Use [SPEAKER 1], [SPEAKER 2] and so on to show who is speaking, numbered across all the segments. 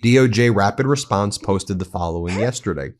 [SPEAKER 1] DOJ Rapid Response posted the following yesterday.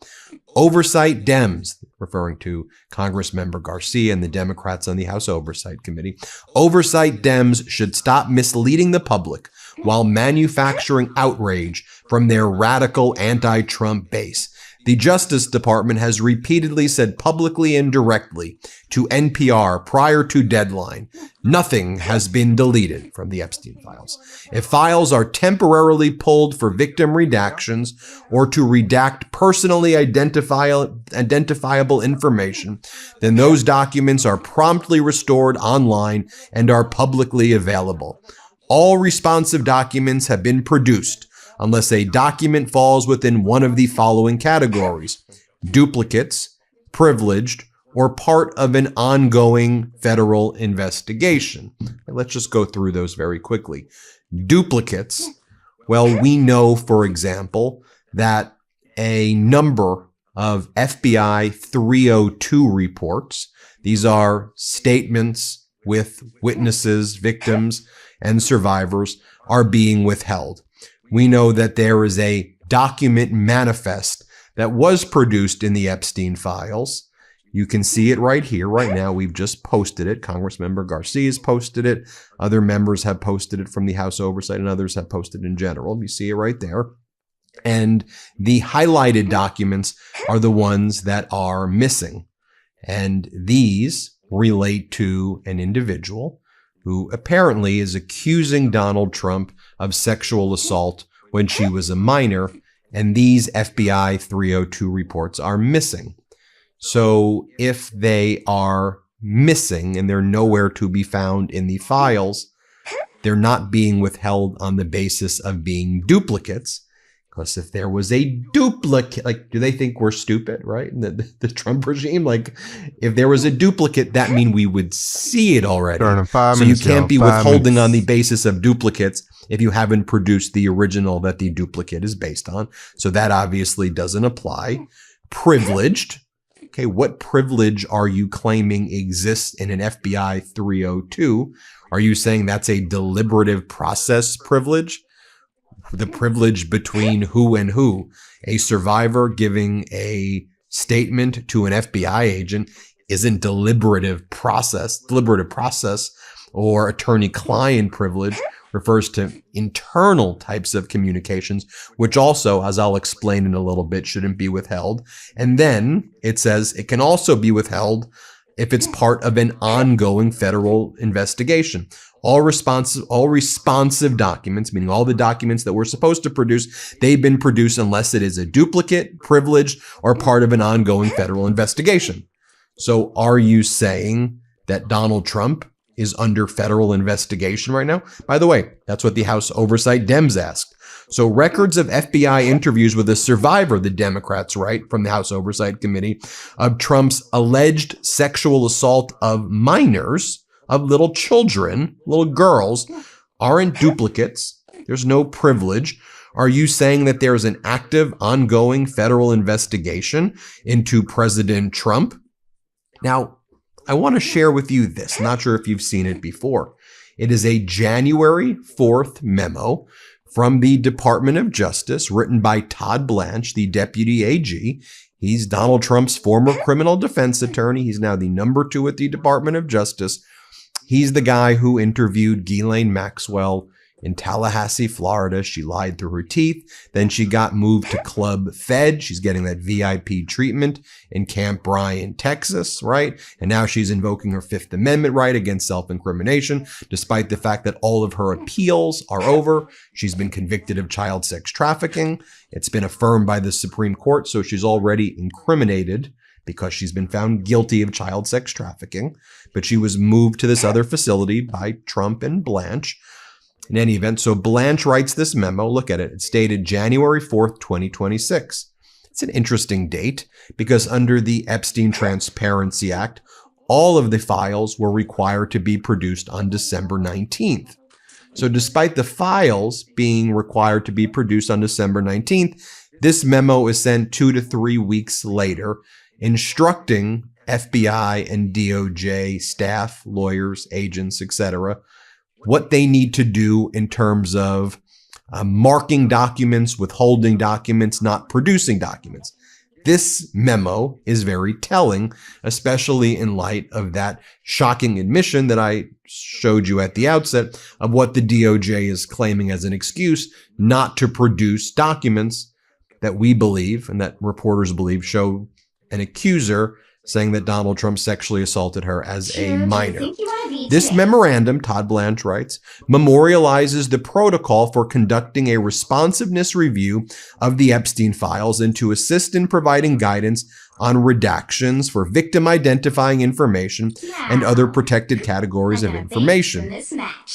[SPEAKER 1] Oversight Dems, referring to Congressmember Garcia and the Democrats on the House Oversight Committee, Oversight Dems should stop misleading the public while manufacturing outrage from their radical anti-Trump base. The Justice Department has repeatedly said publicly and directly to NPR prior to deadline, nothing has been deleted from the Epstein files. If files are temporarily pulled for victim redactions or to redact personally identifiable information, then those documents are promptly restored online and are publicly available. All responsive documents have been produced unless a document falls within one of the following categories: duplicates, privileged, or part of an ongoing federal investigation. Let's just go through those very quickly. Duplicates. Well, we know, for example, that a number of FBI 302 reports, these are statements with witnesses, victims, and survivors, are being withheld. We know that there is a document manifest that was produced in the Epstein files. You can see it right here, right now. We've just posted it. Congressmember Garcia's posted it. Other members have posted it from the House Oversight, and others have posted in general. You see it right there. And the highlighted documents are the ones that are missing. And these relate to an individual who apparently is accusing Donald Trump of sexual assault when she was a minor, and these FBI 302 reports are missing. So if they are missing and they're nowhere to be found in the files, they're not being withheld on the basis of being duplicates. Because if there was a duplicate, like, do they think we're stupid, right? The Trump regime, like, if there was a duplicate, that means we would see it already. So you can't be withholding on the basis of duplicates if you haven't produced the original that the duplicate is based on. So that obviously doesn't apply. Privileged. Okay, what privilege are you claiming exists in an FBI 302? Are you saying that's a deliberative process privilege? The privilege between who and who? A survivor giving a statement to an FBI agent isn't deliberative process, or attorney-client privilege refers to internal types of communications, which also, as I'll explain in a little bit, shouldn't be withheld. And then it says it can also be withheld if it's part of an ongoing federal investigation. All responsive documents, meaning all the documents that we're supposed to produce, they've been produced unless it is a duplicate, privileged, or part of an ongoing federal investigation. So are you saying that Donald Trump is under federal investigation right now? By the way, that's what the House Oversight Dems asked. So records of FBI interviews with a survivor, the Democrats write from the House Oversight Committee, of Trump's alleged sexual assault of minors, of little children, little girls, aren't duplicates. There's no privilege. Are you saying that there's an active, ongoing federal investigation into President Trump? Now, I want to share with you this. Not sure if you've seen it before. It is a January 4th memo from the Department of Justice written by Todd Blanche, the deputy AG. He's Donald Trump's former criminal defense attorney. He's now the number 2 at the Department of Justice. He's the guy who interviewed Ghislaine Maxwell in Tallahassee, Florida. She lied through her teeth. Then she got moved to Club Fed. She's getting that VIP treatment in Camp Bryan, Texas, right? And now she's invoking her Fifth Amendment right against self-incrimination, despite the fact that all of her appeals are over. She's been convicted of child sex trafficking. It's been affirmed by the Supreme Court, so she's already incriminated because she's been found guilty of child sex trafficking. But she was moved to this other facility by Trump and Blanche. In any event, so Blanche writes this memo. Look at it. It's dated January 4th, 2026. It's an interesting date because under the Epstein Transparency Act, all of the files were required to be produced on December 19th. So despite the files being required to be produced on December 19th, this memo is sent 2 to 3 weeks later, instructing FBI and DOJ staff, lawyers, agents, etc., what they need to do in terms of marking documents, withholding documents, not producing documents. This memo is very telling, especially in light of that shocking admission that I showed you at the outset of what the DOJ is claiming as an excuse not to produce documents that we believe and that reporters believe show an accuser saying that Donald Trump sexually assaulted her as a minor. This memorandum, Todd Blanche writes, memorializes the protocol for conducting a responsiveness review of the Epstein files and to assist in providing guidance on redactions for victim identifying information and other protected categories of information.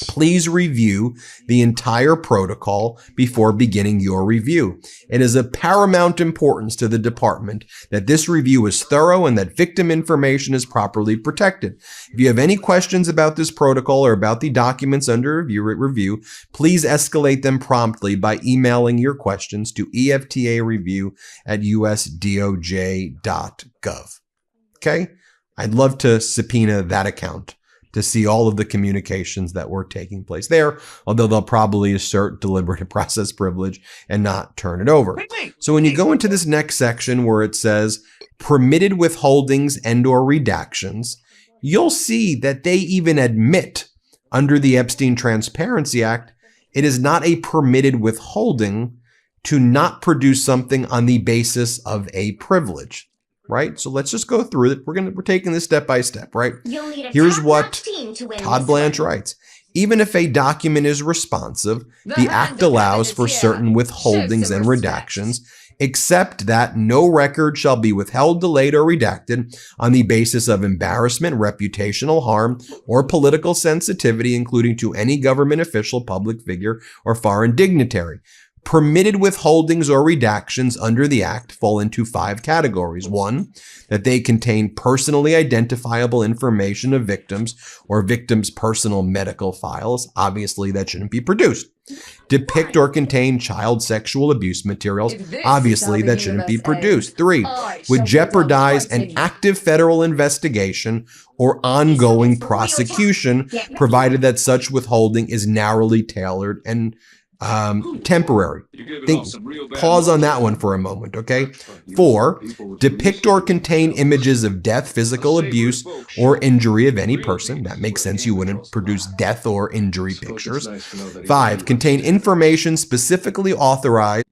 [SPEAKER 1] Please review the entire protocol before beginning your review. It is of paramount importance to the department that this review is thorough and that victim information is properly protected. If you have any questions about this protocol or about the documents under review, please escalate them promptly by emailing your questions to eftareview@usdoj.gov. Okay? I'd love to subpoena that account to see all of the communications that were taking place there, although they'll probably assert deliberative process privilege and not turn it over. So when you go into this next section where it says permitted withholdings and or redactions, you'll see that they even admit under the Epstein Transparency Act, it is not a permitted withholding to not produce something on the basis of a privilege. Right? So let's just go through it. We're taking this step by step, right? Here's what Todd Blanche writes. Even if a document is responsive, the Act allows for certain withholdings and redactions, except that no record shall be withheld, delayed, or redacted on the basis of embarrassment, reputational harm, or political sensitivity, including to any government official, public figure, or foreign dignitary. Permitted withholdings or redactions under the Act fall into 5 categories. 1, that they contain personally identifiable information of victims or victims' personal medical files. Obviously, that shouldn't be produced. Depict or contain child sexual abuse materials. Obviously, that shouldn't be produced. 3, would jeopardize an active federal investigation or ongoing prosecution, provided that such withholding is narrowly tailored and temporary. Pause on that one for a moment, okay? 4, depict or contain images of death, physical abuse, or injury of any person. That makes sense. You wouldn't produce death or injury pictures. 5, contain information specifically authorized.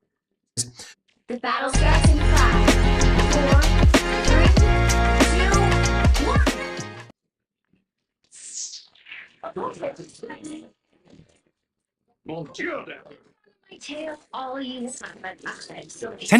[SPEAKER 1] The battle starts in 5, 4, 3, 2, 1.
[SPEAKER 2] Mon Dieu! 10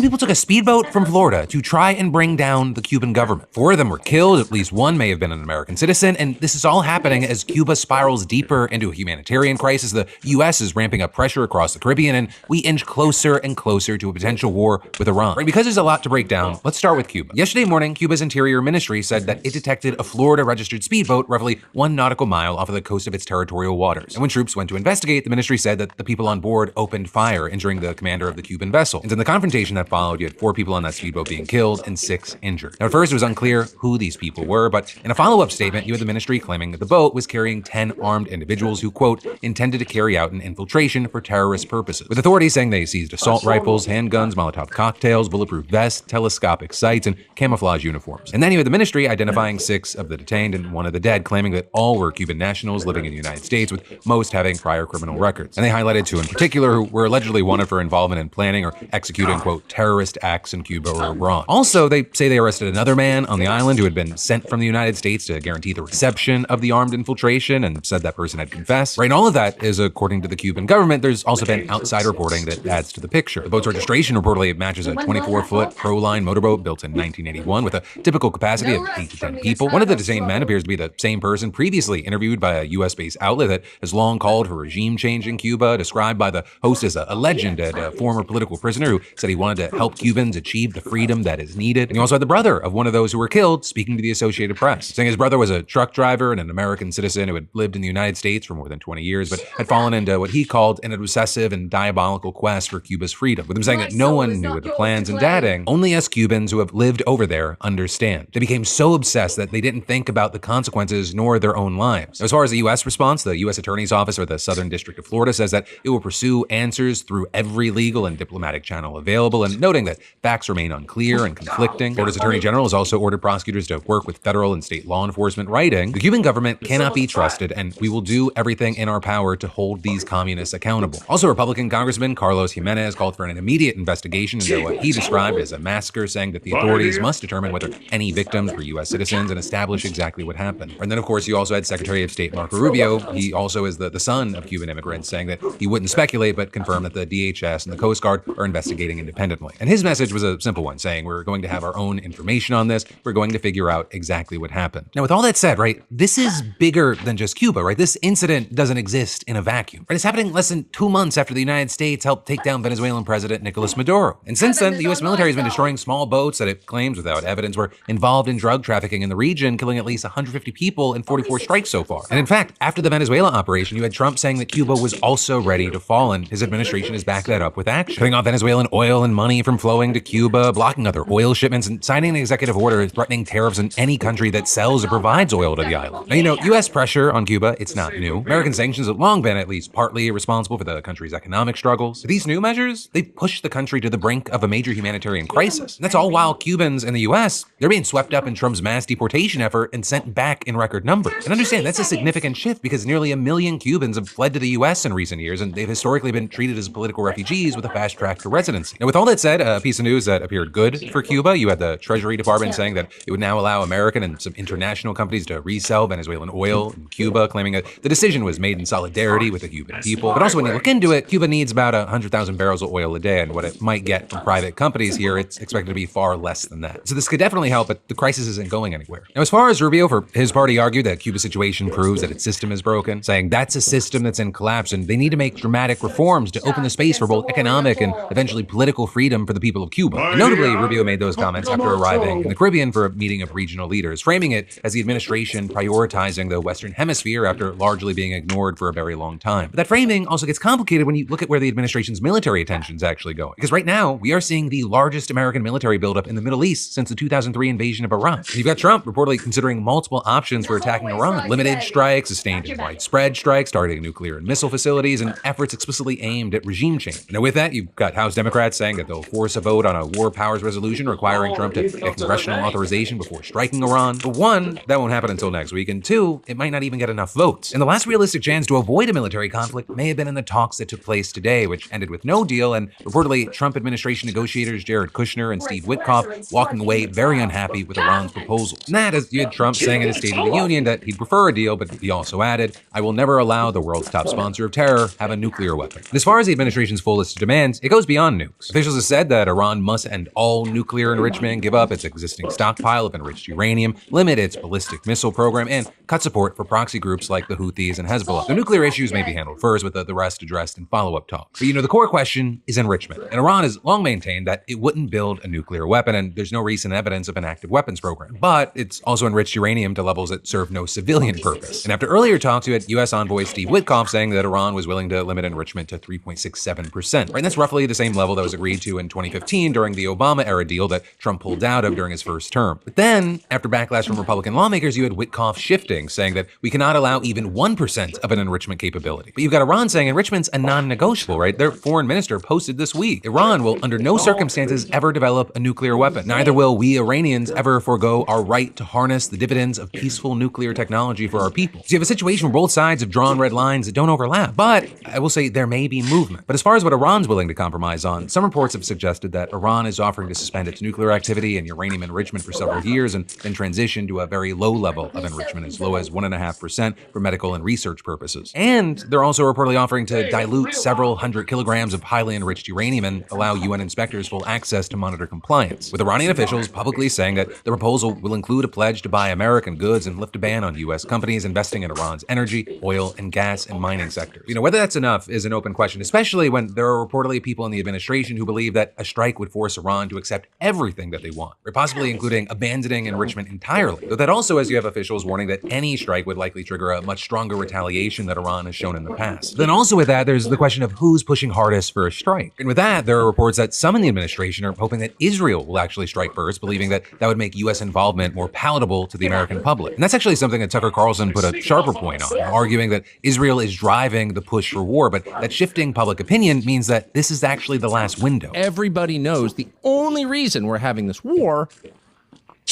[SPEAKER 2] people took a speedboat from Florida to try and bring down the Cuban government. 4 of them were killed, at least 1 may have been an American citizen, and this is all happening as Cuba spirals deeper into a humanitarian crisis. The U.S. is ramping up pressure across the Caribbean, and we inch closer and closer to a potential war with Iran. Right, because there's a lot to break down, let's start with Cuba. Yesterday morning, Cuba's Interior Ministry said that it detected a Florida-registered speedboat roughly 1 nautical mile off of the coast of its territorial waters. And when troops went to investigate, the ministry said that the people on board opened fire, injuring the commander of the Cuban vessel. And in the confrontation that followed, you had 4 people on that speedboat being killed and 6 injured. Now, at first, it was unclear who these people were, but in a follow-up statement, you had the ministry claiming that the boat was carrying 10 armed individuals who, quote, intended to carry out an infiltration for terrorist purposes, with authorities saying they seized assault rifles, handguns, Molotov cocktails, bulletproof vests, telescopic sights, and camouflage uniforms. And then you had the ministry identifying 6 of the detained and 1 of the dead, claiming that all were Cuban nationals living in the United States, with most having prior criminal records. And they highlighted 2 in particular who were allegedly wanted for involvement in planning or executing, quote, terrorist acts in Cuba or Iran. Also, they say they arrested another man on the island who had been sent from the United States to guarantee the reception of the armed infiltration, and said that person had confessed. Right, and all of that is according to the Cuban government. There's also been outside reporting that adds to the picture. The boat's registration reportedly matches a 24-foot Proline motorboat built in 1981 with a typical capacity of 8 to 10 people. One of the detained men appears to be the same person previously interviewed by a US-based outlet that has long called for regime change in Cuba, described by the host as a legend and a former political prisoner who said he wanted to help Cubans achieve the freedom that is needed. And you also had the brother of one of those who were killed speaking to the Associated Press, saying his brother was a truck driver and an American citizen who had lived in the United States for more than 20 years, but had fallen into what he called an obsessive and diabolical quest for Cuba's freedom, with him saying that no one knew of the plans, and adding, only us Cubans who have lived over there understand. They became so obsessed that they didn't think about the consequences nor their own lives. As far as the U.S. response, the U.S. Attorney's Office for the Southern District of Florida says that it will pursue answers measures through every legal and diplomatic channel available, and noting that facts remain unclear and conflicting. Florida's Attorney General has also ordered prosecutors to work with federal and state law enforcement, writing, "The Cuban government cannot be trusted, and we will do everything in our power to hold these communists accountable." Also, Republican Congressman Carlos Jimenez called for an immediate investigation into what he described as a massacre, saying that the authorities must determine whether any victims were U.S. citizens and establish exactly what happened. And then, of course, you also had Secretary of State Marco Rubio. He also is the son of Cuban immigrants, saying that he wouldn't speculate, but confirmed that the DHS and the Coast Guard are investigating independently. And his message was a simple one, saying we're going to have our own information on this. We're going to figure out exactly what happened. Now, with all that said, right, this is bigger than just Cuba, right? This incident doesn't exist in a vacuum, right? It's happening less than 2 months after the United States helped take down Venezuelan President Nicolas Maduro. And since then, the U.S. military has been destroying small boats that it claims without evidence were involved in drug trafficking in the region, killing at least 150 people in 44 strikes so far. And in fact, after the Venezuela operation, you had Trump saying that Cuba was also ready to fall, and his administration has backed that up with action, cutting off Venezuelan oil and money from flowing to Cuba, blocking other oil shipments, and signing an executive order threatening tariffs on any country that sells or provides oil to the island. Now, U.S. pressure on Cuba, it's not new. American sanctions have long been at least partly responsible for the country's economic struggles. But these new measures, they've pushed the country to the brink of a major humanitarian crisis. And that's all while Cubans in the U.S., they're being swept up in Trump's mass deportation effort and sent back in record numbers. And understand, that's a significant shift because nearly 1 million Cubans have fled to the U.S. in recent years, and they've historically been treated as political refugees with a fast track to residency. Now, with all that said, a piece of news that appeared good for Cuba, you had the Treasury Department saying that it would now allow American and some international companies to resell Venezuelan oil in Cuba, claiming that the decision was made in solidarity with the Cuban people. But also, when you look into it, Cuba needs about 100,000 barrels of oil a day, and what it might get from private companies here, it's expected to be far less than that. So this could definitely help, but the crisis isn't going anywhere. Now, as far as Rubio, for his party, argued that Cuba's situation proves that its system is broken, saying that's a system that's in collapse, and they need to make dramatic reforms to open the space for both economic and eventually political freedom for the people of Cuba. And notably, Rubio made those comments after arriving in the Caribbean for a meeting of regional leaders, framing it as the administration prioritizing the Western Hemisphere after largely being ignored for a very long time. But that framing also gets complicated when you look at where the administration's military attention is actually going. Because right now, we are seeing the largest American military buildup in the Middle East since the 2003 invasion of Iraq. And you've got Trump reportedly considering multiple options for attacking Iran: limited strikes, sustained and widespread strikes, targeting nuclear and missile facilities, and efforts explicitly aimed at regime change. Now, with that, you've got House Democrats saying that they'll force a vote on a war powers resolution requiring Trump to get congressional authorization before striking Iran. But one, that won't happen until next week, and two, it might not even get enough votes. And the last realistic chance to avoid a military conflict may have been in the talks that took place today, which ended with no deal, and reportedly Trump administration negotiators Jared Kushner and Steve Witkoff walking away very unhappy with Iran's proposals. And that, as you had Trump saying in his State of the Union that he'd prefer a deal, but he also added, "I will never allow the world's top sponsor of terror have a nuclear weapon." And as far as the administration's full list of demands, it goes beyond nukes. Officials have said that Iran must end all nuclear enrichment, give up its existing stockpile of enriched uranium, limit its ballistic missile program, and cut support for proxy groups like the Houthis and Hezbollah. The nuclear issues may be handled first, with the rest addressed in follow-up talks. But the core question is enrichment. And Iran has long maintained that it wouldn't build a nuclear weapon, and there's no recent evidence of an active weapons program. But it's also enriched uranium to levels that serve no civilian purpose. And after earlier talks, you had U.S. envoy Steve Witkoff saying that Iran was willing to limit enrichment to 3.67%. Right? And that's roughly the same level that was agreed to in 2015 during the Obama-era deal that Trump pulled out of during his first term. But then, after backlash from Republican lawmakers, you had Witkoff shifting, saying that we cannot allow even 1% of an enrichment capability. But you've got Iran saying enrichment's a non-negotiable, right? Their foreign minister posted this week, Iran will under no circumstances ever develop a nuclear weapon. Neither will we Iranians ever forego our right to harness the dividends of peaceful nuclear technology for our people. So you have a situation where both sides have drawn red lines that don't overlap. But I will say there may be movement. But as far as what Iran's willing to compromise on, some reports have suggested that Iran is offering to suspend its nuclear activity and uranium enrichment for several years and then transition to a very low level of enrichment, as low as 1.5% for medical and research purposes. And they're also reportedly offering to dilute several hundred kilograms of highly enriched uranium and allow UN inspectors full access to monitor compliance, with Iranian officials publicly saying that the proposal will include a pledge to buy American goods and lift a ban on U.S. companies investing in Iran's energy, oil, and gas and mining sectors. Whether that's enough is an open question, especially when there are reportedly people in the administration who believe that a strike would force Iran to accept everything that they want, or possibly including abandoning enrichment entirely. Though that also, as you have officials warning that any strike would likely trigger a much stronger retaliation that Iran has shown in the past. Then also with that, there's the question of who's pushing hardest for a strike. And with that, there are reports that some in the administration are hoping that Israel will actually strike first, believing that that would make U.S. involvement more palatable to the American public. And that's actually something that Tucker Carlson put a sharper point on, arguing that Israel is driving the push for war, but that shifting public opinion means that this is actually the last window.
[SPEAKER 3] Everybody knows the only reason we're having this war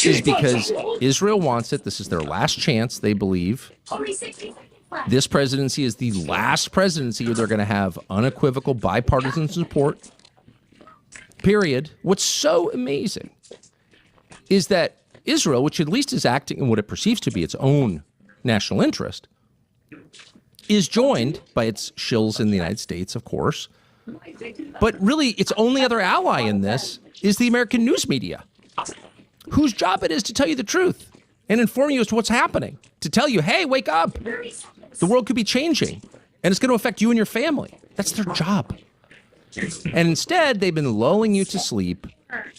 [SPEAKER 3] is because Israel wants it. This is their last chance, they believe. This presidency is the last presidency where they're going to have unequivocal bipartisan support. Period. What's so amazing is that Israel, which at least is acting in what it perceives to be its own national interest, is joined by its shills in the United States, of course. But really, its only other ally in this is the American news media, whose job it is to tell you the truth and inform you as to what's happening, to tell you, hey, wake up. The world could be changing, and it's going to affect you and your family. That's their job. And instead, they've been lulling you to sleep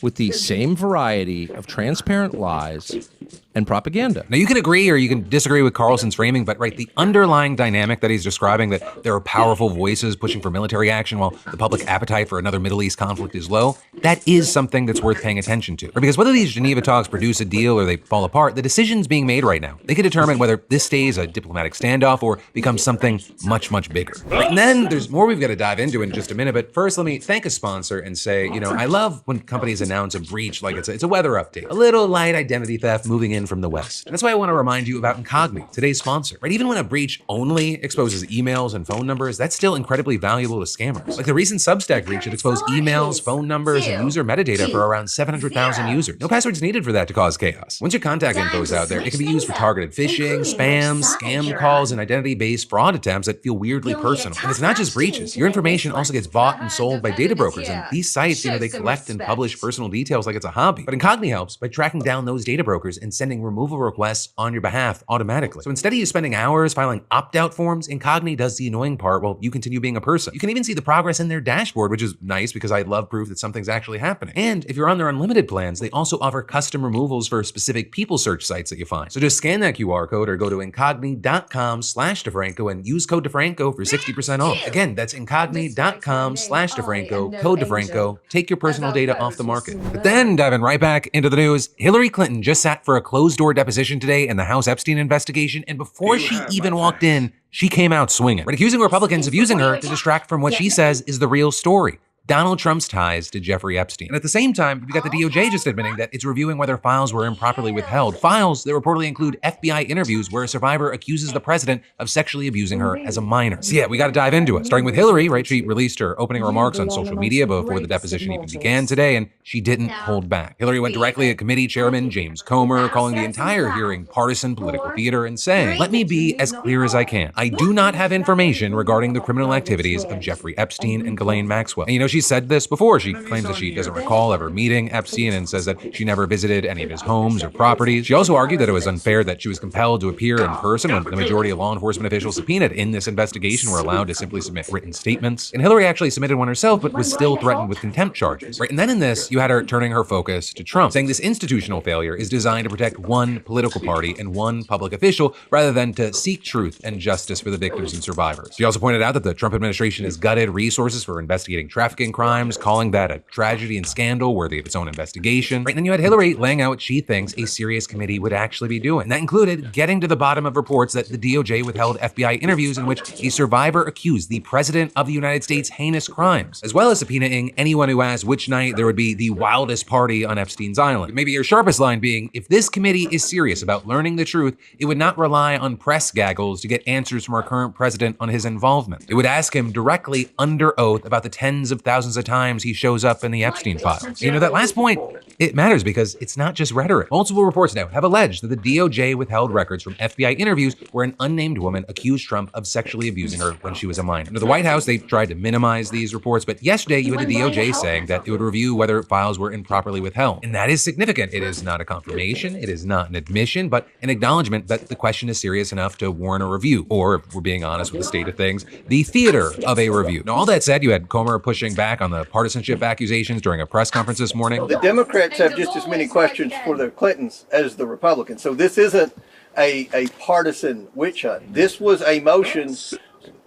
[SPEAKER 3] with the same variety of transparent lies and propaganda.
[SPEAKER 2] Now, you can agree or you can disagree with Carlson's framing, but the underlying dynamic that he's describing, that there are powerful voices pushing for military action while the public appetite for another Middle East conflict is low, that is something that's worth paying attention to. Because whether these Geneva talks produce a deal or they fall apart, the decisions being made right now, they can determine whether this stays a diplomatic standoff or becomes something much, much bigger. And then there's more we've got to dive into in just a minute, but first let me thank a sponsor and say, I love when companies announce a breach like it's a weather update, a little light identity theft moving in from the West. And that's why I want to remind you about Incogni, today's sponsor. Even when a breach only exposes emails and phone numbers, that's still incredibly valuable to scammers. Like the recent Substack breach that exposed emails, phone numbers, and user metadata for around 700,000 users. No passwords needed for that to cause chaos. Once your contact info is out there, it can be used for targeted phishing, spam, scam calls, and identity-based fraud attempts that feel weirdly personal. And it's not just breaches. Your information also gets bought and sold by data brokers, and these sites, they collect and publish personal details like it's a hobby. But Incogni helps by tracking down those data brokers and sending removal requests on your behalf automatically. So instead of you spending hours filing opt-out forms, Incogni does the annoying part while you continue being a person. You can even see the progress in their dashboard, which is nice because I love proof that something's actually happening. And if you're on their unlimited plans, they also offer custom removals for specific people search sites that you find. So just scan that QR code or go to incogni.com/DeFranco and use code DeFranco for 60% off. Again, that's incogni.com/DeFranco, code DeFranco. Take your personal data off the market. But then, diving right back into the news, Hillary Clinton just sat for a closed-door deposition today in the House Epstein investigation, and before she even walked in, she came out swinging, accusing Republicans of using her to distract from what she says is the real story: Donald Trump's ties to Jeffrey Epstein. And at the same time, we got the DOJ just admitting that it's reviewing whether files were improperly withheld. Files that reportedly include FBI interviews where a survivor accuses the president of sexually abusing her as a minor. So yeah, we got to dive into it. Starting with Hillary, She released her opening remarks on social media before the deposition even began today, and she didn't hold back. Hillary went directly at committee chairman James Comer, calling the entire hearing partisan political theater and saying, "Let me be as clear as I can. I do not have information regarding the criminal activities of Jeffrey Epstein and Ghislaine Maxwell." And she said this before. She claims that she doesn't recall ever meeting Epstein and says that she never visited any of his homes or properties. She also argued that it was unfair that she was compelled to appear in person when the majority of law enforcement officials subpoenaed in this investigation were allowed to simply submit written statements. And Hillary actually submitted one herself, but was still threatened with contempt charges. And then in this, you had her turning her focus to Trump, saying this institutional failure is designed to protect one political party and one public official rather than to seek truth and justice for the victims and survivors. She also pointed out that the Trump administration has gutted resources for investigating trafficking crimes, calling that a tragedy and scandal worthy of its own investigation. And then you had Hillary laying out what she thinks a serious committee would actually be doing. And that included getting to the bottom of reports that the DOJ withheld FBI interviews in which a survivor accused the president of the United States heinous crimes, as well as subpoenaing anyone who asked which night there would be the wildest party on Epstein's island. Maybe your sharpest line being, if this committee is serious about learning the truth, it would not rely on press gaggles to get answers from our current president on his involvement. It would ask him directly under oath about the tens of thousands of times he shows up in the Epstein files. That last point, it matters because it's not just rhetoric. Multiple reports now have alleged that the DOJ withheld records from FBI interviews where an unnamed woman accused Trump of sexually abusing her when she was a minor. Under the White House, they tried to minimize these reports, but yesterday you had the DOJ saying that it would review whether files were improperly withheld. And that is significant. It is not a confirmation, it is not an admission, but an acknowledgement that the question is serious enough to warrant a review, or if we're being honest with the state of things, the theater of a review. Now, all that said, you had Comer pushing back on the partisanship accusations during a press conference this morning.
[SPEAKER 4] The Democrats have just as many questions for the Clintons as the Republicans. So this isn't a partisan witch hunt. This was a motion,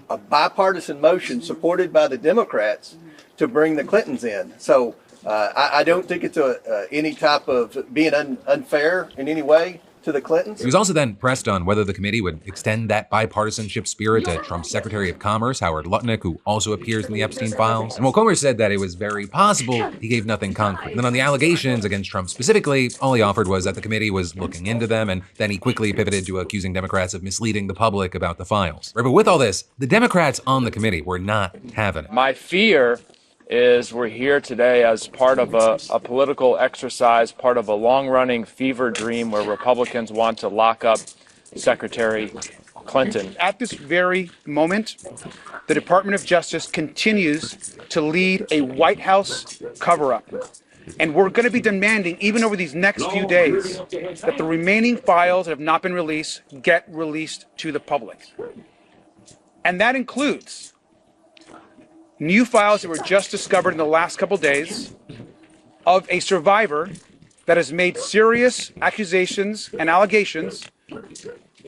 [SPEAKER 4] a bipartisan motion supported by the Democrats to bring the Clintons in. So I don't think it's any type of being unfair in any way. to the Clintons.
[SPEAKER 2] He was also then pressed on whether the committee would extend that bipartisanship spirit to Trump's Secretary of Commerce, Howard Lutnick, who also appears in the Epstein files. And while Comer said that it was very possible, he gave nothing concrete. And then on the allegations against Trump specifically, all he offered was that the committee was looking into them, and then he quickly pivoted to accusing Democrats of misleading the public about the files. Right, but with all this, the Democrats on the committee were not having it.
[SPEAKER 5] My fear is we're here today as part of a political exercise, part of a long-running fever dream where Republicans want to lock up Secretary Clinton.
[SPEAKER 6] At this very moment, the Department of Justice continues to lead a White House cover-up. And we're going to be demanding, even over these next few days, that the remaining files that have not been released get released to the public. And that includes new files that were just discovered in the last couple days of a survivor that has made serious accusations and allegations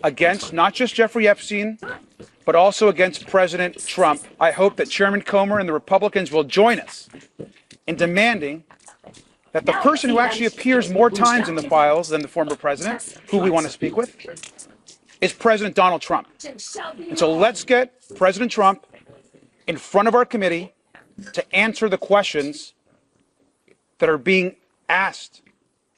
[SPEAKER 6] against not just Jeffrey Epstein, but also against President Trump. I hope that Chairman Comer and the Republicans will join us in demanding that the person who actually appears more times in the files than the former president, who we want to speak with, is President Donald Trump. And so let's get President Trump in front of our committee to answer the questions that are being asked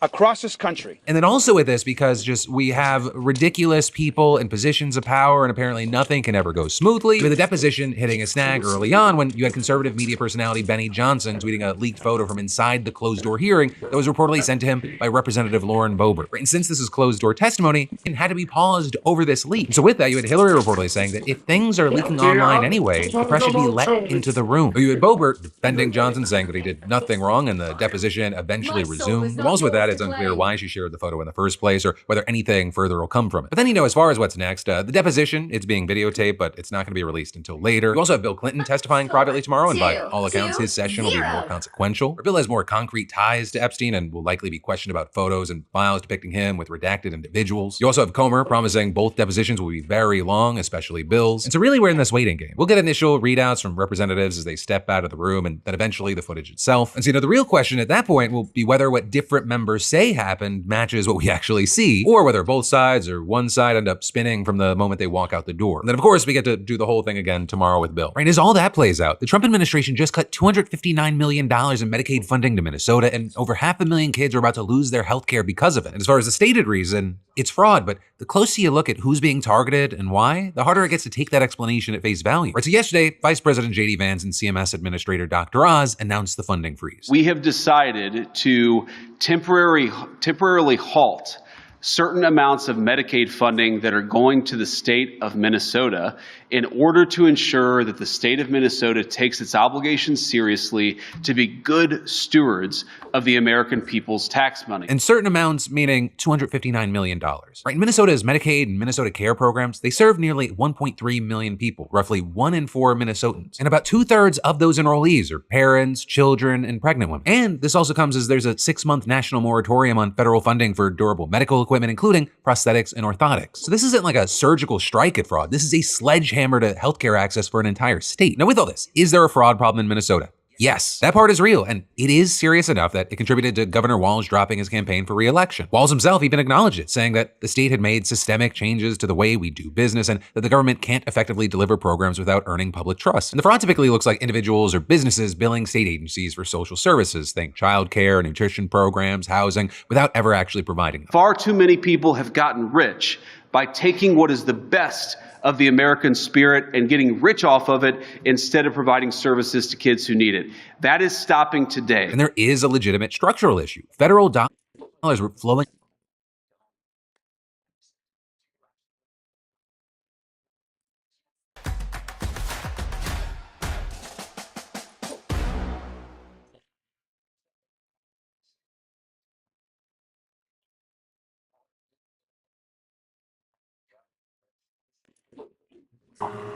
[SPEAKER 6] across this country.
[SPEAKER 2] And then also with this, because just we have ridiculous people in positions of power and apparently nothing can ever go smoothly, with the deposition hitting a snag early on when you had conservative media personality Benny Johnson tweeting a leaked photo from inside the closed-door hearing that was reportedly sent to him by Representative Lauren Boebert. And since this is closed-door testimony, it had to be paused over this leak. So with that, you had Hillary reportedly saying that if things are leaking online anyway, the press should be let into the room. You had Boebert defending Johnson, saying that he did nothing wrong and the deposition eventually resumed. And also with that, it's unclear why she shared the photo in the first place or whether anything further will come from it. But then, as far as what's next, the deposition, it's being videotaped, but it's not going to be released until later. You also have Bill Clinton testifying privately tomorrow, and by all accounts, his session will be more consequential. Bill has more concrete ties to Epstein and will likely be questioned about photos and files depicting him with redacted individuals. You also have Comer promising both depositions will be very long, especially Bill's. And so really, we're in this waiting game. We'll get initial readouts from representatives as they step out of the room, and then eventually the footage itself. And so, the real question at that point will be whether what different members say happened matches what we actually see, or whether both sides or one side end up spinning from the moment they walk out the door. And then, of course, we get to do the whole thing again tomorrow with Bill. Right? As all that plays out, the Trump administration just cut $259 million in Medicaid funding to Minnesota, and over 500,000 kids are about to lose their health care because of it. And as far as the stated reason, it's fraud, but the closer you look at who's being targeted and why, the harder it gets to take that explanation at face value. Right, so yesterday, Vice President J.D. Vance and CMS Administrator Dr. Oz announced the funding freeze.
[SPEAKER 7] We have decided to temporarily halt certain amounts of Medicaid funding that are going to the state of Minnesota in order to ensure that the state of Minnesota takes its obligations seriously to be good stewards of the American people's tax money.
[SPEAKER 2] And certain amounts meaning $259 million. Right, Minnesota's Medicaid and Minnesota Care programs, they serve nearly 1.3 million people, roughly 1 in 4 Minnesotans. And about 2/3 of those enrollees are parents, children, and pregnant women. And this also comes as there's a 6-month national moratorium on federal funding for durable medical equipment, including prosthetics and orthotics. So this isn't like a surgical strike at fraud. This is a sledgehammer to healthcare access for an entire state. Now, with all this, is there a fraud problem in Minnesota? Yes, that part is real, and it is serious enough that it contributed to Governor Walz dropping his campaign for re-election. Walz himself even acknowledged it, saying that the state had made systemic changes to the way we do business and that the government can't effectively deliver programs without earning public trust. And the fraud typically looks like individuals or businesses billing state agencies for social services, think childcare, nutrition programs, housing, without ever actually providing them.
[SPEAKER 7] Far too many people have gotten rich by taking what is the best of the American spirit and getting rich off of it instead of providing services to kids who need it. That is stopping today.
[SPEAKER 2] And there is a legitimate structural issue. Federal dollars were flowing.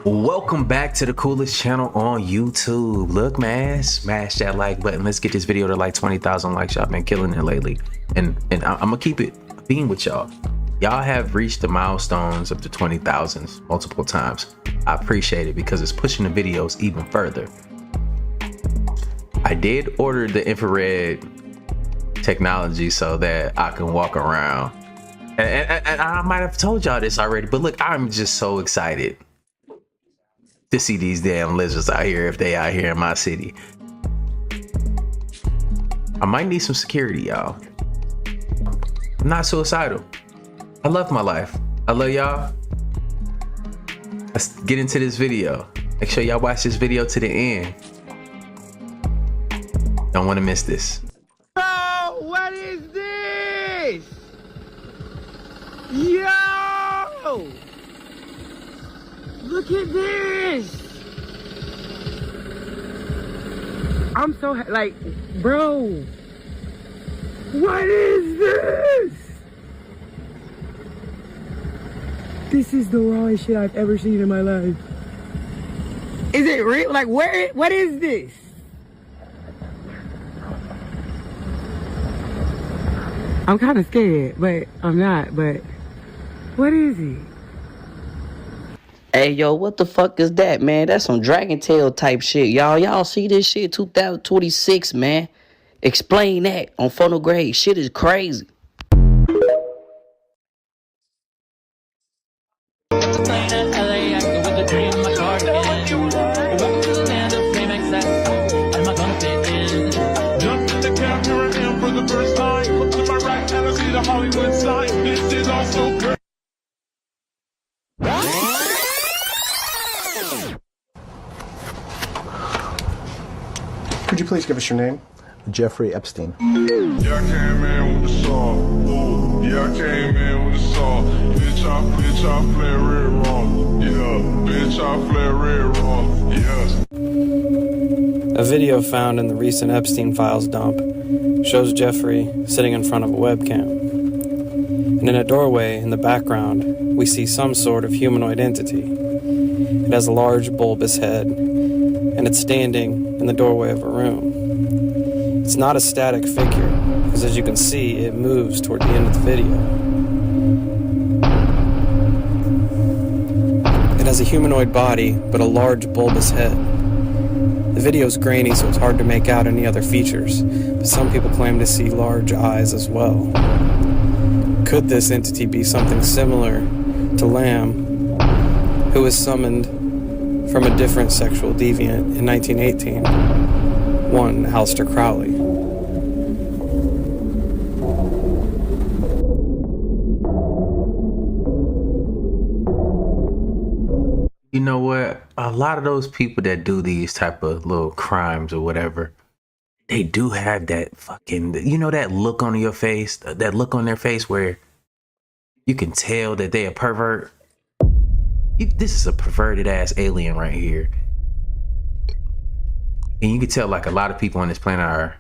[SPEAKER 8] Welcome back to the coolest channel on YouTube. Look, man, smash that like button. Let's get this video to like 20,000 likes. Y'all been killing it lately. And I'm gonna keep it being with y'all. Y'all have reached the milestones of the 20,000s multiple times. I appreciate it because it's pushing the videos even further. I did order the infrared technology so that I can walk around And I might have told y'all this already, but look, I'm just so excited to see these damn lizards out here if they out here in my city. I might need some security, y'all. I'm not suicidal. I love my life. I love y'all. Let's get into this video. Make sure y'all watch this video to the end. Don't want to miss this.
[SPEAKER 9] Bro, what is this? Yo! Look at this! I'm so like, bro, what is this? This is the rawest shit I've ever seen in my life. Is it real? Like, what is this? I'm kind of scared, but I'm not, but what is it?
[SPEAKER 10] Hey, yo, what the fuck is that, man? That's some Dragon Tail type shit, y'all. Y'all see this shit? 2026, man. Explain that on Phonograde. Shit is crazy.
[SPEAKER 11] Could you please give us your name? Jeffrey Epstein.
[SPEAKER 12] Yeah, I came in with the saw. Ooh, yeah, I came in with the saw. Bitch, I play red wrong. Yeah, bitch, I play red wrong. Yeah.
[SPEAKER 13] A video found in the recent Epstein Files dump shows Jeffrey sitting in front of a webcam. And in a doorway in the background, we see some sort of humanoid entity. It has a large bulbous head, and it's standing in the doorway of a room. It's not a static figure, because as you can see, it moves toward the end of the video. It has a humanoid body, but a large bulbous head. The video's grainy, so it's hard to make out any other features, but some people claim to see large eyes as well. Could this entity be something similar to Lamb, who was summoned from a different sexual deviant in 1918, one Aleister Crowley?
[SPEAKER 8] You know what? A lot of those people that do these type of little crimes or whatever, they do have that fucking, you know, that look on your face, that look on their face where you can tell that they a pervert. This is a perverted ass alien right here. And you can tell like a lot of people on this planet are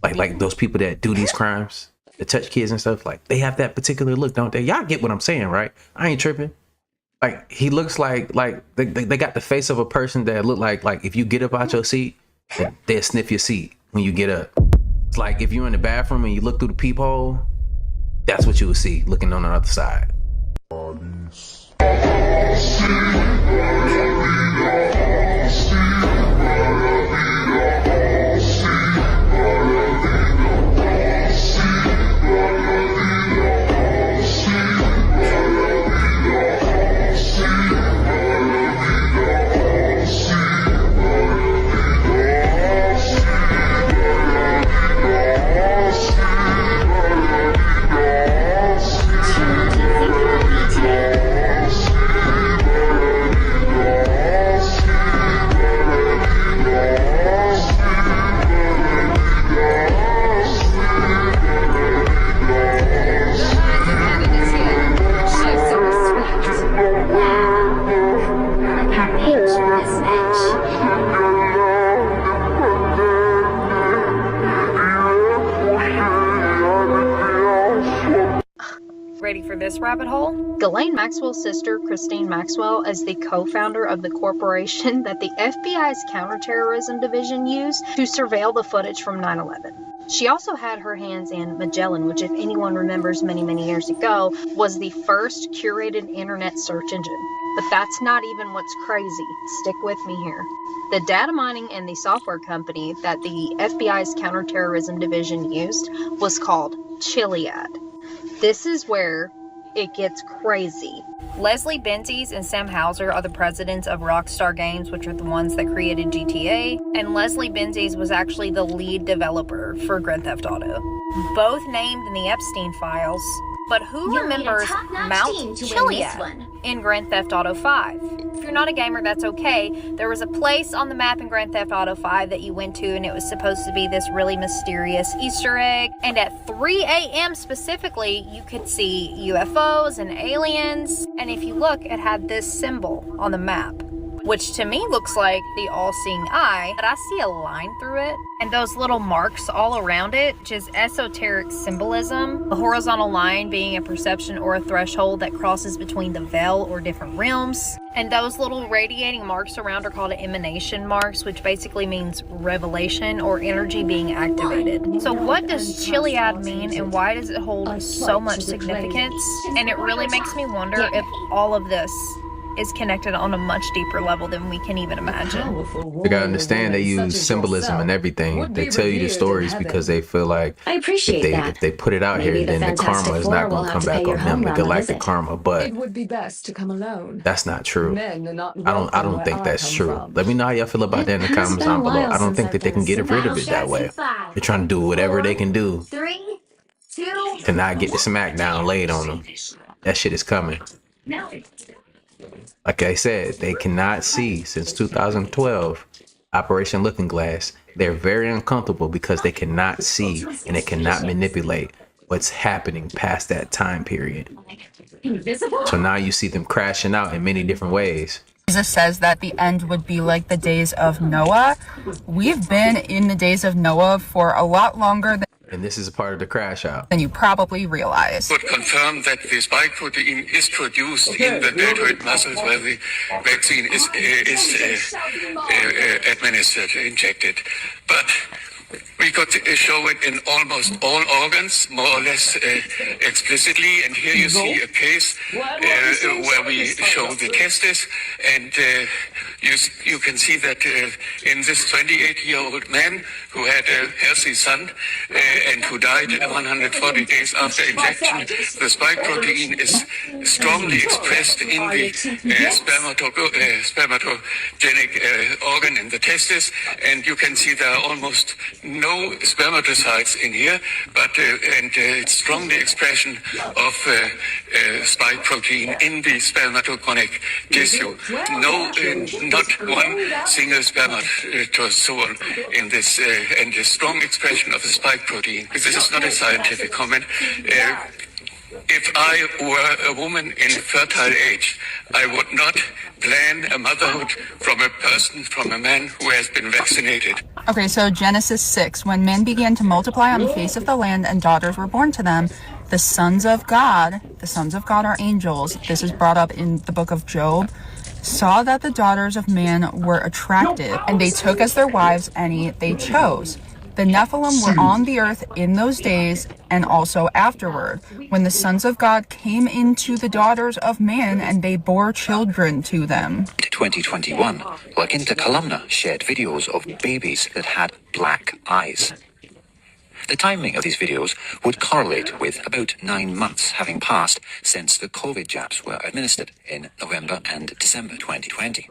[SPEAKER 8] like those people that do these crimes, that touch kids and stuff, like they have that particular look, don't they? Y'all get what I'm saying, right? I ain't tripping. Like he looks like they got the face of a person that look like if you get up out your seat, they'll sniff your seat when you get up. It's like if you're in the bathroom and you look through the peephole, that's what you would see looking on the other side.
[SPEAKER 14] Ready for this rabbit hole? Ghislaine Maxwell's sister, Christine Maxwell, is the co-founder of the corporation that the FBI's counterterrorism division used to surveil the footage from 9/11. She also had her hands in Magellan, which, if anyone remembers many, many years ago, was the first curated internet search engine. But that's not even what's crazy. Stick with me here. The data mining and the software company that the FBI's counterterrorism division used was called Chiliad. This is where it gets crazy. Leslie Benzies and Sam Hauser are the presidents of Rockstar Games, which are the ones that created GTA, and Leslie Benzies was actually the lead developer for Grand Theft Auto. Both named in the Epstein files, but who remembers Mount Chiliad in Grand Theft Auto 5? If you're not a gamer, that's okay. There was a place on the map in Grand Theft Auto 5 that you went to, and it was supposed to be this really mysterious Easter egg. And at 3 a.m. specifically, you could see UFOs and aliens. And if you look, it had this symbol on the map, which to me looks like the all-seeing eye, but I see a line through it. And those little marks all around it, which is esoteric symbolism. The horizontal line being a perception or a threshold that crosses between the veil or different realms. And those little radiating marks around are called emanation marks, which basically means revelation or energy being activated. So what does Chiliad mean, and why does it hold so much significance? And it really makes me wonder if all of this is connected on a much deeper level than we can even imagine.
[SPEAKER 8] You gotta understand, they use symbolism and everything. They tell you the stories because they feel like if they put it out here, then the karma is not going to come back on them, the galactic karma. But
[SPEAKER 15] it would be best to come alone.
[SPEAKER 8] That's not true.
[SPEAKER 15] Men are not
[SPEAKER 8] I don't think that's true. Let me know how y'all feel about that in the comments down below. I don't think that they can get rid of it that way. They're trying to do whatever they can do to not get the smackdown laid on them. That shit is coming. Like I said, they cannot see since 2012, Operation Looking Glass. They're very uncomfortable because they cannot see and they cannot manipulate what's happening past that time period. So now you see them crashing out in many different ways.
[SPEAKER 16] Jesus says that the end would be like the days of Noah. We've been in the days of Noah for a lot longer
[SPEAKER 8] and this is a part of the crash out
[SPEAKER 16] than you probably realize.
[SPEAKER 17] Could confirm that the spike protein is produced in the deltoid muscles where the vaccine is administered, injected. But we could show it in almost all organs, more or less explicitly. And here you see a case where we show the testes, and you can see that in this 28-year-old man who had a healthy son and who died 140 days after injection, the spike protein is strongly expressed in the spermatogenic organ in the testes, and you can see there are almost no spermatocytes in here, but it's strongly expression of spike protein in the spermatogonic tissue. Not one single spermatozoon in this, and a strong expression of the spike protein. This is not a scientific comment. If I were a woman in fertile age, I would not plan a motherhood from a man who has been vaccinated.
[SPEAKER 16] Okay, so Genesis 6, when men began to multiply on the face of the land and daughters were born to them, the sons of God are angels, this is brought up in the book of Job, saw that the daughters of man were attractive, and they took as their wives any they chose. The Nephilim were on the earth in those days and also afterward, when the sons of God came into the daughters of man and they bore children to them.
[SPEAKER 18] 2021, La Quinta Columna shared videos of babies that had black eyes. The timing of these videos would correlate with about 9 months having passed since the COVID jabs were administered in November and December 2020.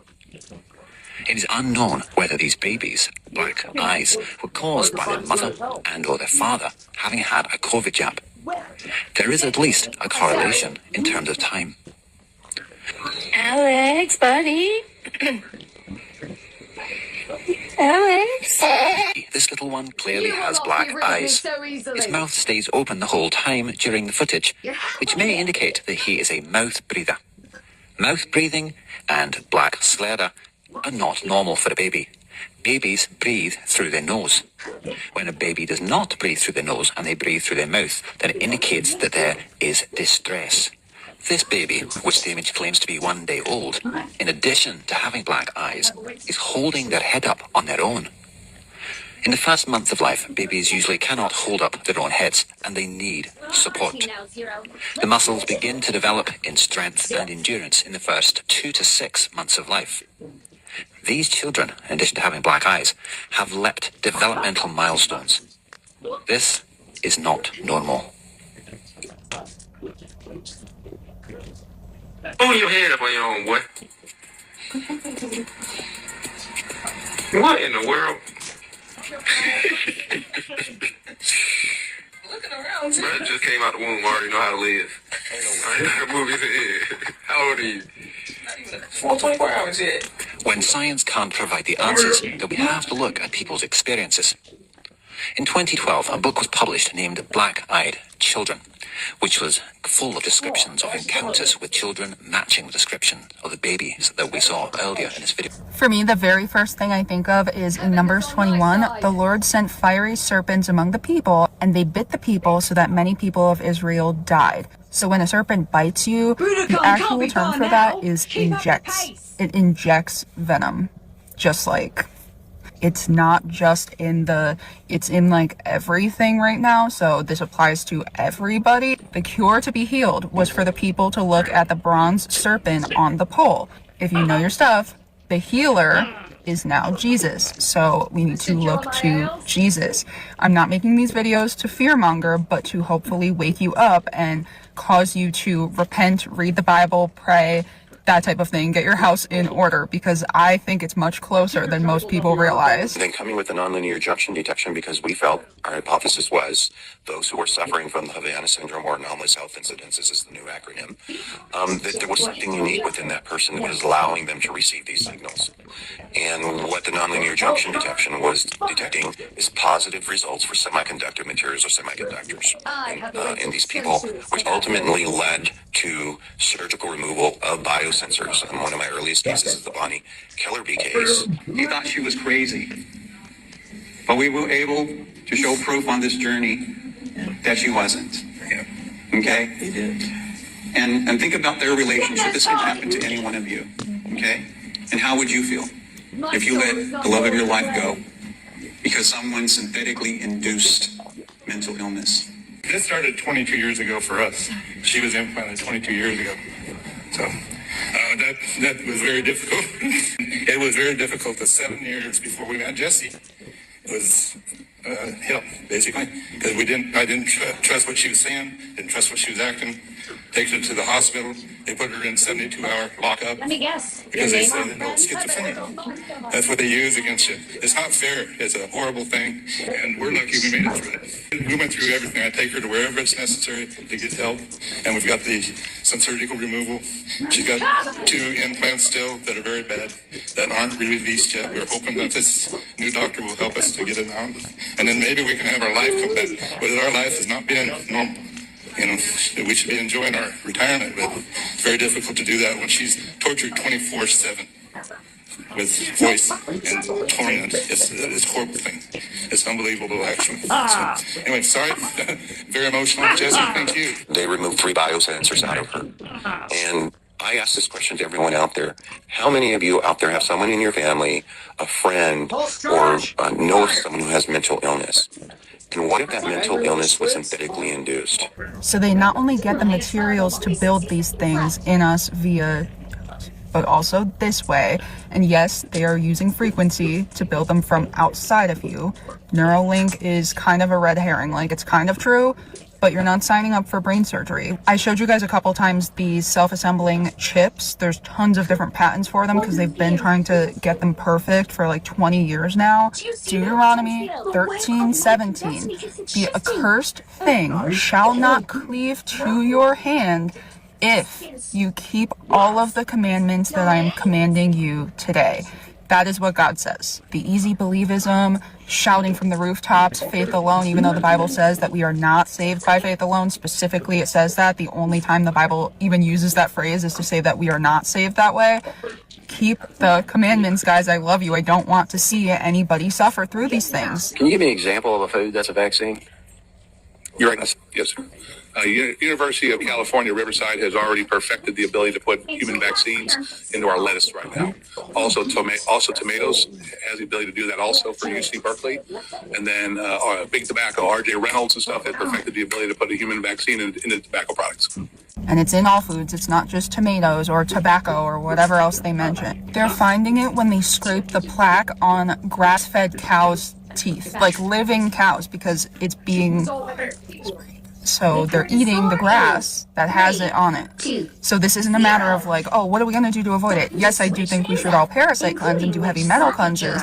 [SPEAKER 18] It is unknown whether these babies' black eyes were caused by their mother and or their father having had a COVID jab. There is at least a correlation in terms of time.
[SPEAKER 19] Alex, buddy. Alex.
[SPEAKER 18] This little one clearly has black eyes. His mouth stays open the whole time during the footage, which may indicate that he is a mouth breather. Mouth breathing and black sclera are not normal for a baby. Babies breathe through their nose. When a baby does not breathe through their nose and they breathe through their mouth, then it indicates that there is distress. This baby, which the image claims to be 1 day old, in addition to having black eyes, is holding their head up on their own. In the first month of life, babies usually cannot hold up their own heads, and they need support. The muscles begin to develop in strength and endurance in the first 2 to 6 months of life. These children, in addition to having black eyes, have leapt developmental milestones. This is not normal.
[SPEAKER 17] Hold your head up on your own, boy. What in the world? Brad just came out the womb, already know how to live. Move his head. How old are you?
[SPEAKER 18] 24 hours yet. When science can't provide the answers, then we have to look at people's experiences. In 2012, a book was published named Black-Eyed Children, which was full of descriptions of encounters with children matching the description of the babies that we saw earlier in this video.
[SPEAKER 16] For me, the very first thing I think of is in Numbers 21, the Lord sent fiery serpents among the people, and they bit the people so that many people of Israel died. So when a serpent bites you, the actual term for that is injects. It injects venom. Just like, it's not just in it's in like everything right now. So this applies to everybody. The cure to be healed was for the people to look at the bronze serpent on the pole. If you know your stuff, the healer is now Jesus. So we need to look to Jesus. I'm not making these videos to fearmonger, but to hopefully wake you up and cause you to repent, read the Bible, pray, that type of thing. Get your house in order, because I think it's much closer than most people realize.
[SPEAKER 20] Then coming with the nonlinear junction detection, because we felt our hypothesis was those who were suffering from the Havana syndrome or anomalous health incidences is the new acronym, that there was something unique within that person that was allowing them to receive these signals. And what the nonlinear junction detection was detecting is positive results for semiconductor materials or semiconductors in these people, which ultimately led to surgical removal of biosensors. And one of my earliest cases is the Bonnie Kellerby case.
[SPEAKER 21] He thought she was crazy, but we were able to show proof on this journey that she wasn't. Okay? He did. And think about their relationship. This could happen to any one of you. Okay? And how would you feel if you let the love of your life go because someone synthetically induced mental illness?
[SPEAKER 12] This started 22 years ago for us. She was implanted 22 years ago. So that was very difficult. It was very difficult. The 7 years before we met Jesse, it was hell, basically, because I didn't trust what she was saying, didn't trust what she was acting. Take her to the hospital. They put her in 72-hour lockup.
[SPEAKER 19] Let me guess.
[SPEAKER 12] Because they said no schizophrenia. That's what they use against you. It's not fair. It's a horrible thing, and we're lucky we made it through it. We went through everything. I take her to wherever it's necessary to get help, and we've got some surgical removal. She's got 2 implants still that are very bad, that aren't released yet. We're hoping that this new doctor will help us to get it out, and then maybe we can have our life come back. But our life has not been normal. You know, we should be enjoying our retirement, but it's very difficult to do that when she's tortured 24/7 with voice and torment. It's a horrible thing. It's unbelievable, actually. So, anyway, sorry. Very emotional. Jesse, thank you.
[SPEAKER 20] They removed 3 biosensors out of her. And I ask this question to everyone out there. How many of you out there have someone in your family, a friend, or know of someone who has mental illness? And what if that mental illness was synthetically induced?
[SPEAKER 16] So they not only get the materials to build these things in us via, but also this way. And yes, they are using frequency to build them from outside of you. Neuralink is kind of a red herring. Like, it's kind of true, but you're not signing up for brain surgery. I showed you guys a couple times these self-assembling chips. There's tons of different patents for them because they've been trying to get them perfect for like 20 years now. Deuteronomy 13:17. The accursed thing shall not cleave to your hand if you keep all of the commandments that I am commanding you today. That is what God says. The easy believism, shouting from the rooftops, faith alone, even though the Bible says that we are not saved by faith alone. Specifically, it says that. The only time the Bible even uses that phrase is to say that we are not saved that way. Keep the commandments, guys. I love you. I don't want to see anybody suffer through these things.
[SPEAKER 20] Can you give me an example of a food that's a vaccine?
[SPEAKER 12] You're right. Yes, sir. University of California, Riverside has already perfected the ability to put human vaccines into our lettuce right now. Also, tomatoes has the ability to do that also for UC Berkeley. And then Big Tobacco, RJ Reynolds and stuff has perfected the ability to put a human vaccine into tobacco products.
[SPEAKER 16] And it's in all foods. It's not just tomatoes or tobacco or whatever else they mention. They're finding it when they scrape the plaque on grass-fed cows' teeth, like living cows, because it's being So they're eating the grass that has it on it. So this isn't a matter of like, oh, what are we going to do to avoid it? Yes, I do think we should all parasite cleanse and do heavy metal cleanses.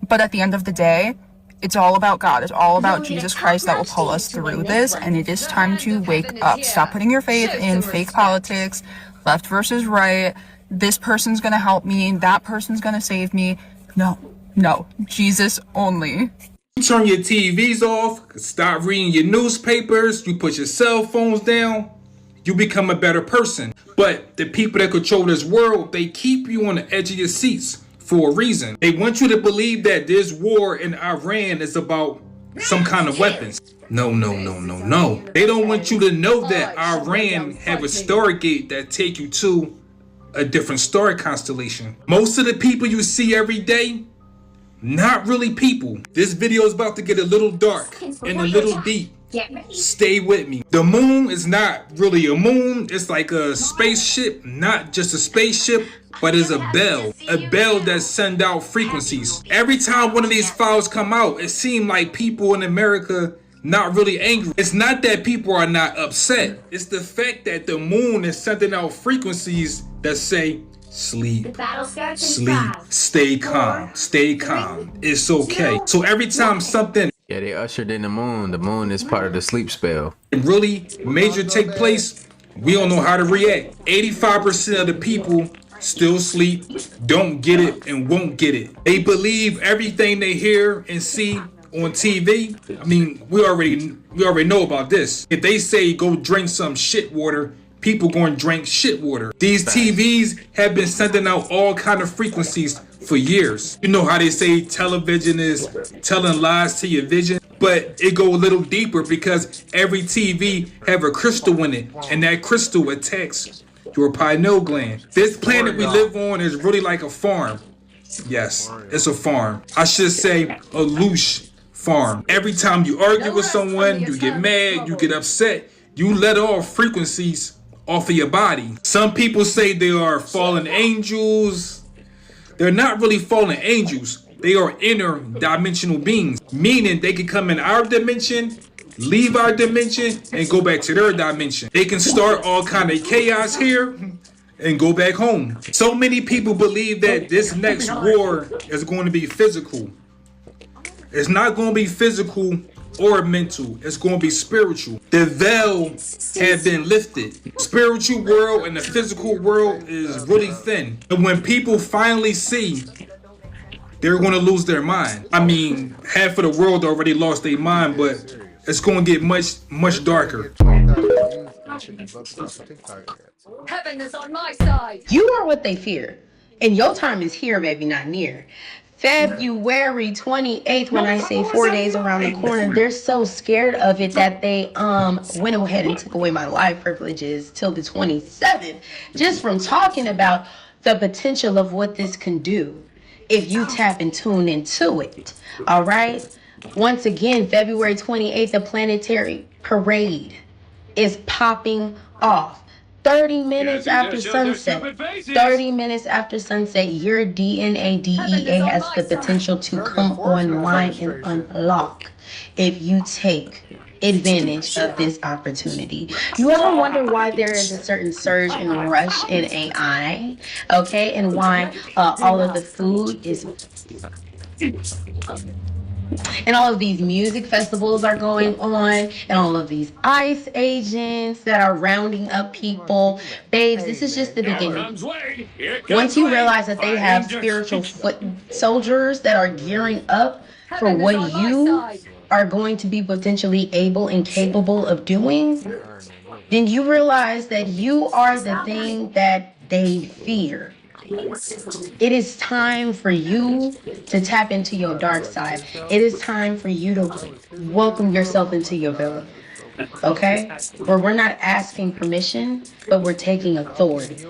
[SPEAKER 16] But at the end of the day, it's all about God. It's all about Jesus Christ that will pull us through this. And it is time to wake up. Stop putting your faith in fake politics, left versus right. This person's going to help me. That person's going to save me. No, Jesus only.
[SPEAKER 1] You turn your TVs off, stop reading your newspapers, you put your cell phones down, you become a better person. But the people that control this world, they keep you on the edge of your seats for a reason. They want you to believe that this war in Iran is about some kind of weapons. No. They don't want you to know that Iran have a Stargate that take you to a different star constellation. Most of the people you see every day, not really people. This video is about to get a little dark and a little deep. Stay with me. The moon is not really a moon. It's like a spaceship, not just a spaceship, but it's a bell that sends out frequencies. Every time one of these files come out, it seems like people in America not really angry. It's not that people are not upset. It's the fact that the moon is sending out frequencies that say, sleep, stay calm, it's okay. So every time something
[SPEAKER 8] they ushered in the moon is part of the sleep spell.
[SPEAKER 1] Really major take place, we don't know how to react. 85% of the people still sleep, don't get it, and won't get it. They believe everything they hear and see on TV. I mean, we already know about this. If they say go drink some shit water, people going to drink shit water. These TVs have been sending out all kind of frequencies for years. You know how they say television is telling lies to your vision? But it go a little deeper because every TV have a crystal in it, and that crystal attacks your pineal gland. This planet we live on is really like a farm. Yes, it's a farm. I should say a loose farm. Every time you argue with someone, you get mad, you get upset, you let off frequencies off of your body. Some people say they are fallen angels. They're not really fallen angels. They are interdimensional beings, meaning they can come in our dimension, leave our dimension, and go back to their dimension. They can start all kind of chaos here and go back home. So many people believe that this next war is going to be physical. It's not going to be physical or mental. It's going to be spiritual. The veil has been lifted. Spiritual world and the physical world is really thin. And when people finally see, they're going to lose their mind. I mean, half of the world already lost their mind, but it's going to get much darker.
[SPEAKER 22] Heaven is on my side.
[SPEAKER 9] You are what they fear. And your time is here, baby, not near. February 28th, when I say 4 days around the corner, they're so scared of it that they went ahead and took away my life privileges till the 27th, just from talking about the potential of what this can do if you tap and tune into it. All right? Once again, February 28th, the planetary parade is popping off. 30 minutes after sunset, 30 minutes after sunset, your DNA DEA has the potential to come online and unlock if you take advantage of this opportunity. You ever wonder why there is a certain surge and rush in AI, okay, and why all of the food is... And all of these music festivals are going on, and all of these ICE agents that are rounding up people. Babes, this is just the beginning. Once you realize that they have spiritual foot soldiers that are gearing up for what you are going to be potentially able and capable of doing, then you realize that you are the thing that they fear. It is time for you to tap into your dark side. It is time for you to welcome yourself into your villain. Okay? Where we're not asking permission, but we're taking authority.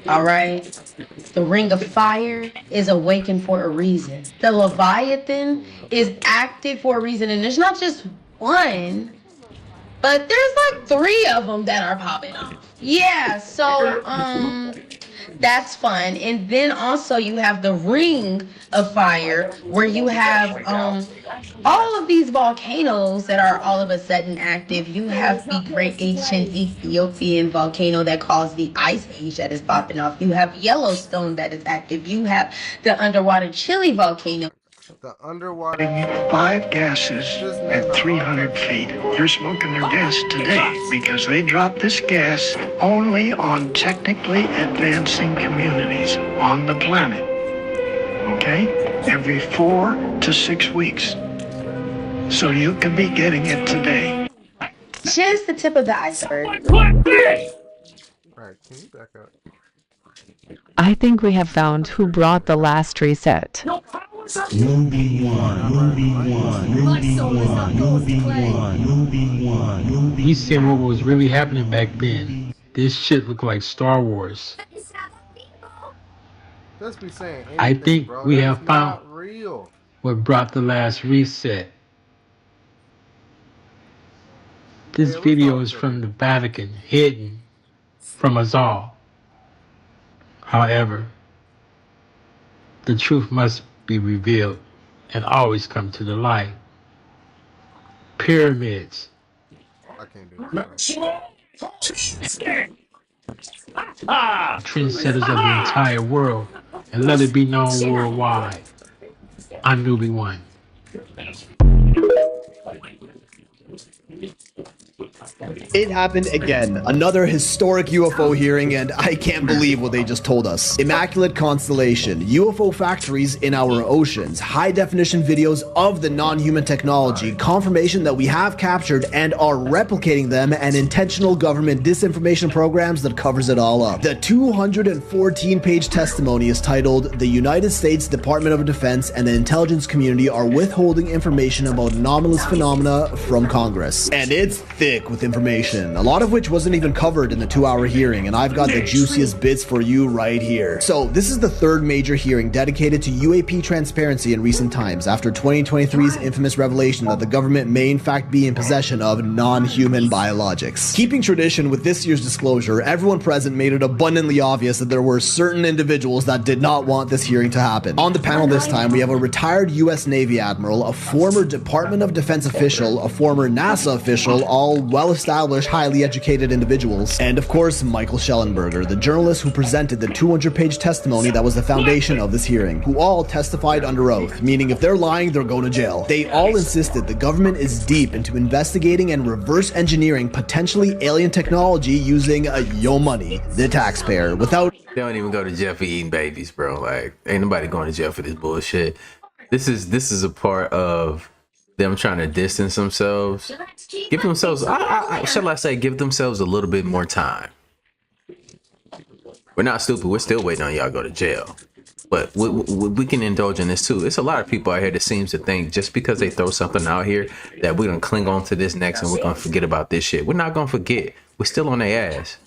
[SPEAKER 9] All right? The ring of fire is awakened for a reason. The Leviathan is active for a reason. And there's not just one, but there's like 3 of them that are popping off. Yeah, so, That's fun. And then also you have the Ring of Fire, where you have all of these volcanoes that are all of a sudden active. You have the great ancient Ethiopian volcano that caused the Ice Age that is popping off. You have Yellowstone that is active. You have the underwater Chile volcano.
[SPEAKER 11] The underwater.
[SPEAKER 3] 5 gases at 300 feet. You're smoking their gas today because they drop this gas only on technically advancing communities on the planet. Okay? Every 4 to 6 weeks. So you can be getting it today.
[SPEAKER 9] Just the tip of the iceberg.
[SPEAKER 11] Alright, can you back up?
[SPEAKER 4] I think we have found who brought the last reset.
[SPEAKER 23] We seen what was really happening back then. This shit looked like Star Wars.
[SPEAKER 11] Just be saying anything,
[SPEAKER 23] I think
[SPEAKER 11] bro.
[SPEAKER 23] we
[SPEAKER 11] That's
[SPEAKER 23] have found
[SPEAKER 11] not real.
[SPEAKER 23] what brought the last reset. This video is from the Vatican, hidden from us all. However, the truth must be revealed and always come to the light. Pyramids.
[SPEAKER 11] I can't do that.
[SPEAKER 23] Trendsetters of the entire world, and let it be known worldwide. I'm Newbie One.
[SPEAKER 24] It happened again. Another historic UFO hearing, and I can't believe what they just told us. Immaculate Constellation, UFO factories in our oceans, high-definition videos of the non-human technology, confirmation that we have captured and are replicating them, and intentional government disinformation programs that covers it all up. The 214-page testimony is titled, "The United States Department of Defense and the intelligence community are withholding information about anomalous phenomena from Congress." And it's thick with information, a lot of which wasn't even covered in the 2-hour hearing, and I've got the juiciest bits for you right here. So this is the third major hearing dedicated to UAP transparency in recent times, after 2023's infamous revelation that the government may in fact be in possession of non-human biologics. Keeping tradition with this year's disclosure, everyone present made it abundantly obvious that there were certain individuals that did not want this hearing to happen. On the panel this time, we have a retired US Navy admiral, a former Department of Defense official, a former NASA official, all well-established, highly educated individuals, and of course, Michael Schellenberger, the journalist who presented the 200-page testimony that was the foundation of this hearing, who all testified under oath, meaning if they're lying, they're going to jail. They all insisted the government is deep into investigating and reverse engineering potentially alien technology using yo money, the taxpayer, without—
[SPEAKER 8] They don't even go to jail for eating babies, bro. Like, ain't nobody going to jail for this bullshit. This is a part of them trying to distance themselves, give themselves, shall I say, give themselves a little bit more time. We're not stupid. We're still waiting on y'all to go to jail. But we can indulge in this too. It's a lot of people out here that seems to think just because they throw something out here that we're going to cling on to this next and we're going to forget about this shit. We're not going to forget. We're still on their ass.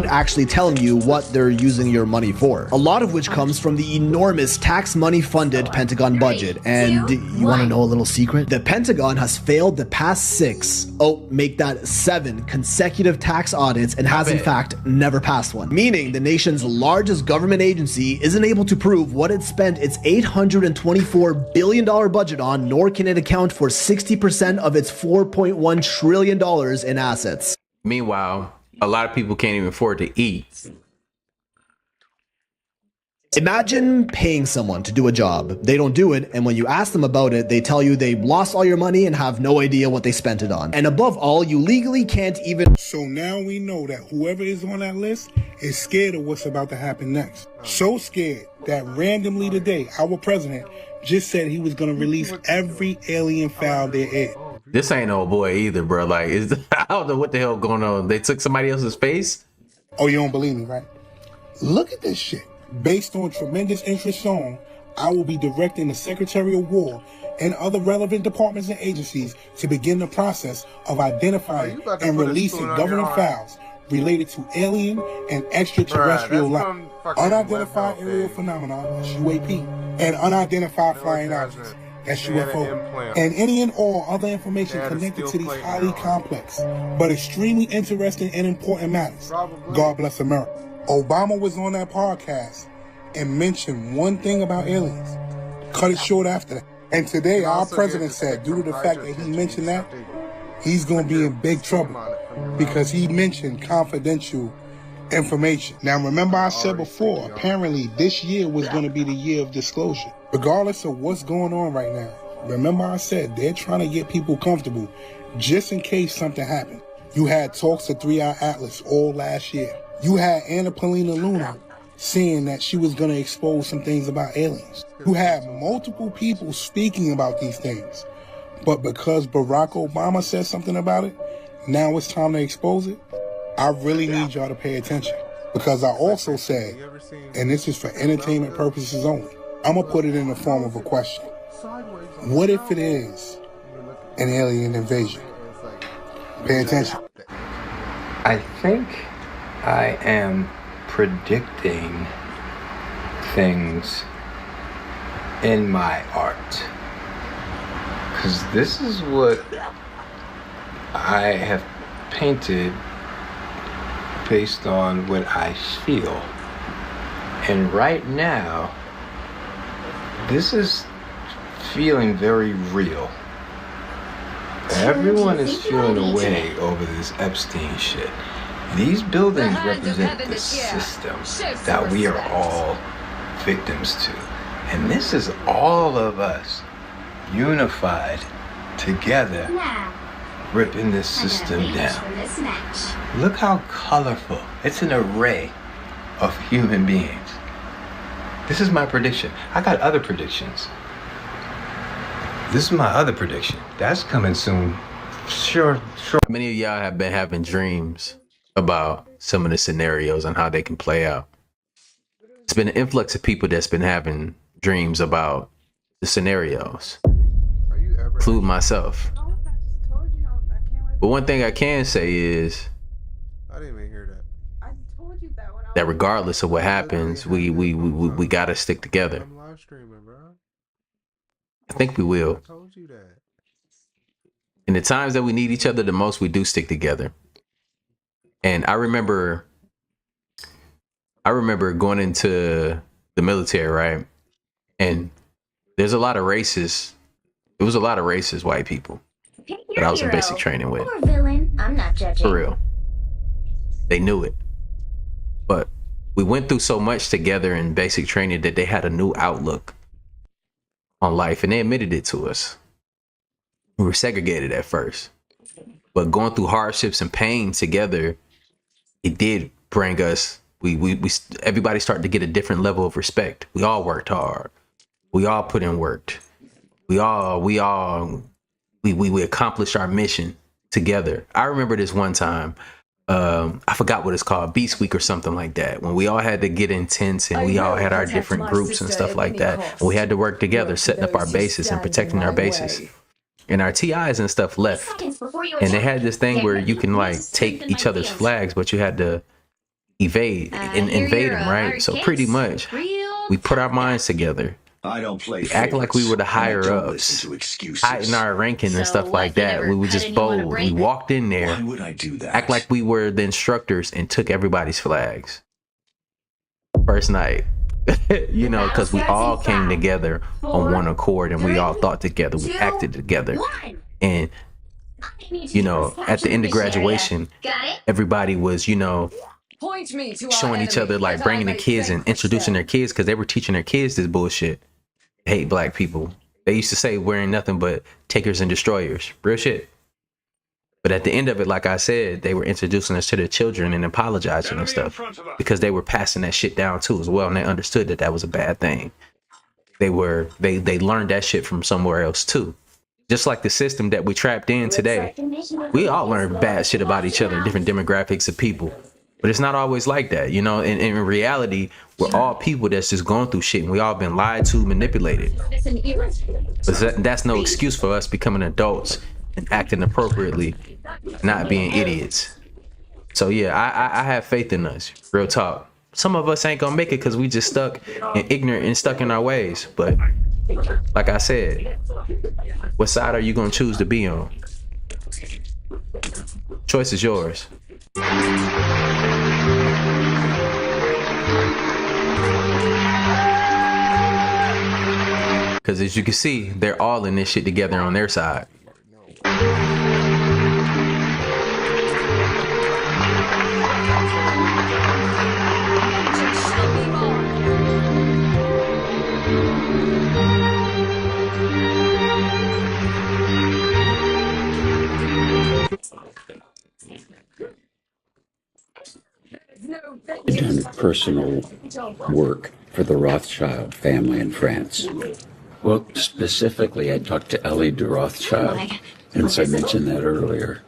[SPEAKER 24] Actually telling you what they're using your money for. A lot of which comes from the enormous tax money funded Pentagon budget. And you want to know a little secret? The Pentagon has failed the past 7 consecutive tax audits and has in fact never passed one. Meaning the nation's largest government agency isn't able to prove what it spent its $824 billion budget on, nor can it account for 60% of its $4.1 trillion in assets.
[SPEAKER 8] Meanwhile, a lot of people can't even afford to eat.
[SPEAKER 24] Imagine paying someone to do a job. They don't do it, and when you ask them about it, they tell you they lost all your money and have no idea what they spent it on. And above all, you legally can't even—
[SPEAKER 25] So now we know that whoever is on that list is scared of what's about to happen next. So scared that randomly today, our president just said he was going to release every alien file there is.
[SPEAKER 8] This ain't no boy either, bro. Like, I don't know what the hell going on. They took somebody else's face?
[SPEAKER 25] Oh, you don't believe me, right? Look at this shit. Based on tremendous interest shown, I will be directing the Secretary of War and other relevant departments and agencies to begin the process of identifying and releasing government files related to alien and extraterrestrial life, unidentified aerial phenomena, that's UAP, and unidentified flying objects, that's UFO, and any and all other information connected to these highly complex but extremely interesting and important matters. God bless America. Obama was on that podcast and mentioned one thing about aliens. Cut it short after that. And today, our president said, due to the fact that he mentioned that, he's going to be in big trouble because he mentioned confidential information. Now, remember I said before, apparently this year was going to be the year of disclosure. Regardless of what's going on right now, remember I said they're trying to get people comfortable just in case something happened. You had talks of 3-Eye Atlas all last year. You had Anna Paulina Luna saying that she was going to expose some things about aliens. You had multiple people speaking about these things. But because Barack Obama said something about it, now it's time to expose it. I really need y'all to pay attention. Because I also said, and this is for entertainment purposes only, I'm going to put it in the form of a question. What if it is an alien invasion? Pay attention.
[SPEAKER 2] I think I am predicting things in my art. Because this is what I have painted based on what I feel. And right now, this is feeling very real. Everyone is feeling away over this Epstein shit. These buildings represent the system that we are all victims to. And this is all of us unified together, ripping this system down. Look how colorful. It's an array of human beings. This is my prediction. I got other predictions. This is my other prediction. That's coming soon. Sure.
[SPEAKER 8] Many of y'all have been having dreams about some of the scenarios and how they can play out. It's been an influx of people that's been having dreams about the scenarios, including myself. But one thing I can say is that regardless of what happens, we gotta stick together. I think we will. In the times that we need each other the most, we do stick together. And I remember going into the military, right? And there's a lot of racist. It was a lot of racist white people that I was in basic training with.
[SPEAKER 5] Or villain, I'm not judging.
[SPEAKER 8] For real. They knew it. But we went through so much together in basic training that they had a new outlook on life, and they admitted it to us. We were segregated at first, but going through hardships and pain together, it did bring us. Everybody started to get a different level of respect. We all worked hard. We all put in work. We accomplished our mission together. I remember this one time. I forgot what it's called, Beast Week or something like that, when we all had to get intense and we all had our different groups and stuff like that. And we had to work together, setting up our bases and protecting our bases. And our TIs and stuff left. And they had this thing where you can like take each other's flags, but you had to invade them, right? So pretty much we put our minds together.
[SPEAKER 6] I don't play.
[SPEAKER 8] We act like we were the higher ups, hiding our ranking and stuff like that. We were just bold. We walked in there,
[SPEAKER 6] Why would I do that?
[SPEAKER 8] act like we were the instructors and took everybody's flags. First night, you know, because we all came together on one accord and we all thought together, we acted together. And, you know, at the end of graduation, everybody was, you know, showing each other, like bringing the kids and introducing their kids, because they were teaching their kids this bullshit. Hate black people. They used to say we're ain't nothing but takers and destroyers. Real shit. But at the end of it, like I said, they were introducing us to their children and apologizing and stuff, because they were passing that shit down too as well, and they understood that that was a bad thing. They learned that shit from somewhere else too. Just like the system that we trapped in today, we all learned bad shit about each other, different demographics of people. But it's not always like that, you know. And in reality, we're all people that's just going through shit, and we all been lied to, manipulated. But that's no excuse for us becoming adults and acting appropriately, not being idiots. So yeah, I have faith in us. Real talk. Some of us ain't gonna make it because we just stuck and ignorant and stuck in our ways. But like I said, what side are you gonna choose to be on? Choice is yours. because as you can see, they're all in this shit together on their side.
[SPEAKER 5] Done personal work for the Rothschild family in France. Well, specifically, I talked to Elie de Rothschild, and so I mentioned that earlier.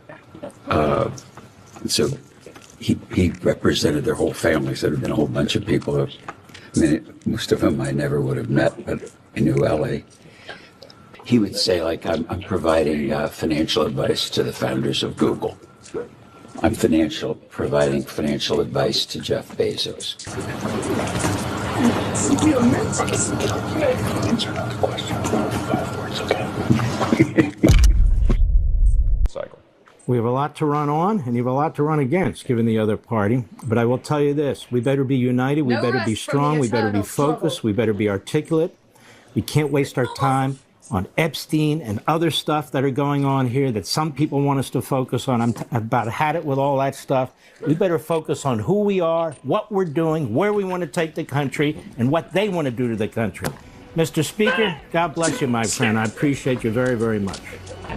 [SPEAKER 5] So he represented their whole family, so there have been a whole bunch of people. I mean, most of them I never would have met, but I knew Elie. He would say, like, I'm providing financial advice to the founders of Google. I'm providing financial advice to Jeff Bezos.
[SPEAKER 6] We have a lot to run on, and you have a lot to run against, given the other party. But I will tell you this, we better be united, we better be strong, we better be focused, we better be articulate. We can't waste our time on Epstein and other stuff that are going on here that some people want us to focus on. I've about had it with all that stuff. We better focus on who we are, what we're doing, where we want to take the country, and what they want to do to the country. Mr. Speaker, God bless you, my friend. I appreciate you very, very much.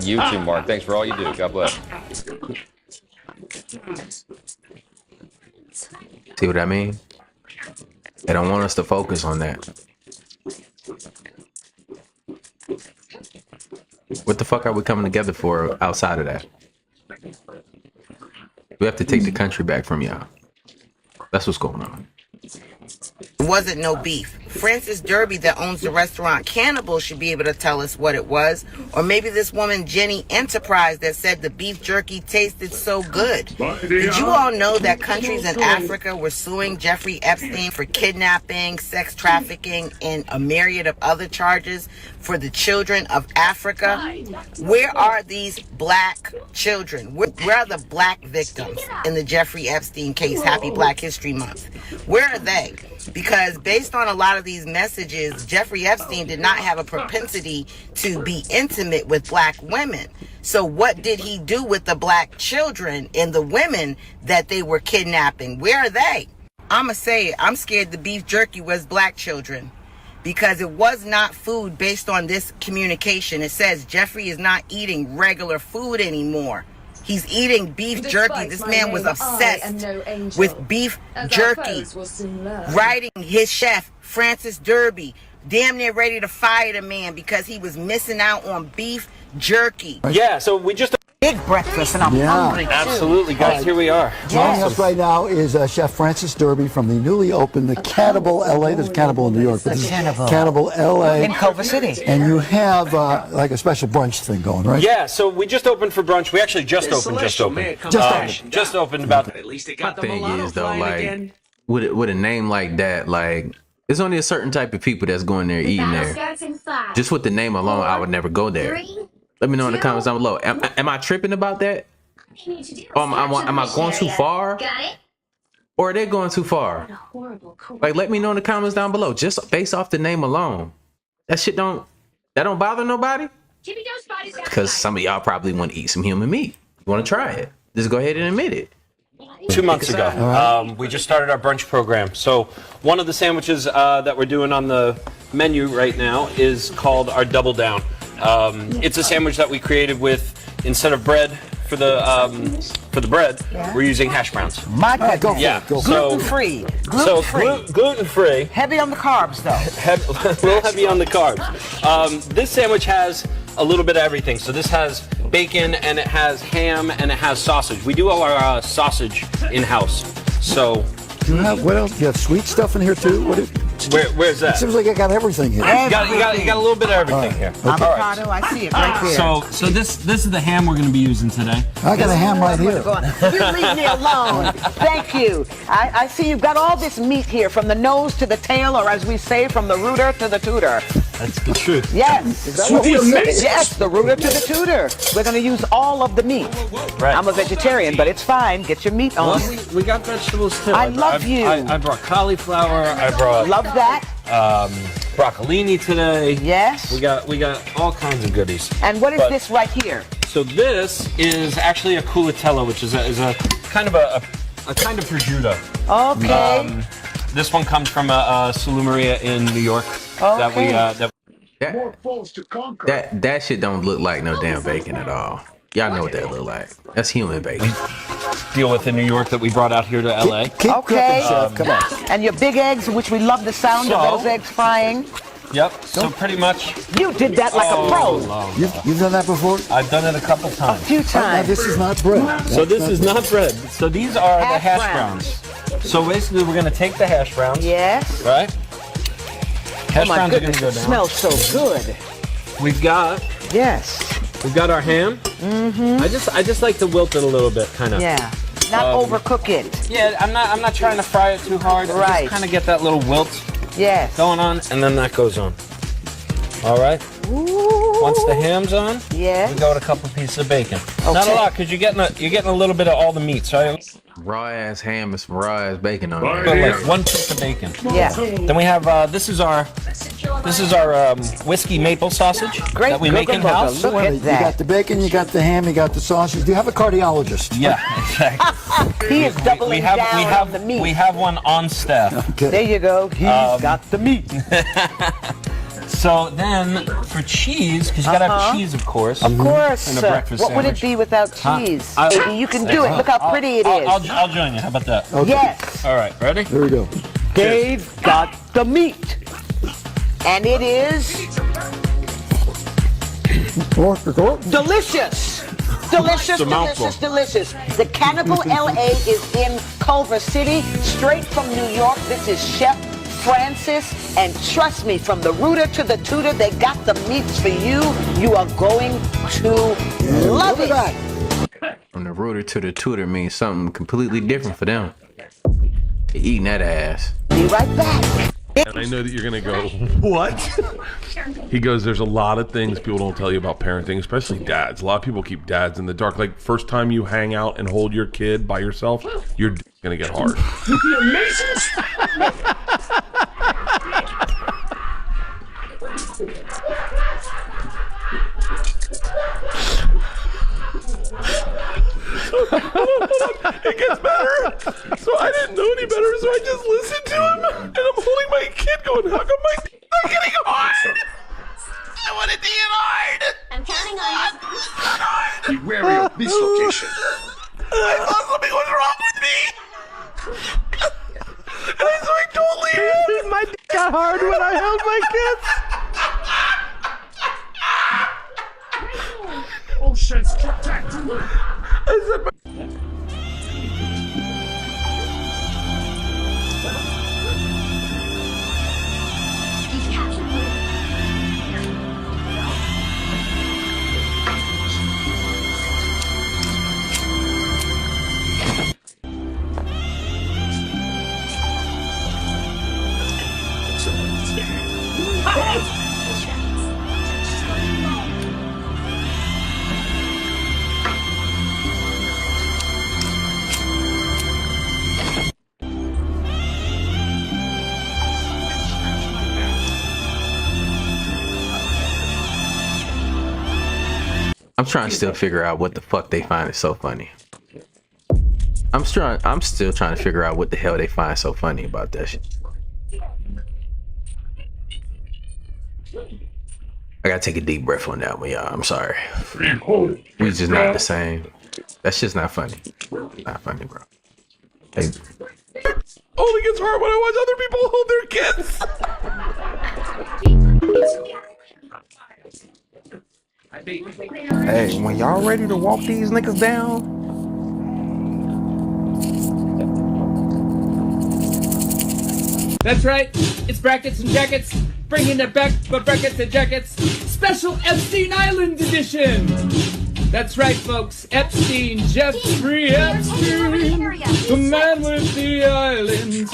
[SPEAKER 7] You too, Mark. Thanks for all you do. God bless.
[SPEAKER 8] See what I mean? They don't want us to focus on that. What the fuck are we coming together for outside of that? We have to take the country back from y'all. That's what's going on.
[SPEAKER 10] It wasn't no beef. Francis Derby, that owns the restaurant Cannibal, should be able to tell us what it was. Or maybe this woman, Jenny Enterprise, that said the beef jerky tasted so good. Did you all know that countries in Africa were suing Jeffrey Epstein for kidnapping, sex trafficking, and a myriad of other charges for the children of Africa? Where are these black children? Where are the black victims in the Jeffrey Epstein case? Happy Black History Month. Where are they? Because based on a lot of these messages, Jeffrey Epstein did not have a propensity to be intimate with black women. So what did he do with the black children and the women that they were kidnapping? Where are they? I'ma say it, I'm scared the beef jerky was black children, because it was not food based on this communication. It says Jeffrey is not eating regular food anymore. He's eating beef jerky. This man was obsessed with beef jerky. Writing his chef, Francis Derby, damn near ready to fire the man because he was missing out on beef jerky.
[SPEAKER 13] Yeah, so we just...
[SPEAKER 10] Big breakfast, and I'm hungry too.
[SPEAKER 13] Absolutely, guys, here we are.
[SPEAKER 26] Joining us right now is Chef Francis Derby from the newly opened the Cannibal LA. There's Cannibal in New York, but this is Cannibal LA.
[SPEAKER 10] In Culver City.
[SPEAKER 26] And you have like a special brunch thing going, right?
[SPEAKER 13] Yeah, so we just opened for brunch. We actually just opened. Just opened about...
[SPEAKER 8] At least it got the thing is, though, like, with a name like that, like, there's only a certain type of people that's going there eating there. Just with the name alone, I would never go there. Let me know in the comments down below. Am I tripping about that? Am I going too far? Or are they going too far? Like, let me know in the comments down below. Just based off the name alone. That shit don't bother nobody? Because some of y'all probably want to eat some human meat. You want to try it? Just go ahead and admit it.
[SPEAKER 13] 2 months ago, we just started our brunch program. So one of the sandwiches that we're doing on the menu right now is called our Double Down. It's a sandwich that we created with, instead of bread for the bread, we're using hash browns.
[SPEAKER 10] My goodness.
[SPEAKER 13] Yeah.
[SPEAKER 10] Gluten-free.
[SPEAKER 13] Gluten-free.
[SPEAKER 10] Heavy on the carbs, though.
[SPEAKER 13] A little heavy on the carbs. This sandwich has a little bit of everything. So this has bacon, and it has ham, and it has sausage. We do all our sausage in-house. So...
[SPEAKER 26] You have, what else? You have sweet stuff in here, too?
[SPEAKER 13] Where's that?
[SPEAKER 26] It seems like I got everything here.
[SPEAKER 13] You got a little bit of everything here.
[SPEAKER 10] Avocado, I see it right there.
[SPEAKER 13] So this is the ham we're going to be using today.
[SPEAKER 26] I got a ham right here.
[SPEAKER 10] You leave me alone. Thank you. I see you've got all this meat here, from the nose to the tail, or as we say, from the rooter to the tutor.
[SPEAKER 13] That's the truth.
[SPEAKER 10] Yes.
[SPEAKER 26] Is that what we say?
[SPEAKER 10] Yes, the rooter to the tutor. We're going to use all of the meat.
[SPEAKER 13] Right.
[SPEAKER 10] I'm a vegetarian, but it's fine. Get your meat on.
[SPEAKER 13] Well, we got vegetables too.
[SPEAKER 10] I love you.
[SPEAKER 13] I brought cauliflower. I brought...
[SPEAKER 10] Love that.
[SPEAKER 13] broccolini today.
[SPEAKER 10] Yes.
[SPEAKER 13] We got all kinds of goodies.
[SPEAKER 10] And what is
[SPEAKER 13] But-
[SPEAKER 10] this right here?
[SPEAKER 13] So this is actually a culatello, which is a kind of a kind of prosciutto.
[SPEAKER 10] Okay.
[SPEAKER 13] This one comes from Salumeria in New York.
[SPEAKER 10] Okay.
[SPEAKER 8] That shit don't look like no damn bacon at all. Y'all know what that look like. That's human bacon.
[SPEAKER 13] Deal with in New York that we brought out here to LA.
[SPEAKER 10] Okay.
[SPEAKER 8] Come on.
[SPEAKER 10] And your big eggs, which we love the sound of those eggs frying.
[SPEAKER 13] Yep. So pretty much.
[SPEAKER 10] You did that like a pro.
[SPEAKER 26] You've done that before?
[SPEAKER 13] I've done it a couple times.
[SPEAKER 10] A few
[SPEAKER 26] Now,
[SPEAKER 10] times.
[SPEAKER 26] this is not bread.
[SPEAKER 13] So this is not bread. So these are the hash
[SPEAKER 10] Hash
[SPEAKER 13] browns. So basically, we're gonna take the hash browns.
[SPEAKER 10] Yes.
[SPEAKER 13] Right. Hash
[SPEAKER 10] Oh my
[SPEAKER 13] browns
[SPEAKER 10] goodness,
[SPEAKER 13] are gonna
[SPEAKER 10] it
[SPEAKER 13] go down.
[SPEAKER 10] smells so good.
[SPEAKER 13] We've got our ham.
[SPEAKER 10] Mm-hmm.
[SPEAKER 13] I just like to wilt it a little bit, kind of.
[SPEAKER 10] Yeah. Not overcook it.
[SPEAKER 13] Yeah, I'm not trying to fry it too hard.
[SPEAKER 10] Right.
[SPEAKER 13] Just kind of get that little wilt
[SPEAKER 10] Yes.
[SPEAKER 13] going on, and then that goes on. All right. Once the ham's on, we go with a couple pieces of bacon. Not a lot, because you're getting a little bit of all the meats, right?
[SPEAKER 8] Raw ass ham and some raw ass bacon on
[SPEAKER 13] But
[SPEAKER 8] there.
[SPEAKER 13] like one piece of bacon.
[SPEAKER 10] Yeah.
[SPEAKER 13] Then we have this is our whiskey maple sausage that we make in house.
[SPEAKER 26] You got the bacon, you got the ham, you got the sausage. Do you have a cardiologist?
[SPEAKER 13] Yeah, exactly.
[SPEAKER 10] He is doubling down on the meat.
[SPEAKER 13] We have one on staff.
[SPEAKER 10] There you go. He's got the meat.
[SPEAKER 13] So then for cheese, because you gotta have cheese, of course.
[SPEAKER 10] Of course.
[SPEAKER 13] And a breakfast
[SPEAKER 10] What would it
[SPEAKER 13] sandwich.
[SPEAKER 10] be without cheese? Baby, you can do it. Look how pretty it is.
[SPEAKER 13] I'll join you. How about that?
[SPEAKER 26] Okay.
[SPEAKER 10] Yes.
[SPEAKER 13] All right, ready?
[SPEAKER 26] There we go.
[SPEAKER 10] Dave got the meat. And it is delicious. Delicious,
[SPEAKER 13] a mouthful.
[SPEAKER 10] delicious. The Cannibal LA is in Culver City, straight from New York. This is Chef Francis, and trust me, from the rooter to the tutor, they got the meats for you. You are going to love it.
[SPEAKER 8] From the rooter to the tutor means something completely different for them. They're eating that ass.
[SPEAKER 10] Be right back.
[SPEAKER 14] And I know that you're gonna go, what? He goes, there's a lot of things people don't tell you about parenting, especially dads. A lot of people keep dads in the dark. Like, first time you hang out and hold your kid by yourself, your d- gonna get hard. It gets better. So I didn't know any better, so I just listened to him. And I'm holding my kid going, how come my d- not getting hard? I want it to get hard.
[SPEAKER 22] I'm counting on you.
[SPEAKER 14] Be wary of this location. I thought something was wrong with me. And so I told Leanne. My d- got hard when I held my kids.
[SPEAKER 22] Ocean's spectacular.
[SPEAKER 14] I said,
[SPEAKER 8] I'm trying to still figure out what the fuck they find is so funny. I'm still trying to figure out what the hell they find so funny about that shit. I gotta take a deep breath on that one, y'all. I'm sorry. We just not the same. That's just not funny. Not funny, bro. Hey,
[SPEAKER 14] only gets hard when I watch other people hold their kids.
[SPEAKER 8] hey, when y'all ready to walk these niggas down,
[SPEAKER 15] That's right, it's Brackets and Jackets, bringing it back for Brackets and Jackets, special Epstein Island edition! That's right, folks, Epstein, Jeffrey Epstein, the man with the island,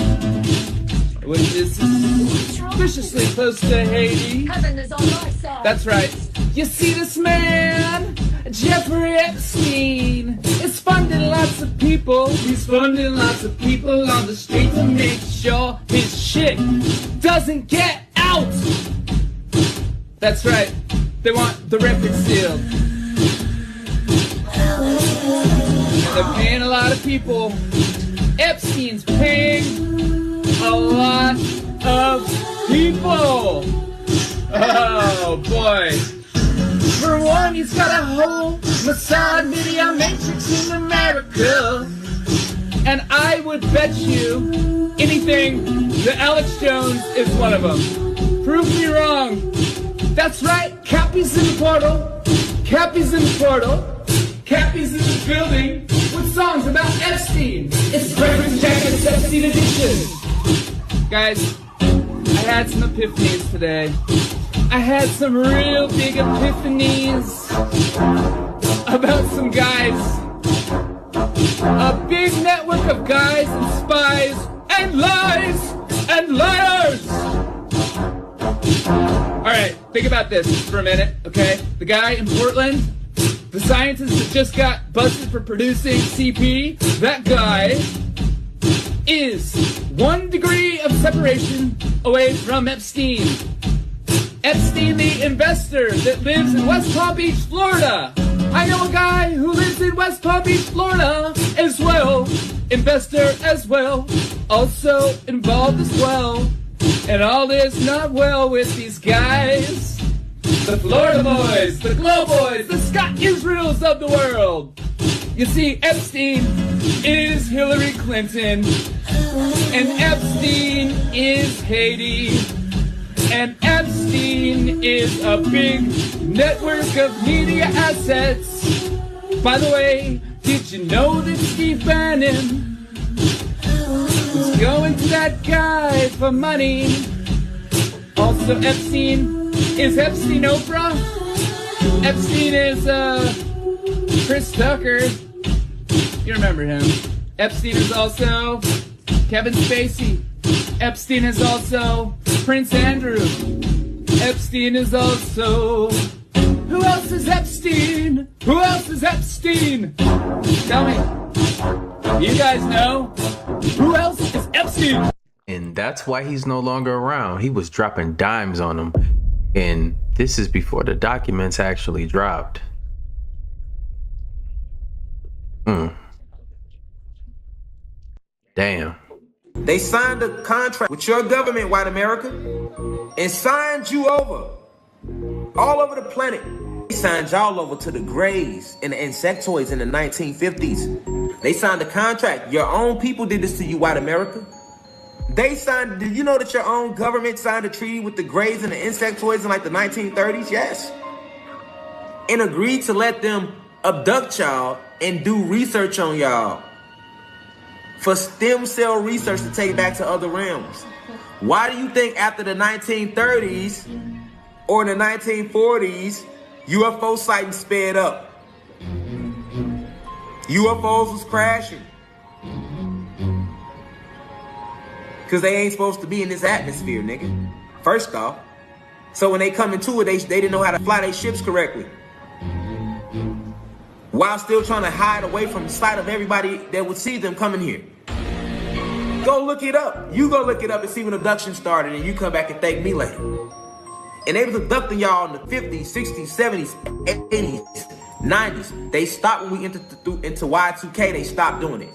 [SPEAKER 15] which is suspiciously close to Haiti.
[SPEAKER 22] Heaven is on my side.
[SPEAKER 15] That's right. You see this man, Jeffrey Epstein, is funding lots of people. He's funding lots of people on the street to make sure his shit doesn't get out. out! That's right. They want the record sealed. And they're paying a lot of people. Epstein's paying a lot of people. Oh boy. For one, he's got a whole Mossad media matrix in America. And I would bet you anything that Alex Jones is one of them. Prove me wrong. That's right, Cappy's in the portal. Cappy's in the portal. Cappy's in the building with songs about Epstein. It's Breakfast Jackets Epstein edition. Guys, I had some epiphanies today. I had some real big epiphanies about some guys. A big network of guys and spies and lies and liars. Alright, think about this for a minute, okay? The guy in Portland, the scientist that just got busted for producing CP, that guy is 1 degree of separation away from Epstein. Epstein, the investor that lives in West Palm Beach, Florida. I know a guy who lives in West Palm Beach, Florida as well. Investor as well. Also involved as well. And all is not well with these guys. The Florida boys, the Glow boys, the Scott Israels of the world. You see, Epstein is Hillary Clinton. And Epstein is Haiti. And Epstein is a big network of media assets. By the way, did you know that Steve Bannon was going to that guy for money? Also, Epstein is Epstein Oprah. Epstein is Chris Tucker. You remember him. Epstein is also Kevin Spacey. Epstein is also Prince Andrew. Epstein is also... Who else is Epstein? Who else is Epstein? Tell me. You guys know. Who else is Epstein?
[SPEAKER 8] And that's why he's no longer around. He was dropping dimes on him. And this is before the documents actually dropped. Damn.
[SPEAKER 12] They signed a contract with your government, white America, and signed you over all over the planet. They signed y'all over to the Greys and the insectoids in the 1950s. They signed a contract. Your own people did this to you, white America. They signed, did you know that your own government signed a treaty with the Greys and the insectoids in like the 1930s? Yes. And agreed to let them abduct y'all and do research on y'all. For stem cell research to take back to other realms. Why do you think after the 1930s or in the 1940s, UFO sightings sped up? UFOs was crashing. Because they ain't supposed to be in this atmosphere, nigga. First off. So when they come into it, they didn't know how to fly their ships correctly. While still trying to hide away from the sight of everybody that would see them coming here. Go look it up. You go look it up and see when abduction started, and you come back and thank me later. And they was abducting y'all in the 50s, 60s, 70s, 80s, 90s. They stopped when we entered into Y2K. They stopped doing it.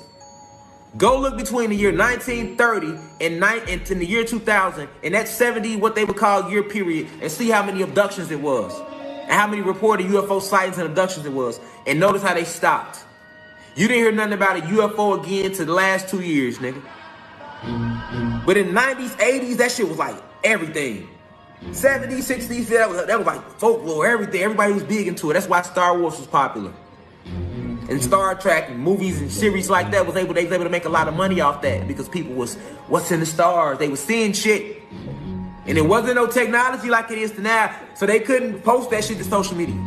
[SPEAKER 12] Go look between the year 1930 and the year 2000, and that 70, what they would call year period, and see how many abductions it was. And how many reported UFO sightings and abductions it was. And notice how they stopped. You didn't hear nothing about a UFO again to the last 2 years, nigga. But in the 90s, 80s, that shit was like everything. 70s, 60s, that was like folklore, everything. Everybody was big into it. That's why Star Wars was popular. And Star Trek and movies and series like that they was able to make a lot of money off that because people was, what's in the stars? They was seeing shit. And it wasn't no technology like it is now, so they couldn't post that shit to social media.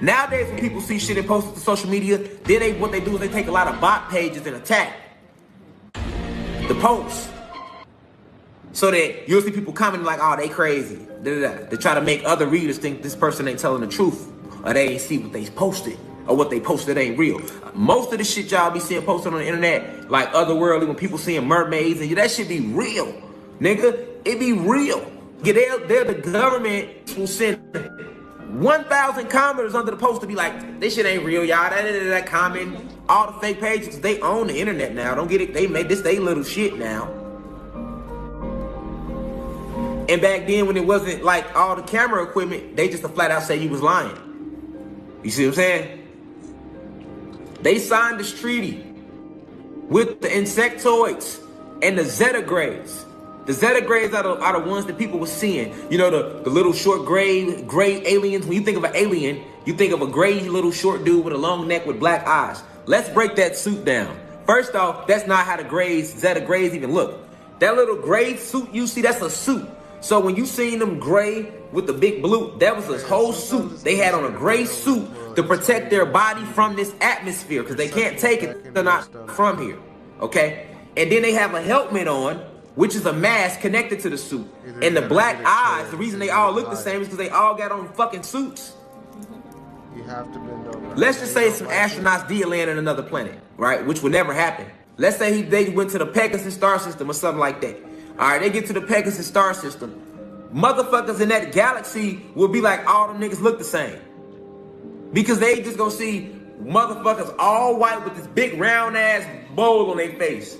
[SPEAKER 12] Nowadays, when people see shit and post it to social media, then what they do is they take a lot of bot pages and attack the posts. So that you'll see people commenting like, oh, they crazy. They try to make other readers think this person ain't telling the truth, or they ain't see what they posted, or what they posted ain't real. Most of the shit y'all be seeing posted on the internet, like otherworldly, when people seeing mermaids, and that shit be real. Nigga, it be real. They're the government will send 1,000 commenters under the post to be like, this shit ain't real, y'all. That comment, all the fake pages, they own the internet now. Don't get it. They made this they little shit now. And back then, when it wasn't like all the camera equipment, they just flat out say you was lying. You see what I'm saying? They signed this treaty with the insectoids and the Zetagrays. The Zetagrays are the ones that people were seeing. You know, the little short gray aliens. When you think of an alien, you think of a gray little short dude with a long neck with black eyes. Let's break that suit down. First off, that's not how the Zeta Grays even look. That little gray suit you see, that's a suit. So when you seen them gray with the big blue, that was a whole suit. They had on a gray suit to protect their body from this atmosphere because they can't take it. They're not from here, okay? And then they have a helmet on, which is a mask connected to the suit. And the black eyes, the reason they all look the same is because they all got on fucking suits.
[SPEAKER 11] You have to bend over.
[SPEAKER 12] Let's just say some astronauts did land on another planet, right? Which would never happen. Let's say they went to the Pegasus star system or something like that. All right, they get to the Pegasus star system. Motherfuckers in that galaxy will be like, all them niggas look the same. Because they just gonna see motherfuckers all white with this big round ass bowl on their face.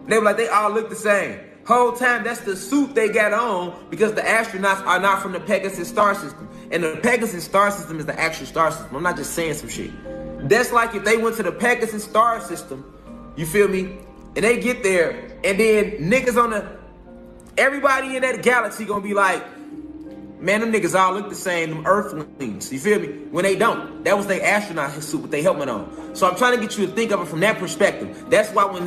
[SPEAKER 12] They were like, they all look the same. Whole time, that's the suit they got on because the astronauts are not from the Pegasus star system. And the Pegasus star system is the actual star system. I'm not just saying some shit. That's like if they went to the Pegasus star system, you feel me? And they get there, and then niggas on everybody in that galaxy gonna be like, man, them niggas all look the same, them earthlings, you feel me? When they don't. That was their astronaut suit with their helmet on. So I'm trying to get you to think of it from that perspective. That's why when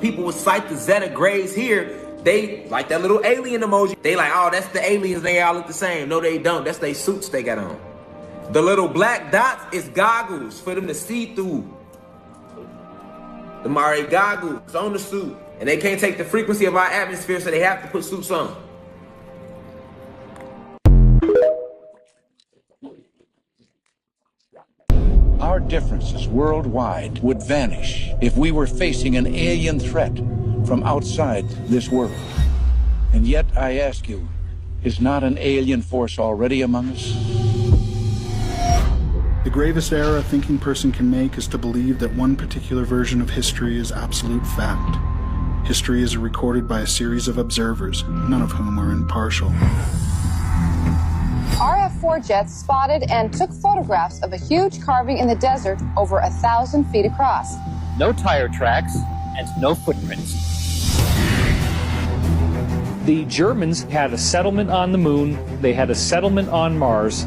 [SPEAKER 12] people would cite the Zeta Grays here, they like that little alien emoji. They like, oh, that's the aliens, they all look the same. No, they don't. That's their suits they got on. The little black dots is goggles for them to see through. The Mare goggles on the suit. And they can't take the frequency of our atmosphere, so they have to put suits on.
[SPEAKER 16] Our differences worldwide would vanish if we were facing an alien threat from outside this world. And yet, I ask you, is not an alien force already among us?
[SPEAKER 17] The gravest error a thinking person can make is to believe that one particular version of history is absolute fact. History is recorded by a series of observers, none of whom are impartial.
[SPEAKER 18] RF-4 jets spotted and took photographs of a huge carving in the desert over 1,000 feet across.
[SPEAKER 19] No tire tracks and no footprints. The Germans had a settlement on the moon, they had a settlement on Mars,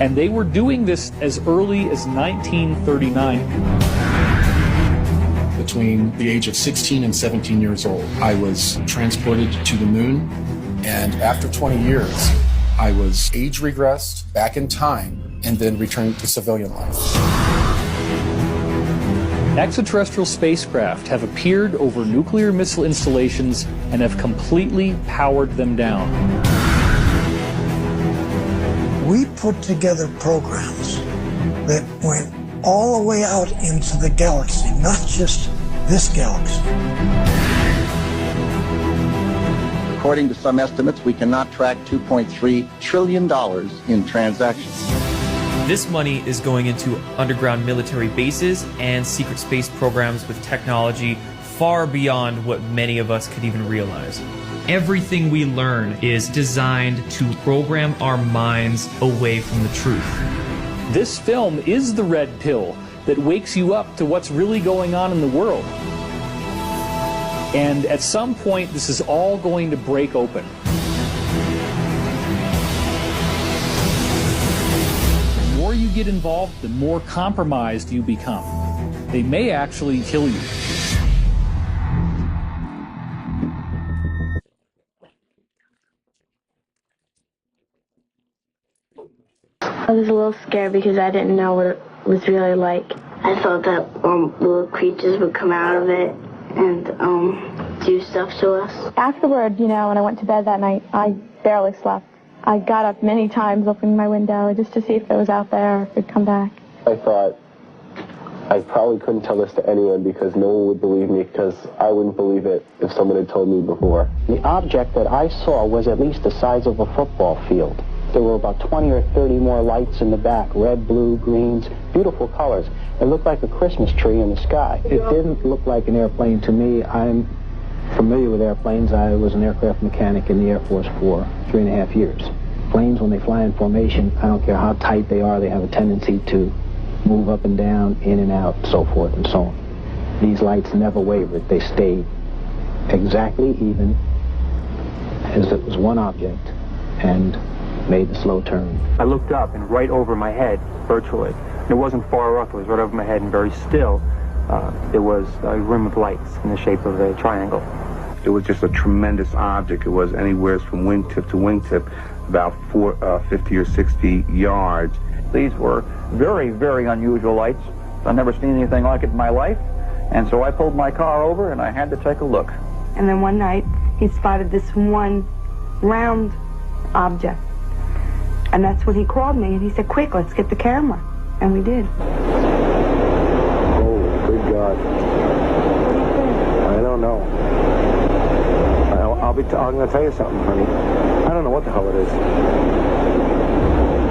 [SPEAKER 19] and they were doing this as early as 1939.
[SPEAKER 20] Between the age of 16 and 17 years old, I was transported to the moon, and after 20 years, I was age regressed back in time and then returned to civilian life.
[SPEAKER 19] Extraterrestrial spacecraft have appeared over nuclear missile installations and have completely powered them down.
[SPEAKER 21] We put together programs that went all the way out into the galaxy, not just this galaxy.
[SPEAKER 27] According to some estimates, we cannot track $2.3 trillion in transactions.
[SPEAKER 28] This money is going into underground military bases and secret space programs with technology far beyond what many of us could even realize. Everything we learn is designed to program our minds away from the truth.
[SPEAKER 19] This film is the red pill that wakes you up to what's really going on in the world. And at some point, this is all going to break open. The more you get involved, the more compromised you become. They may actually kill you.
[SPEAKER 29] I was a little scared because I didn't know what it was really like. I thought that little creatures would come out of it and do stuff to us.
[SPEAKER 30] Afterward, when I went to bed that night, I barely slept. I got up many times, opening my window just to see if it was out there or if it would come back.
[SPEAKER 27] I thought,
[SPEAKER 1] I probably couldn't tell this to anyone because no one would believe me, because I wouldn't believe it if someone had told me before.
[SPEAKER 2] The object that I saw was at least the size of a football field. There were about 20 or 30 more lights in the back, red, blue, greens, beautiful colors. It looked like a Christmas tree in the sky.
[SPEAKER 3] It didn't look like an airplane to me. I'm familiar with airplanes. I was an aircraft mechanic in the Air Force for 3.5 years. Planes, when they fly in formation, I don't care how tight they are, they have a tendency to move up and down, in and out, so forth and so on. These lights never wavered. They stayed exactly even as it was one object and made the slow turn.
[SPEAKER 4] I looked up, and right over my head, virtually, and it wasn't far off, it was right over my head and very still, there was a rim of lights in the shape of a triangle.
[SPEAKER 5] It was just a tremendous object. It was anywhere from wingtip to wingtip, about 50 or 60 yards.
[SPEAKER 6] These were very, very unusual lights. I've never seen anything like it in my life. And so I pulled my car over and I had to take a look.
[SPEAKER 29] And then one night, he spotted this one round object. And that's when he called me and he said, quick, let's get the camera. And we did.
[SPEAKER 1] Oh, good God. I don't know. I'm going to tell you something, honey. I don't know what the hell it is.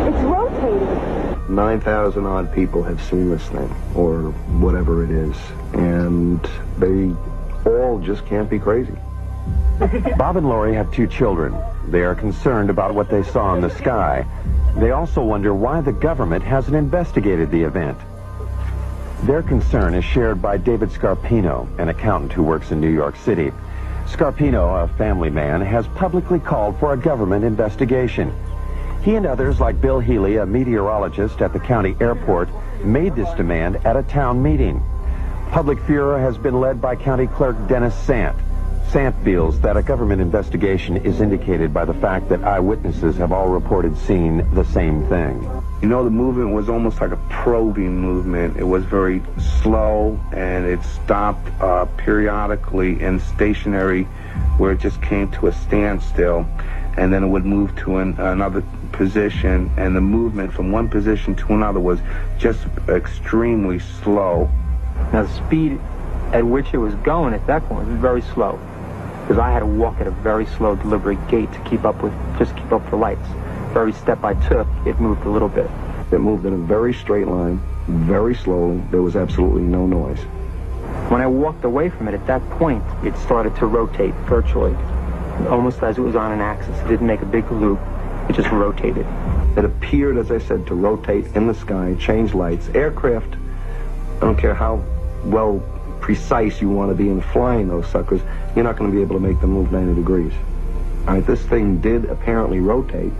[SPEAKER 29] It's rotating.
[SPEAKER 1] 9,000 odd people have seen this thing, or whatever it is, and they all just can't be crazy.
[SPEAKER 9] Bob and Lori have 2 children. They are concerned about what they saw in the sky. They also wonder why the government hasn't investigated the event. Their concern is shared by David Scarpino, an accountant who works in New York City. Scarpino, a family man, has publicly called for a government investigation. He and others, like Bill Healy, a meteorologist at the county airport, made this demand at a town meeting. Public furor has been led by County Clerk Dennis Sant. Sant feels that a government investigation is indicated by the fact that eyewitnesses have all reported seeing the same thing.
[SPEAKER 5] You know, the movement was almost like a probing movement. It was very slow, and it stopped periodically and stationary, where it just came to a standstill, and then it would move to another position, and the movement from one position to another was just extremely slow.
[SPEAKER 4] Now, the speed at which it was going at that point was very slow, because I had to walk at a very slow, deliberate gait to keep up with the lights. Every step I took, it moved a little bit.
[SPEAKER 1] It moved in a very straight line, very slowly. There was absolutely no noise.
[SPEAKER 4] When I walked away from it, at that point, it started to rotate virtually, almost as it was on an axis. It didn't make a big loop, it just rotated.
[SPEAKER 1] It appeared, as I said, to rotate in the sky, change lights. Aircraft, I don't care how well precise you want to be in flying those suckers, you're not going to be able to make them move 90 degrees. All right, this thing did apparently rotate.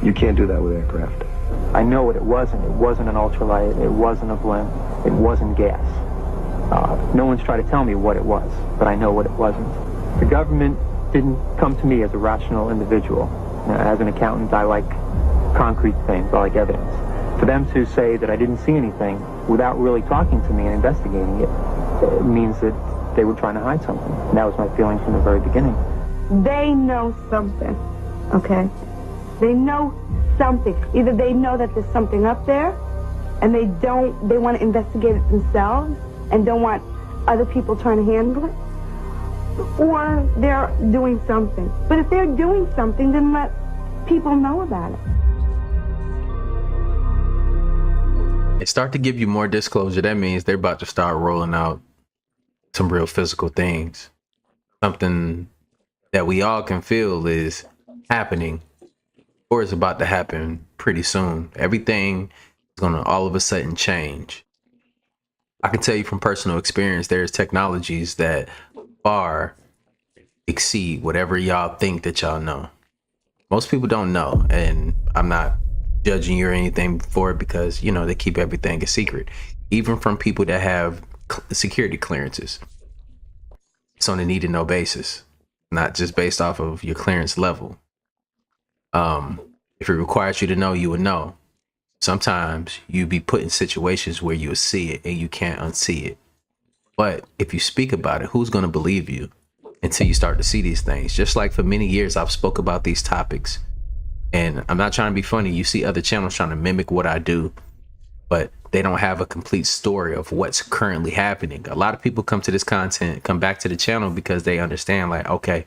[SPEAKER 1] You can't do that with aircraft.
[SPEAKER 4] I know what it wasn't. It wasn't an ultralight. It wasn't a blimp. It wasn't gas. No one's tried to tell me what it was, but I know what it wasn't. The government didn't come to me as a rational individual. As an accountant, I like concrete things. I like evidence. For them to say that I didn't see anything without really talking to me and investigating it means that they were trying to hide something. And that was my feeling from the very beginning.
[SPEAKER 29] They know something, okay? They know something. Either they know that there's something up there, and they want to investigate it themselves and don't want other people trying to handle it, or they're doing something. But if they're doing something, then let people know about it.
[SPEAKER 8] They start to give you more disclosure. That means they're about to start rolling out some real physical things. Something that we all can feel is happening, or is about to happen pretty soon. Everything is going to all of a sudden change. I can tell you from personal experience, there's technologies that far exceed whatever y'all think that y'all know. Most people don't know, and I'm not judging you or anything for it, because, you know, they keep everything a secret, even from people that have security clearances. It's on a need to know basis, not just based off of your clearance level. If it requires you to know, you would know. Sometimes you be put in situations where you'll see it and you can't unsee it. But if you speak about it, who's going to believe you until you start to see these things? Just like for many years, I've spoke about these topics, and I'm not trying to be funny. You see other channels trying to mimic what I do, but they don't have a complete story of what's currently happening. A lot of people come to this content, come back to the channel because they understand, like, okay,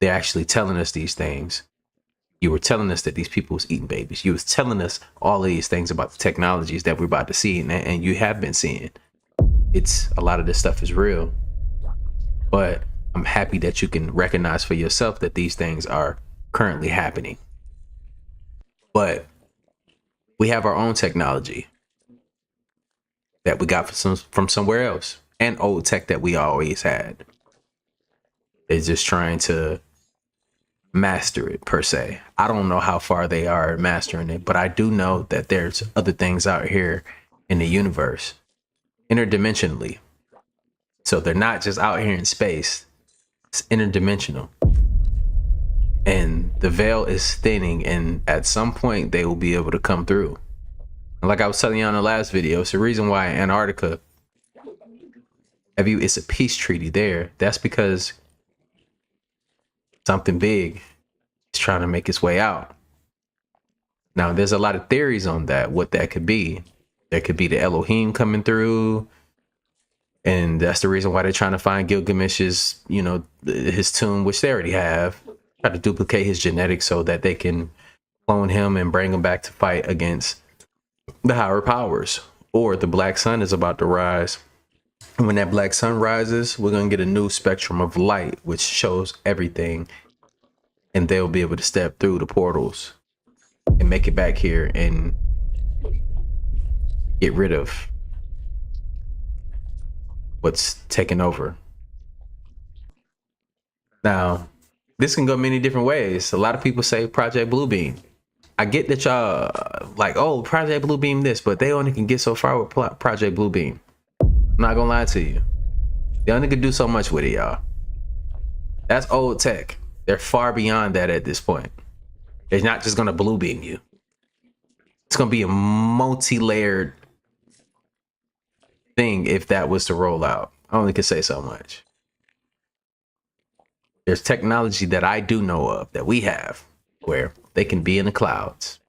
[SPEAKER 8] they're actually telling us these things. You were telling us that these people was eating babies. You was telling us all of these things about the technologies that we're about to see, and you have been seeing. It's a lot of this stuff is real, but I'm happy that you can recognize for yourself that these things are currently happening. But we have our own technology that we got from somewhere else, and old tech that we always had. They're just trying to master it, per se. I don't know how far they are at mastering it, but I do know that there's other things out here in the universe, interdimensionally. So they're not just out here in space, it's interdimensional. And the veil is thinning, and at some point they will be able to come through. And like I was telling you on the last video, it's the reason why Antarctica, it's a peace treaty there. That's because something big is trying to make its way out. Now, there's a lot of theories on that, what that could be. There could be the Elohim coming through, and that's the reason why they're trying to find Gilgamesh's, his tomb, which they already have. Try to duplicate his genetics so that they can clone him and bring him back to fight against the higher powers. Or the black sun is about to rise. And when that black sun rises, we're going to get a new spectrum of light, which shows everything. And they'll be able to step through the portals and make it back here and get rid of what's taken over. Now, this can go many different ways. A lot of people say Project Bluebeam. I get that y'all like, oh, Project Bluebeam this, but they only can get so far with Project Bluebeam. I'm not gonna lie to you. They only can do so much with it, y'all. That's old tech. They're far beyond that at this point. They're not just gonna blue beam you. It's gonna be a multi-layered thing if that was to roll out. I only can say so much. There's technology that I do know of, that we have, where they can be in the clouds.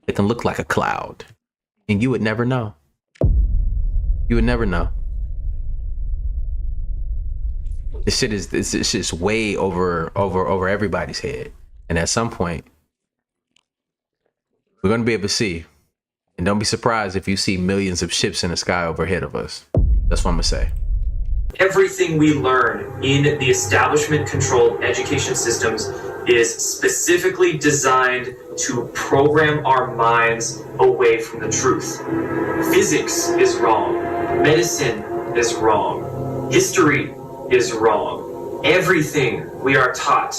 [SPEAKER 8] It can look like a cloud, and you would never know. You would never know. This shit is just way over everybody's head, and at some point, we're gonna be able to see. And don't be surprised if you see millions of ships in the sky overhead of us. That's what I'm gonna say.
[SPEAKER 28] Everything we learn in the establishment-controlled education systems is specifically designed to program our minds away from the truth. Physics is wrong. Medicine is wrong. History is wrong. Everything we are taught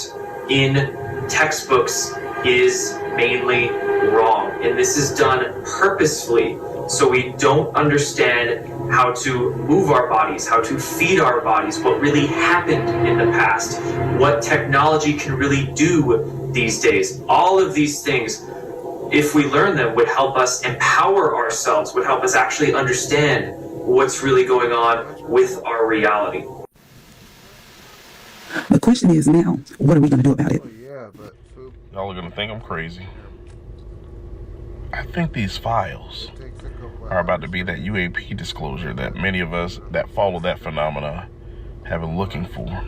[SPEAKER 28] in textbooks is mainly wrong. And this is done purposefully so we don't understand how to move our bodies, how to feed our bodies, what really happened in the past, what technology can really do these days. All of these things, if we learn them, would help us empower ourselves, would help us actually understand what's really going on with our reality.
[SPEAKER 7] The question is now, what are we going to do about it?
[SPEAKER 10] Y'all are going to think I'm crazy. I think these files are about to be that UAP disclosure that many of us that follow that phenomena have been looking for.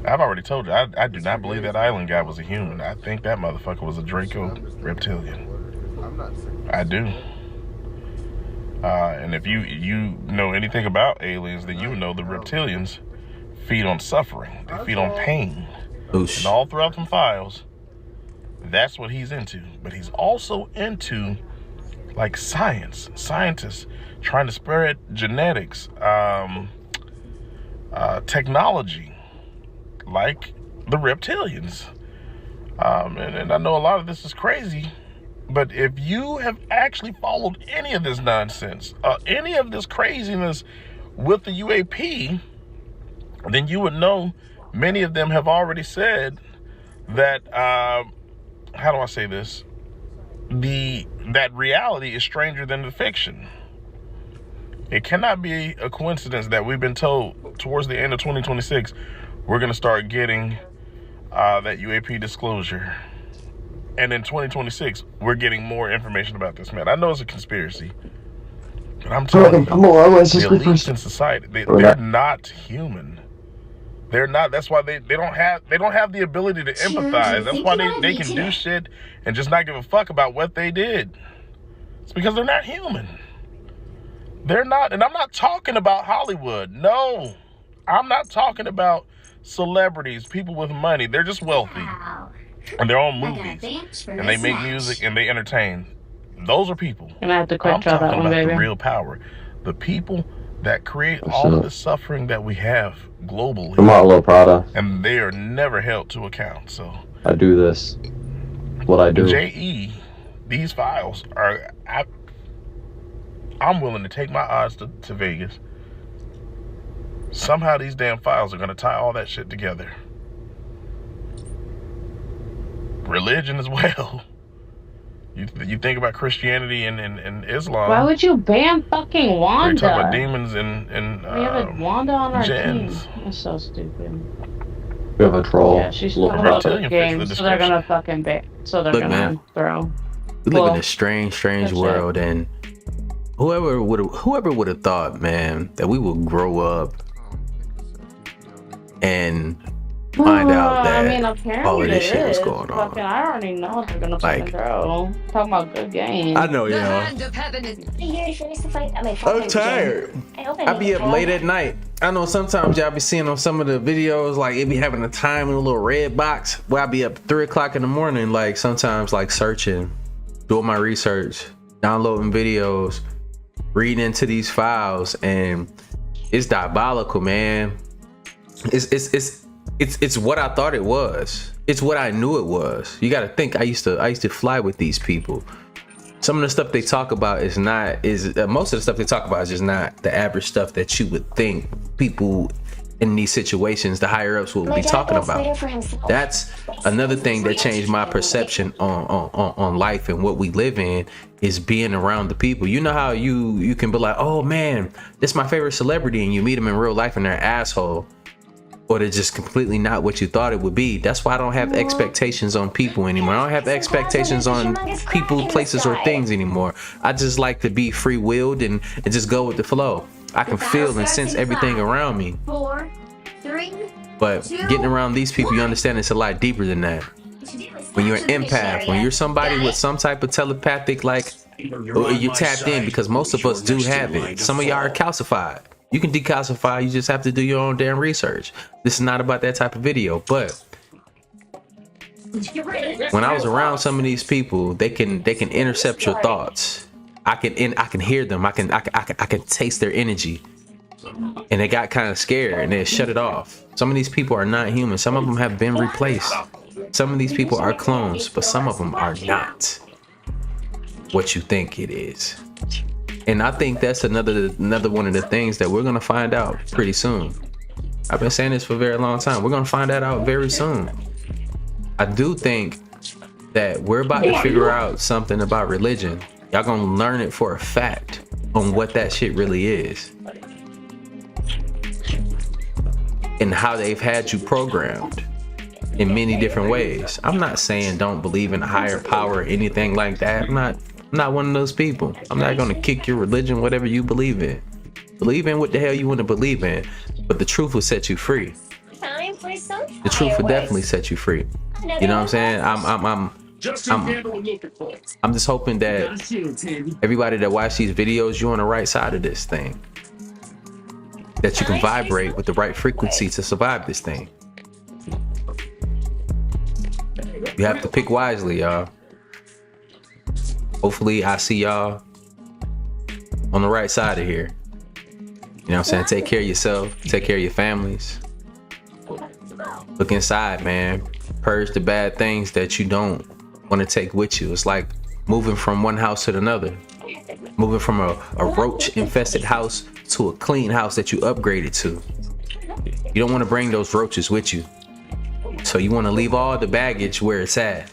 [SPEAKER 10] I've already told you, I do not believe that island guy was a human. I think that motherfucker was a Draco reptilian. I do. And if you know anything about aliens, then you know the reptilians feed on suffering. They feed on pain.
[SPEAKER 8] Oosh.
[SPEAKER 10] And all throughout them files, that's what he's into. But he's also into like scientists trying to spread genetics, technology, like the reptilians. And I know a lot of this is crazy, but if you have actually followed any of this nonsense, any of this craziness with the UAP, then you would know many of them have already said that, how do I say this? That reality is stranger than the fiction. It cannot be a coincidence that we've been told towards the end of 2026 we're going to start getting that UAP disclosure. And in 2026, we're getting more information about this man. I know it's a conspiracy, but I'm telling you, the elites in society, they're not human. They're not. That's why they don't have the ability to empathize. That's why they can do shit and just not give a fuck about what they did. It's because they're not human. They're not. And I'm not talking about Hollywood. No, I'm not talking about celebrities, people with money. They're just wealthy. And they're on movies, and they make music, and they entertain. Those are people.
[SPEAKER 11] And I have to quick draw that one, baby.
[SPEAKER 10] The real power. The people that create all of the suffering that we have globally.
[SPEAKER 12] I'm Arlo Prada.
[SPEAKER 10] And they are never held to account. So
[SPEAKER 12] I do this. What I do.
[SPEAKER 10] J.E., these files are... I'm willing to take my odds to Vegas. Somehow these damn files are going to tie all that shit together. Religion as well. You think about Christianity and Islam.
[SPEAKER 11] Why would you ban fucking Wanda?
[SPEAKER 10] They talk about demons and
[SPEAKER 11] we have a Wanda on our
[SPEAKER 10] gens.
[SPEAKER 11] team. That's so stupid.
[SPEAKER 12] We have a troll.
[SPEAKER 11] Yeah, she's talking about the game, so they're gonna fucking ban. So they're gonna throw.
[SPEAKER 8] We live in a strange world, and whoever would have thought, man, that we would grow up and find out that all of this shit was going on.
[SPEAKER 11] Fucking, I already know what they're gonna fucking throw. Talking about good games.
[SPEAKER 8] I know, yeah. I'm tired. I be up late at night. I know sometimes y'all be seeing on some of the videos, like it be having a time in a little red box where I be up 3 o'clock in the morning, like sometimes like searching, doing my research, downloading videos, reading into these files, and it's diabolical, man. It's what I thought it was. It's what I knew it was. You got to think. I used to fly with these people. Some of the stuff they talk about is most of the stuff they talk about is just not the average stuff that you would think people in these situations, the higher ups, would be talking about. That's another thing that changed my perception on life and what we live in, is being around the people. You know how you can be like, oh man, this is my favorite celebrity, and you meet them in real life and they're an asshole. Or they're just completely not what you thought it would be. That's why I don't have expectations on people anymore. I don't have expectations on people, places, or things anymore. I just like to be free-willed and just go with the flow. I can feel and sense everything around me. 4, 3, but getting around these people, you understand it's a lot deeper than that. When you're an empath, when you're somebody with some type of telepathic, like, you're tapped in, because most of us do have it. Some of y'all are calcified. You can decalcify, you just have to do your own damn research. This is not about that type of video, but when I was around some of these people, they can intercept your thoughts. I can hear them. I can taste their energy. And they got kind of scared and they shut it off. Some of these people are not human. Some of them have been replaced. Some of these people are clones, but some of them are not what you think it is. And I think that's another one of the things that we're gonna find out pretty soon. I've been saying this for a very long time. We're gonna find that out very soon. I do think that we're about to figure out something about religion. Y'all gonna learn it for a fact on what that shit really is. And how they've had you programmed in many different ways. I'm not saying don't believe in a higher power or anything like that. I'm not one of those people. I'm not gonna kick your religion, whatever you believe in. Believe in what the hell you want to believe in, but the truth will set you free. The truth will definitely set you free. You know what I'm saying? I'm just hoping that everybody that watch these videos, you're on the right side of this thing. That you can vibrate with the right frequency to survive this thing. You have to pick wisely, y'all. Hopefully I see y'all on the right side of here. You know what I'm saying? Take care of yourself. Take care of your families. Look inside, man. Purge the bad things that you don't want to take with you. It's like moving from one house to another. Moving from a roach-infested house to a clean house that you upgraded to. You don't want to bring those roaches with you. So you want to leave all the baggage where it's at.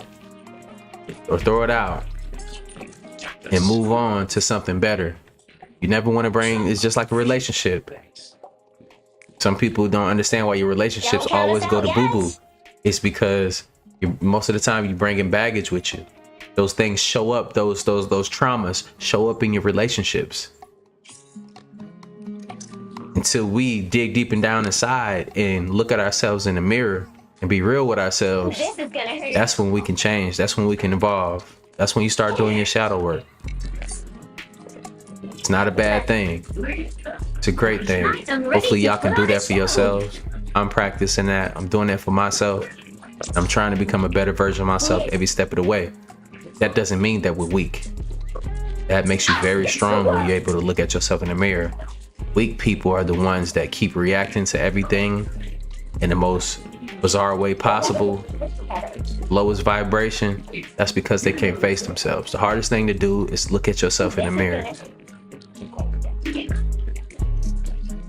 [SPEAKER 8] Or throw it out. And move on to something better. You never want to bring, it's just like a relationship. Some people don't understand why your relationships always go to boo-boo. It's because Most of the time you bringing baggage with you. Those things show up, those traumas show up in your relationships. Until we dig deep and down inside and look at ourselves in the mirror and be real with ourselves, that's when we can change. That's when we can evolve. That's when you start doing your shadow work. It's not a bad thing. It's a great thing. Hopefully y'all can do that for yourselves. I'm practicing that. I'm doing that for myself. I'm trying to become a better version of myself every step of the way. That doesn't mean that we're weak. That makes you very strong when you're able to look at yourself in the mirror. Weak people are the ones that keep reacting to everything in the most bizarre way possible, lowest vibration. That's because they can't face themselves. The hardest thing to do is look at yourself in the mirror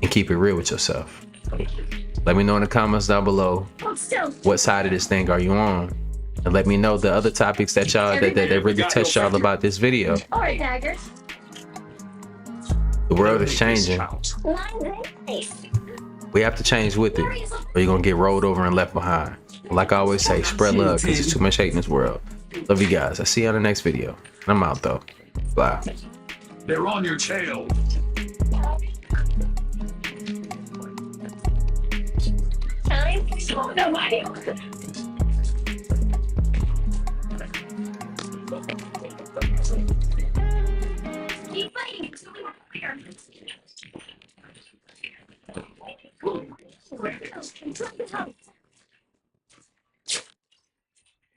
[SPEAKER 8] and keep it real with yourself. Let me know in the comments down below, what side of this thing are you on? And let me know the other topics that y'all that really touched y'all about this video. The world is changing. We have to change with it, or you're gonna get rolled over and left behind. Like I always say, spread love, because there's too much hate in this world. Love you guys. I'll see you on the next video. I'm out though. Bye.
[SPEAKER 13] They're on your tail.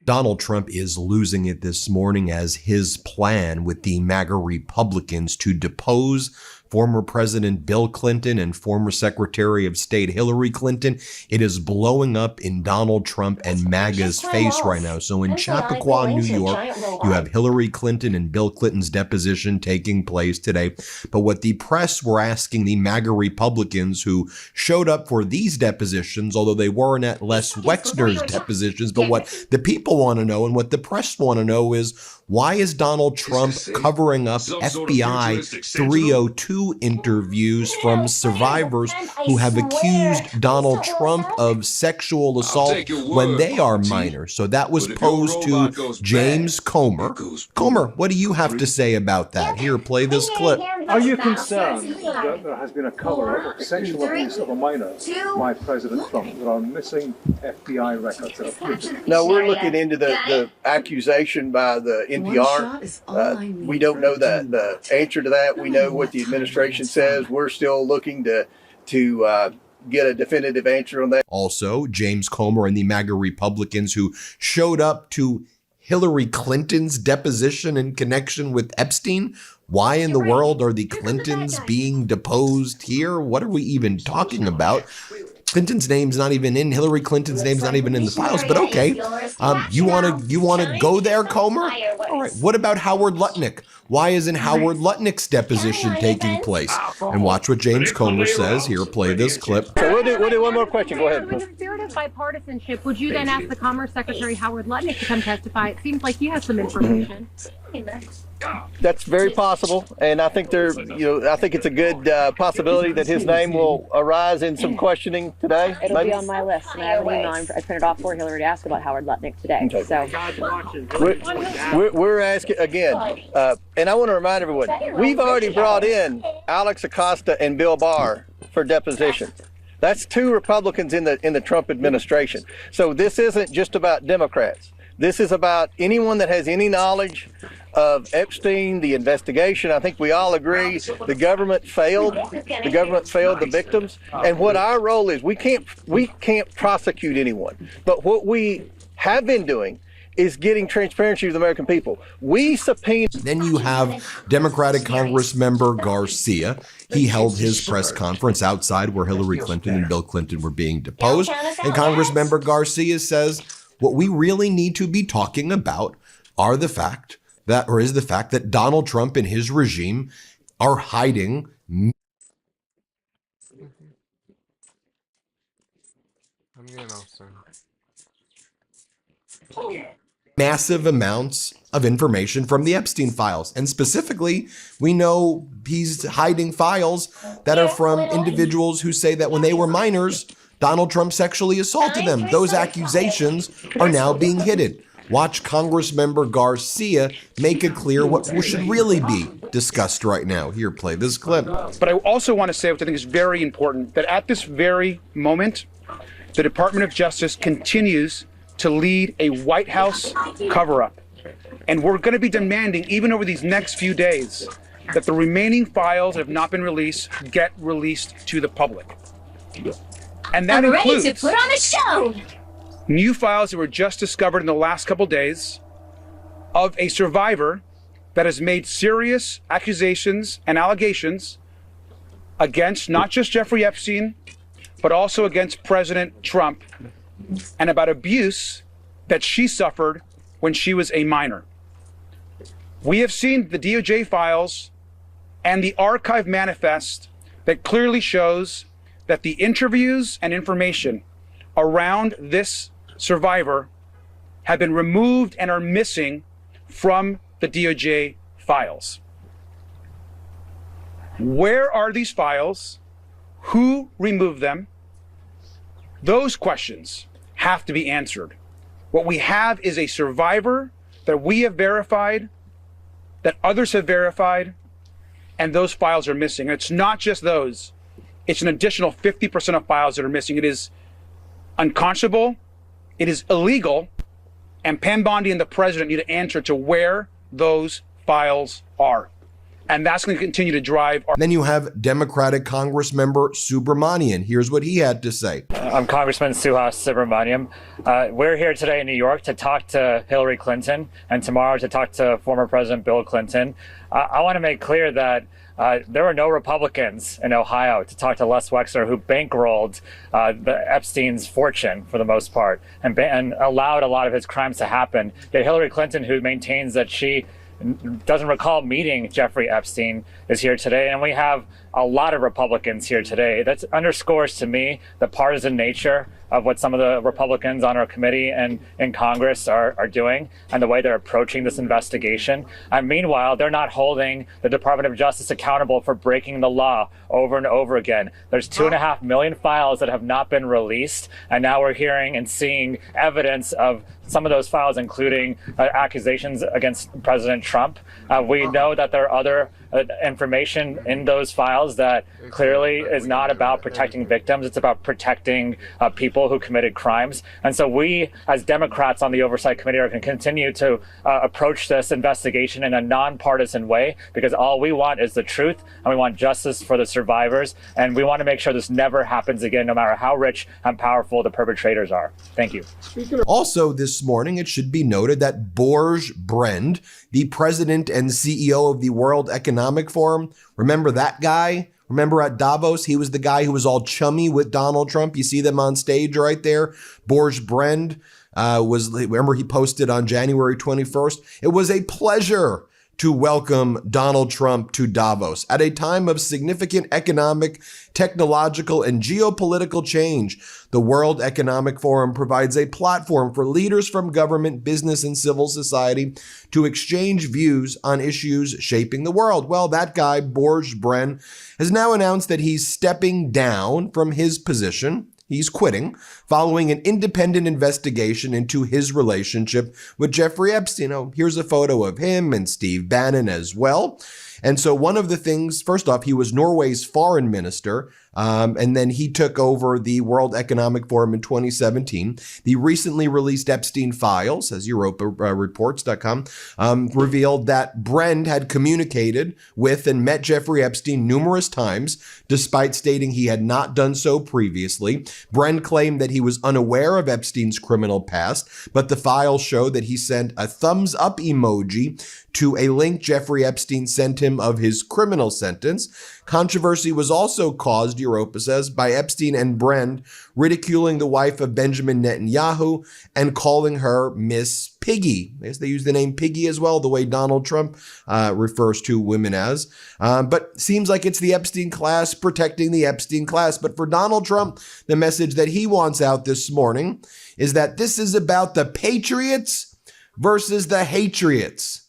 [SPEAKER 14] Donald Trump is losing it this morning as his plan with the MAGA Republicans to depose former President Bill Clinton and former Secretary of State Hillary Clinton. It is blowing up in Donald Trump and MAGA's face right now. So in Chappaqua, New York, you have Hillary Clinton and Bill Clinton's deposition taking place today. But what the press were asking the MAGA Republicans who showed up for these depositions, although they weren't at Les Wexner's depositions, but what the people want to know and what the press want to know is, why is Donald Trump covering up FBI 302 interviews from survivors who have accused Donald Trump of sexual assault when they are minors? So that was posed to James Comer. Comer, what do you have to say about that? Here, play this clip.
[SPEAKER 15] Are you concerned that there has been a cover-up of sexual abuse of a minor by President Trump? There are missing FBI records.
[SPEAKER 16] No, we're looking into the accusation by the NPR. We don't know the answer to that. We know what the administration says. We're still looking to get a definitive answer on that.
[SPEAKER 14] Also, James Comer and the MAGA Republicans who showed up to Hillary Clinton's deposition in connection with Epstein. Why in the world are the Clintons being deposed here? What are we even talking about? Clinton's name's not even in, Hillary Clinton's name's not even in the files, but okay. You wanna go there, Comer? All right, what about Howard Lutnick? Why isn't Howard Lutnick's deposition taking place? And watch what James Comer says. Here, play this clip.
[SPEAKER 16] So we'll do one more question, go ahead.
[SPEAKER 17] In the spirit of bipartisanship, would you then ask the Commerce Secretary Howard Lutnick to come testify? It seems like he has some information.
[SPEAKER 16] That's very possible, and I think I think it's a good possibility that his name will arise in some questioning today.
[SPEAKER 22] It'll be on my list, and I have an email I printed off for Hillary to ask about Howard Lutnick today. Okay.
[SPEAKER 16] So we're asking again, and I want to remind everyone, we've already brought in Alex Acosta and Bill Barr for deposition. That's two Republicans in the Trump administration. So this isn't just about Democrats. This is about anyone that has any knowledge of Epstein, the investigation. I think we all agree the government failed. The government failed the victims. And what our role is, we can't prosecute anyone. But what we have been doing is getting transparency to the American people. We subpoena.
[SPEAKER 14] Then you have Democratic Congressmember Garcia. He held his press conference outside where Hillary Clinton and Bill Clinton were being deposed. And Congressmember Garcia says, what we really need to be talking about is the fact that Donald Trump and his regime are hiding massive amounts of information from the Epstein files. And specifically, we know he's hiding files that are from individuals who say that when they were minors, Donald Trump sexually assaulted them. Those accusations are now being hidden. Watch Congressmember Garcia make it clear what should really be discussed right now. Here, play this clip.
[SPEAKER 18] But I also want to say, which I think is very important, that at this very moment, the Department of Justice continues to lead a White House cover-up. And we're going to be demanding, even over these next few days, that the remaining files that have not been released get released to the public. And that includes
[SPEAKER 19] ready to put on a show.
[SPEAKER 18] New files that were just discovered in the last couple days of a survivor that has made serious accusations and allegations against not just Jeffrey Epstein, but also against President Trump, and about abuse that she suffered when she was a minor. We have seen the DOJ files and the archive manifest that clearly shows that the interviews and information around this survivor have been removed and are missing from the DOJ files. Where are these files? Who removed them? Those questions have to be answered. What we have is a survivor that we have verified, that others have verified, and those files are missing. And it's not just those. It's an additional 50% of files that are missing. It is unconscionable. It is illegal, and Pam Bondi and the president need to answer to where those files are. And that's going to continue to drive.
[SPEAKER 14] Then you have Democratic Congressmember Subramanian. Here's what he had to say.
[SPEAKER 20] I'm Congressman Suhas Subramaniam. We're here today in New York to talk to Hillary Clinton, and tomorrow to talk to former President Bill Clinton. I want to make clear that there were no Republicans in Ohio to talk to Les Wexner, who bankrolled the Epstein's fortune for the most part and allowed a lot of his crimes to happen. Yet Hillary Clinton, who maintains that she doesn't recall meeting Jeffrey Epstein, is here today. And we have a lot of Republicans here today. That underscores to me the partisan nature of what some of the Republicans on our committee and in Congress are doing and the way they're approaching this investigation. And meanwhile, they're not holding the Department of Justice accountable for breaking the law over and over again. There's 2.5 million files that have not been released, and now we're hearing and seeing evidence of some of those files, including accusations against President Trump. We know that there are other information in those files that clearly is not about protecting victims. It's about protecting people who committed crimes. And so we, as Democrats on the Oversight Committee, are going to continue to approach this investigation in a nonpartisan way, because all we want is the truth, and we want justice for the survivors, and we want to make sure this never happens again, no matter how rich and powerful the perpetrators are. Thank you.
[SPEAKER 14] Also this morning, it should be noted that Borge Brend, the president and CEO of the World Economic Forum, remember that guy? Remember at Davos, he was the guy who was all chummy with Donald Trump. You see them on stage right there. Borge Brend remember he posted on January 21st, "It was a pleasure to welcome Donald Trump to Davos at a time of significant economic, technological, and geopolitical change. The World Economic Forum provides a platform for leaders from government, business, and civil society to exchange views on issues shaping the world." Well, that guy, Borge Brend, has now announced that he's stepping down from his position. He's quitting following an independent investigation into his relationship with Jeffrey Epstein. Oh, here's a photo of him and Steve Bannon as well. And so one of the things, first off, he was Norway's foreign minister, and then he took over the World Economic Forum in 2017. The recently released Epstein files, as EuropaReports.com, revealed that Brend had communicated with and met Jeffrey Epstein numerous times, despite stating he had not done so previously. Brend claimed that he was unaware of Epstein's criminal past, but the files show that he sent a thumbs up emoji to a link Jeffrey Epstein sent him of his criminal sentence. Controversy was also caused, Europa says, by Epstein and Brend ridiculing the wife of Benjamin Netanyahu and calling her Miss Piggy. I guess they use the name Piggy as well, the way Donald Trump refers to women as. But seems like it's the Epstein class protecting the Epstein class. But for Donald Trump, the message that he wants out this morning is that this is about the patriots versus the hatriots.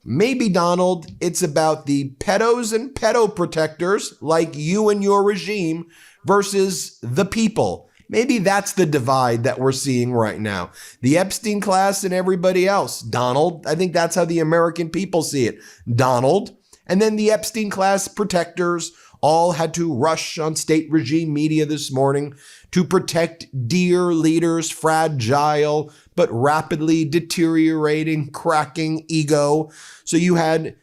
[SPEAKER 14] Maybe, Donald, it's about the pedos and pedo protectors like you and your regime versus the people. Maybe that's the divide that we're seeing right now. The Epstein class and everybody else. Donald, I think that's how the American people see it. Donald, and then the Epstein class protectors all had to rush on state regime media this morning to protect dear leaders' fragile but rapidly deteriorating, cracking ego. So you had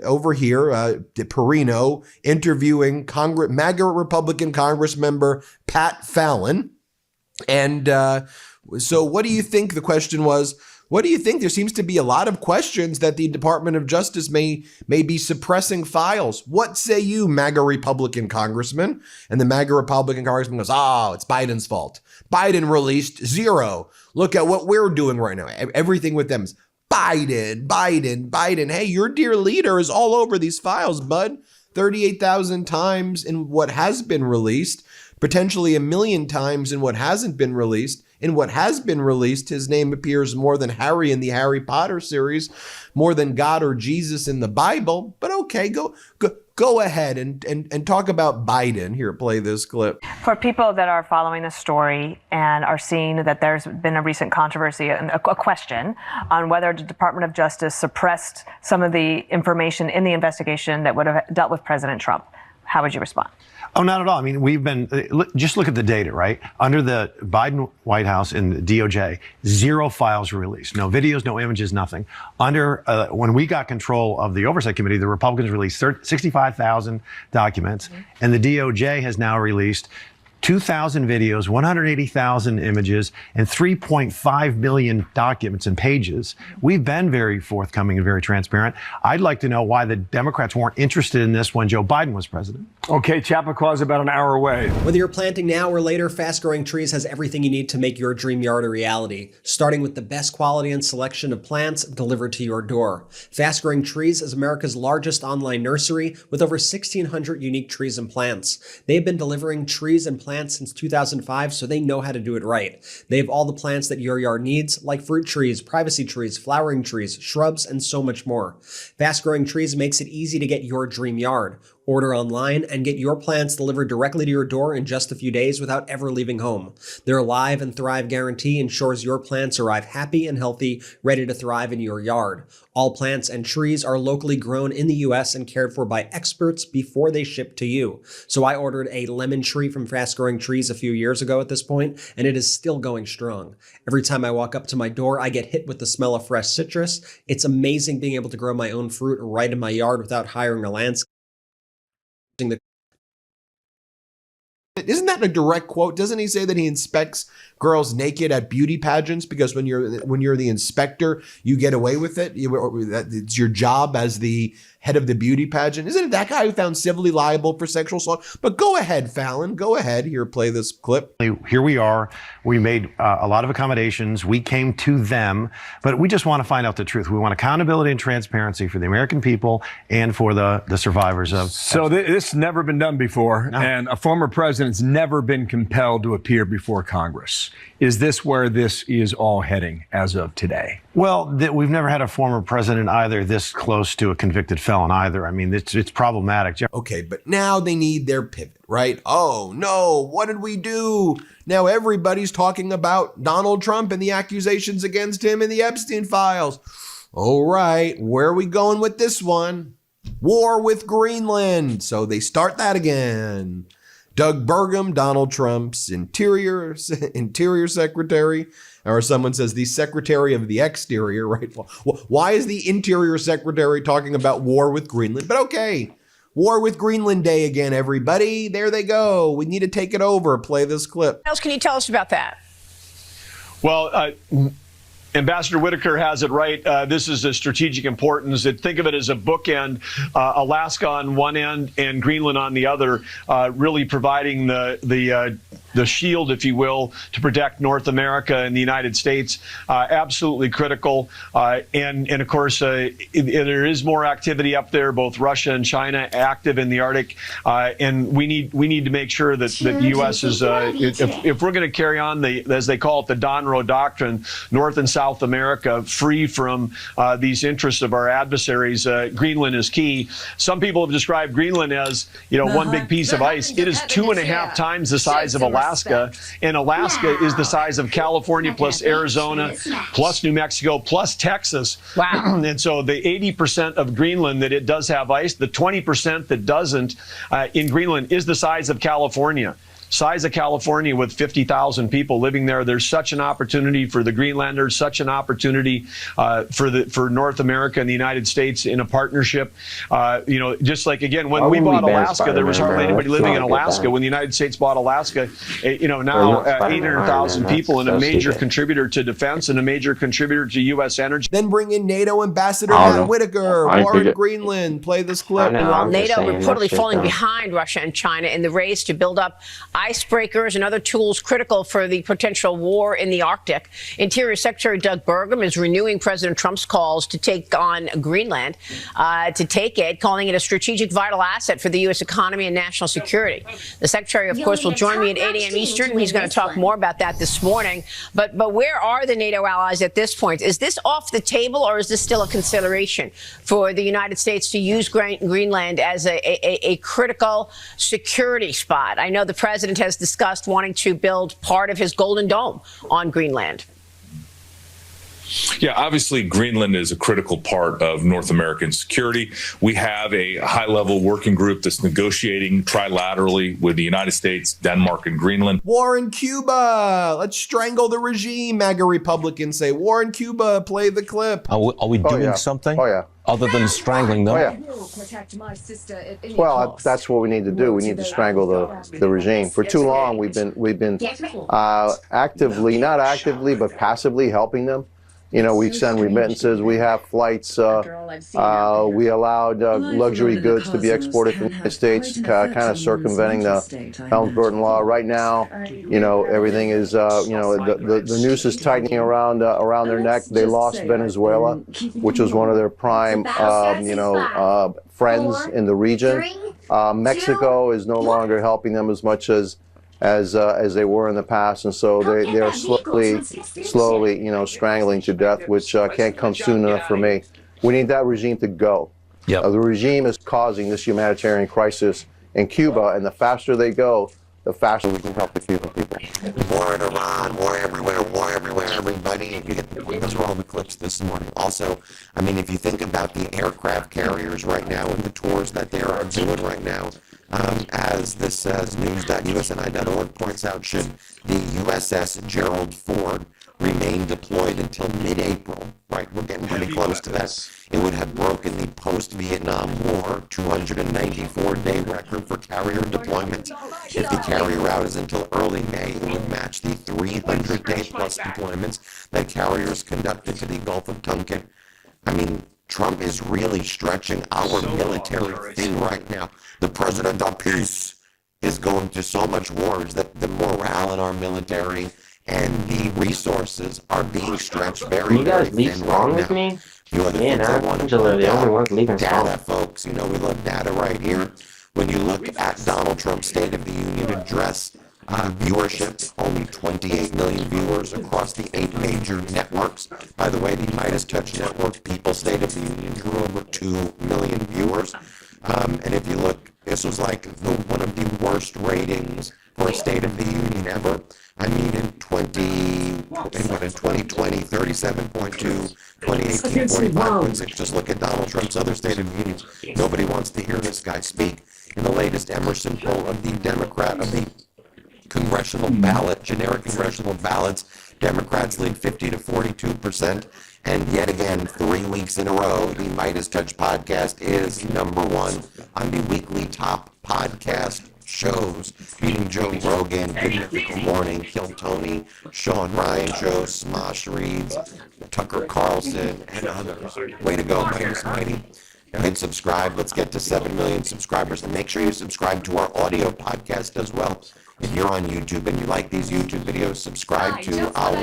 [SPEAKER 14] over here Perino interviewing MAGA Republican Congress member Pat Fallon, and so what do you think? The question was, what do you think? There seems to be a lot of questions that the Department of Justice may be suppressing files. What say you, MAGA Republican Congressman? And the MAGA Republican Congressman goes, it's Biden's fault. Biden released zero. Look at what we're doing right now. Everything with them is Biden. Hey, your dear leader is all over these files, bud. 38,000 times in what has been released, potentially 1 million times in what hasn't been released. In what has been released, his name appears more than Harry in the Harry Potter series, more than God or Jesus in the Bible. But okay, go ahead and talk about Biden. Here, play this clip.
[SPEAKER 2] For people that are following this story and are seeing that there's been a recent controversy, a question on whether the Department of Justice suppressed some of the information in the investigation that would have dealt with President Trump, how would you respond?
[SPEAKER 3] Oh, not at all. I mean, just look at the data, right? Under the Biden White House and the DOJ, 0 files were released. No videos, no images, nothing. When we got control of the Oversight Committee, the Republicans released 65,000 documents, and the DOJ has now released 2,000 videos, 180,000 images, and 3.5 million documents and pages. We've been very forthcoming and very transparent. I'd like to know why the Democrats weren't interested in this when Joe Biden was president.
[SPEAKER 19] Okay, Chappaqua is about an hour away.
[SPEAKER 21] Whether you're planting now or later, Fast Growing Trees has everything you need to make your dream yard a reality, starting with the best quality and selection of plants delivered to your door. Fast Growing Trees is America's largest online nursery with over 1,600 unique trees and plants. They've been delivering trees and plants since 2005, so they know how to do it right. They have all the plants that your yard needs, like fruit trees, privacy trees, flowering trees, shrubs, and so much more. Fast Growing Trees makes it easy to get your dream yard. Order online and get your plants delivered directly to your door in just a few days without ever leaving home. Their Live and Thrive guarantee ensures your plants arrive happy and healthy, ready to thrive in your yard. All plants and trees are locally grown in the U.S. and cared for by experts before they ship to you. So I ordered a lemon tree from Fast Growing Trees a few years ago at this point, and it is still going strong. Every time I walk up to my door, I get hit with the smell of fresh citrus. It's amazing being able to grow my own fruit right in my yard without hiring a landscaper.
[SPEAKER 14] Isn't that a direct quote? Doesn't he say that he inspects girls naked at beauty pageants because when you're the inspector, you get away with it? It's your job as the head of the beauty pageant. Isn't it that guy who found civilly liable for sexual assault? But go ahead, Fallon. Go ahead. Here, play this clip.
[SPEAKER 3] Here we are. We made a lot of accommodations. We came to them, but we just want to find out the truth. We want accountability and transparency for the American people and for the survivors of.
[SPEAKER 19] So this has never been done before, and a former president's never been compelled to appear before Congress. Is this where this is all heading as of today?
[SPEAKER 3] Well, we've never had a former president either this close to a convicted felon either. I mean, it's problematic.
[SPEAKER 14] Okay, but now they need their pivot, right? Oh, no, what did we do? Now everybody's talking about Donald Trump and the accusations against him in the Epstein files. All right, where are we going with this one? War with Greenland. So they start that again. Doug Burgum, Donald Trump's interior secretary, or someone says the secretary of the exterior, right? Why is the interior secretary talking about war with Greenland? But okay, war with Greenland Day again, everybody. There they go. We need to take it over. Play this clip.
[SPEAKER 23] What else can you tell us about that?
[SPEAKER 24] Well, Ambassador Whitaker has it right. This is a strategic importance. Think of it as a bookend, Alaska on one end and Greenland on the other, really providing the shield, if you will, to protect North America and the United States. Absolutely critical. And of course, there is more activity up there, both Russia and China active in the Arctic. And we need to make sure that the U.S. is, if we're going to carry on as they call it, the Donroe Doctrine, North and South America, free from these interests of our adversaries, Greenland is key. Some people have described Greenland as, one big piece of ice. It is 2.5 times the size of Alaska. Alaska, and Alaska is the size of California plus Arizona plus New Mexico plus Texas.
[SPEAKER 1] Wow.
[SPEAKER 24] And so the 80% of Greenland that it does have ice, the 20% that doesn't in Greenland is the size of California. Size of California with 50,000 people living there. There's such an opportunity for the Greenlanders, such an opportunity for North America and the United States in a partnership. Just like, again, when we bought Alaska, there was hardly anybody living in Alaska. When the United States bought Alaska, now 800,000 people and a major contributor to defense and a major contributor to U.S. energy.
[SPEAKER 14] Then bring in NATO Ambassador Matt Whitaker, War in Greenland. Play this clip.
[SPEAKER 1] NATO reportedly falling behind Russia and China in the race to build up icebreakers and other tools critical for the potential war in the Arctic. Interior Secretary Doug Burgum is renewing President Trump's calls to take on Greenland, calling it a strategic vital asset for the U.S. economy and national security. The Secretary, of course, will join me at 8 a.m. Eastern. He's going to talk more about that this morning. But where are the NATO allies at this point? Is this off the table, or is this still a consideration for the United States to use Greenland as a critical security spot? I know the president has discussed wanting to build part of his Golden Dome on Greenland.
[SPEAKER 13] Yeah, obviously, Greenland is a critical part of North American security. We have a high-level working group that's negotiating trilaterally with the United States, Denmark, and Greenland.
[SPEAKER 14] War in Cuba. Let's strangle the regime, MAGA Republicans say. War in Cuba. Play the clip.
[SPEAKER 4] Are we doing something? Other than strangling them?
[SPEAKER 16] Well, that's what we need to do. We need to strangle the regime. For too long, we've been actively, not actively, but passively helping them. We send remittances. We have flights. We allowed luxury goods to be exported from the United States, kind of circumventing the Helms-Burton law. Right now, everything is, the noose is tightening around their neck. They lost Venezuela, which was one of their prime, friends in the region. Mexico is no longer helping them as much as they were in the past, and so they are slowly, strangling to death, which can't come soon enough for me. We need that regime to go. The regime is causing this humanitarian crisis in Cuba, and the faster they go, the faster we can help the Cuban people.
[SPEAKER 5] War in Iran, war everywhere, everybody. And you get those are all the clips this morning. Also, if you think about the aircraft carriers right now and the tours that they are doing right now, as this says, news.usni.org points out, should the USS Gerald Ford remain deployed until mid-April, right? We're getting pretty close to that. It would have broken the post-Vietnam War 294-day record for carrier deployment. If the carrier route is until early May, it would match the 300-day plus deployments that carriers conducted to the Gulf of Tonkin. Trump is really stretching our military thin right now. The president of peace is going to so much wars that the morale in our military and the resources are being stretched very, very thin right now. A few other things I want to point out. Data, folks. We love data right here. When you look at Donald Trump's State of the Union address, viewership, only 28 million viewers across the 8 major networks. By the way, the Midas Touch Network, People's State of the Union, drew over 2 million viewers. And if you look, this was like one of the worst ratings for a State of the Union ever. In 2020, 37.2, 2018, 45.6. Just look at Donald Trump's other State of the Union. Nobody wants to hear this guy speak. In the latest Emerson poll of the congressional ballot, generic congressional ballots, Democrats lead 50 to 42%. And yet again, 3 weeks in a row, the Midas Touch podcast is #1 on the weekly top podcast shows, beating Joe Rogan, Good Mythical Morning, Kill Tony, Sean Ryan Show, Smosh Reads, Tucker Carlson, and others. Way to go, Midas Mighty. Hit subscribe. Let's get to 7 million subscribers. And make sure you subscribe to our audio podcast as well. If you're on YouTube and you like these YouTube videos, subscribe to our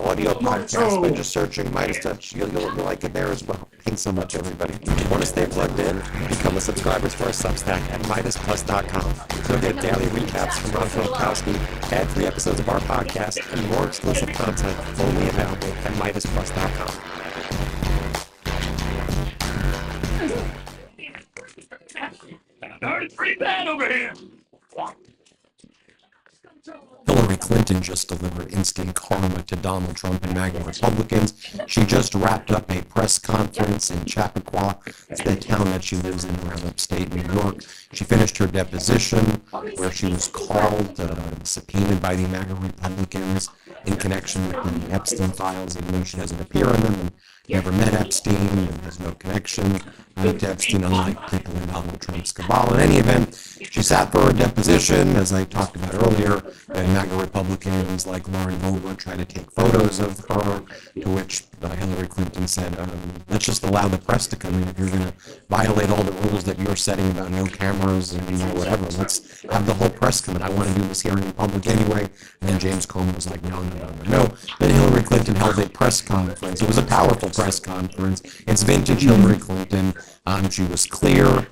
[SPEAKER 5] audio podcast by just searching Midas Touch. You'll like it there as well. Thanks so much, everybody. If you want to stay plugged in, become a subscriber to our Substack at MidasPlus.com. You'll get daily recaps from Ron Filipkowski, ad-free episodes of our podcast, and more exclusive content only available at MidasPlus.com.
[SPEAKER 13] It's pretty bad over here.
[SPEAKER 5] Clinton just delivered instant karma to Donald Trump and MAGA Republicans. She just wrapped up a press conference in Chappaqua. It's the town that she lives in around upstate New York. She finished her deposition where she was called, subpoenaed by the MAGA Republicans in connection with the Epstein files, even though she doesn't appear in them and never met Epstein and has no connection to Epstein, unlike people in Donald Trump's cabal. In any event, she sat for her deposition, as I talked about earlier, and MAGA Republicans like Lauren Boebert tried to take photos of her, to which Hillary Clinton said, let's just allow the press to come in. If you're going to violate all the rules that you're setting about no cameras and whatever, let's have the whole press come in. I want to do this hearing in public anyway. And then James Comey was like, no. Then Hillary Clinton held a press conference. It was a powerful press conference. It's vintage Hillary Clinton. She was clear.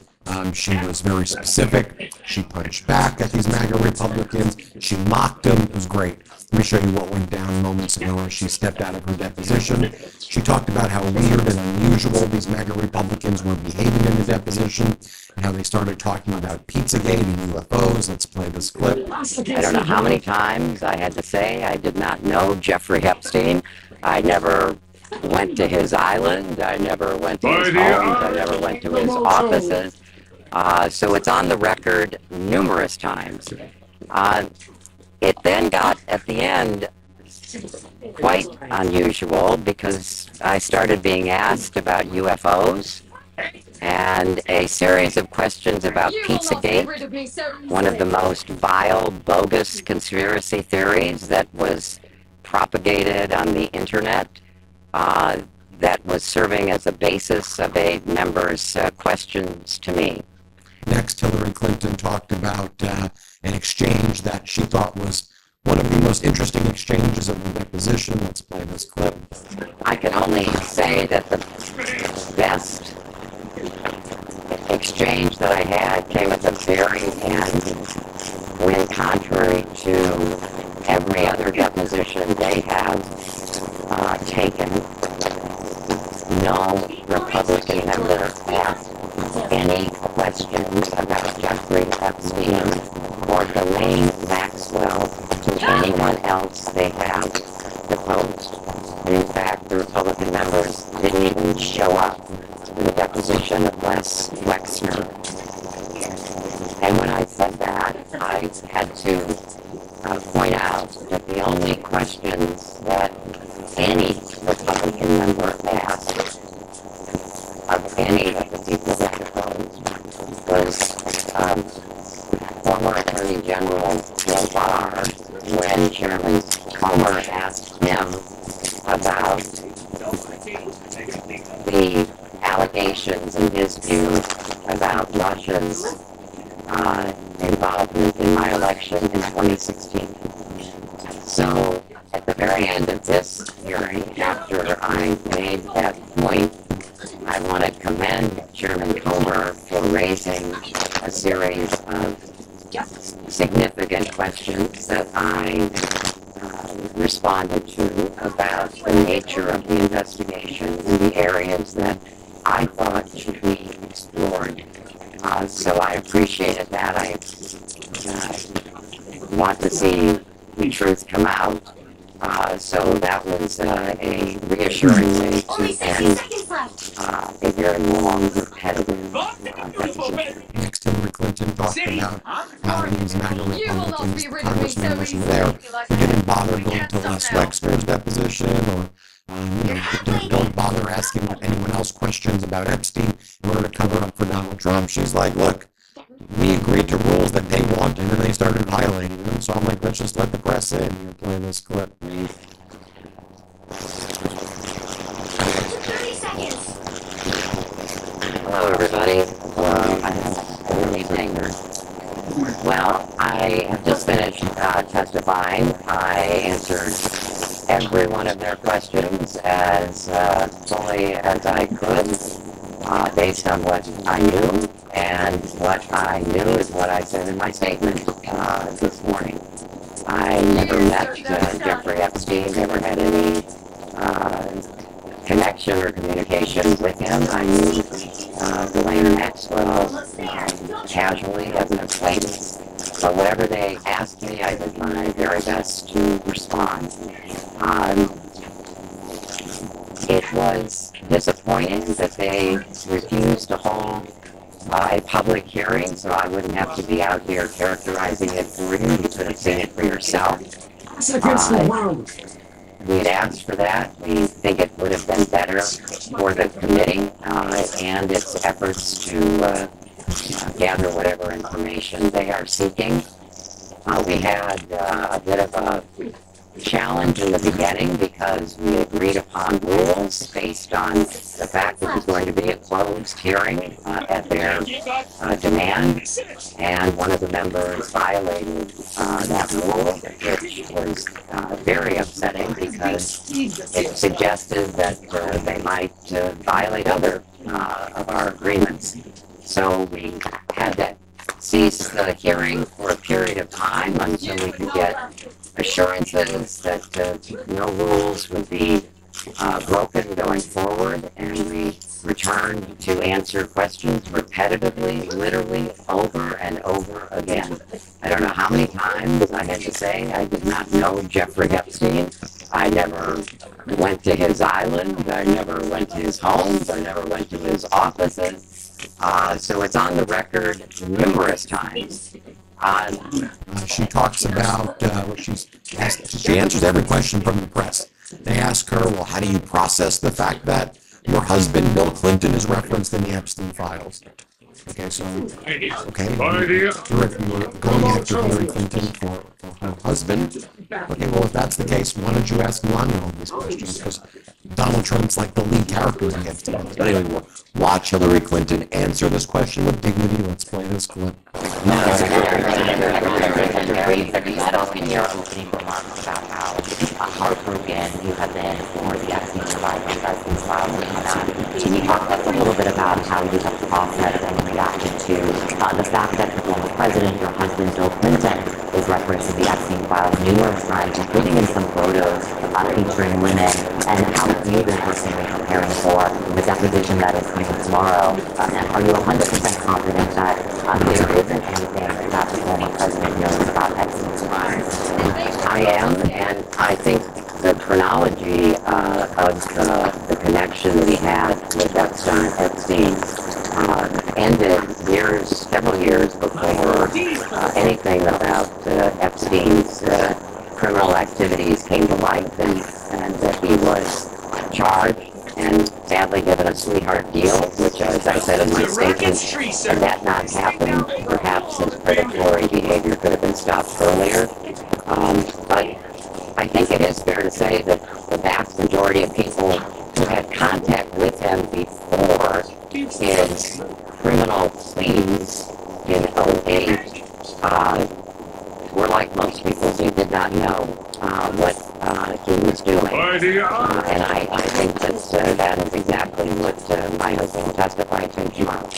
[SPEAKER 5] She was very specific. She punched back at these MAGA Republicans. She mocked them. It was great. Let me show you what went down moments ago as she stepped out of her deposition. She talked about how weird and unusual these MAGA Republicans were behaving in the deposition and how they started talking about Pizzagate and UFOs. Let's play this clip.
[SPEAKER 6] I don't know how many times I had to say I did not know Jeffrey Epstein. I never went to his island. I never went to his homes. I never went to his offices. So it's on the record numerous times. It then got, at the end, quite unusual because I started being asked about UFOs and a series of questions about Pizzagate, one of the most vile, bogus conspiracy theories that was propagated on the internet, that was serving as a basis of a member's questions to me.
[SPEAKER 5] Next, Hillary Clinton talked about an exchange that she thought was one of the most interesting exchanges of the deposition. Let's play this clip.
[SPEAKER 6] I can only say that the best exchange that I had came at the very end, when contrary to every other deposition they have taken, no Republican member asked any questions about Jeffrey Epstein or Ghislaine Maxwell to anyone else they have deposed. And in fact, the Republican members didn't even show up to the deposition of Les Wexner. And when I said that, I had to point out that the only questions that any Republican member asked of any of the people that deposed was former Attorney General Bill Barr, when Chairman Comer asked him about the allegations in his view about Russia's involvement in my election in 2016. So at the very end of this hearing, after I made that point, I want to commend Chairman Comer for raising a series of significant questions that I responded to about the nature of the investigation and the areas that I thought should be explored. So I appreciated that. I want to see the truth come out. So that was a reassuring way to end a very long, repetitive deposition.
[SPEAKER 5] Next, Hillary Clinton talked about how these MAGA Republicans, Congress members were there, who didn't bother going to Les Wexner's deposition, or don't bother asking anyone else questions about Epstein in order to cover up for Donald Trump. She's like, look, we agreed to rules that they wanted, and they started violating them. So I'm like, let's just let the press in. You're playing this clip.
[SPEAKER 6] Hello, everybody. Good evening. Well, I have just finished testifying. I answered every one of their questions as fully as I could, based on what I knew. And what I knew is what I said in my statement this morning. I never met Jeffrey Epstein, never had any connection or communication with him. I knew Ghislaine Maxwell casually as an acquaintance. So whatever they asked me, I did my very best to respond. It was disappointing that they refused to hold a public hearing, so I wouldn't have to be out here characterizing it for you. You could have seen it for yourself. We had asked for that. We think it would have been better for the committee and its efforts to gather whatever information they are seeking. We had a bit of a challenge in the beginning because we agreed upon rules based on the fact that there's going to be a closed hearing at their demand, and one of the members violated that rule, which was very upsetting because it suggested that they might violate other of our agreements. So we had to cease the hearing for a period of time until we could get assurances that no rules would be broken going forward, and we returned to answer questions repetitively, literally over and over again. I don't know how many times I had to say I did not know Jeffrey Epstein. I never went to his island. I never went to his homes. I never went to his offices. So it's on the record numerous times.
[SPEAKER 5] She talks about she answers every question from the press. They ask her, well, how do you process the fact that your husband, Bill Clinton, is referenced in the Epstein files? Okay, so, you're going after Hillary Clinton for her husband. Okay, well, if that's the case, why don't you ask Melania all these questions? Because Donald Trump's like the lead character in the Epstein files. But anyway, we'll watch Hillary Clinton answer this question with dignity. Let's play this clip.
[SPEAKER 6] In your opening remarks about how heartbroken you have been for the Epstein survivors as these files come out. Can you talk to us a little bit about how you have processed and reacted to the fact that the former president, your husband, Bill Clinton, is referenced in the Epstein files numerous times, including in some photos featuring women, and how you've been personally preparing for the deposition that is coming tomorrow? And are you 100% confident that there isn't anything that the former president knows about Epstein's crimes? I am, and I think the chronology of the connection we had with Epstein ended several years before anything about Epstein's criminal activities came to light, and that he was charged and sadly given a sweetheart deal, which, as I said in my statement, had that not happened, perhaps his predatory behavior could have been stopped earlier. But I think it is fair to say that the vast majority of people who had contact with him before his criminal pleas in 2008 were like most people. They did not know what he was doing. And I think that is exactly what my husband will testify to tomorrow.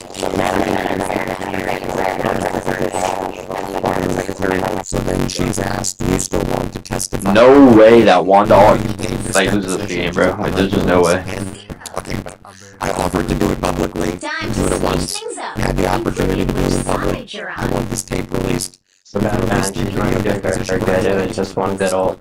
[SPEAKER 5] So then she's asked, do you still want to testify?
[SPEAKER 12] No way that $1 like loses the game, bro. Like, there's just no way.
[SPEAKER 5] I offered to do it publicly. Do it once. I had the opportunity to do it in public. I want this tape released.
[SPEAKER 12] So that man, she's not doing very good. It was just one good old.